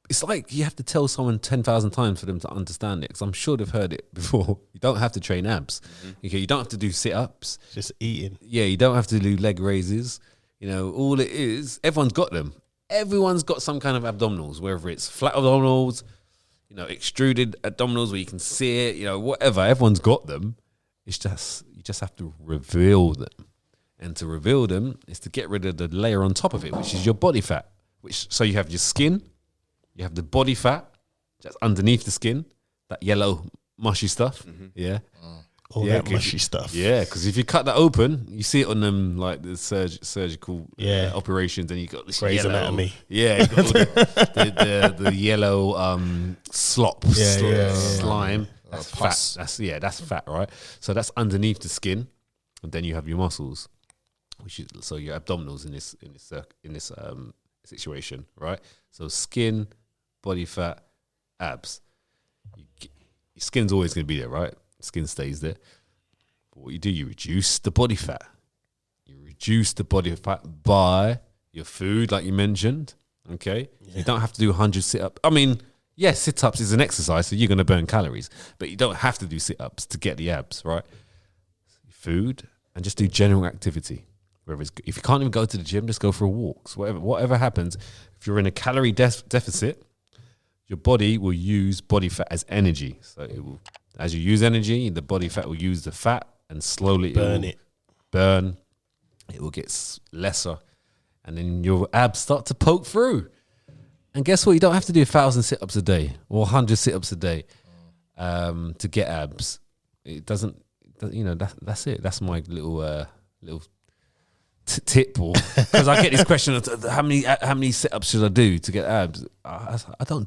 it's like you have to tell someone 10,000 times for them to understand it, because I'm sure they've heard it before. You don't have to train abs. Okay, you don't have to do sit-ups. Just eating. Yeah, you don't have to do leg raises. All it is, everyone's got them. Everyone's got some kind of abdominals, whether it's flat abdominals, extruded abdominals where you can see it, whatever. Everyone's got them. It's just, you just have to reveal them. And to reveal them is to get rid of the layer on top of it, which is your body fat. So you have your skin, you have the body fat that's underneath the skin, that yellow mushy stuff. Yeah. All that mushy stuff. Yeah, because if you cut that open, you see it on them the surgical operations, and you got this Grey's yellow, Anatomy. Yeah, you got all the yellow slop, slime. That's fat. That's fat, right? So that's underneath the skin, and then you have your muscles, which is so your abdominals in this situation, right? So skin, body fat, abs. Your skin's always going to be there, right? Skin stays there. But what you do, you reduce the body fat. You reduce the body fat by your food, like you mentioned. Okay, you don't have to do 100 sit-ups. I mean, yes, sit-ups is an exercise, so you're going to burn calories, but you don't have to do sit-ups to get the abs, right? Food, and just do general activity. If you can't even go to the gym, just go for walks. Whatever happens, if you're in a calorie deficit, your body will use body fat as energy. So it will. As you use energy, the body fat will use the fat and slowly burn. It will get lesser, and then your abs start to poke through. And guess what? You don't have to do 1,000 sit-ups a day or 100 sit-ups a day to get abs. It doesn't. That's it. That's my little tip, because I get this question: how many sit-ups should I do to get abs? I don't.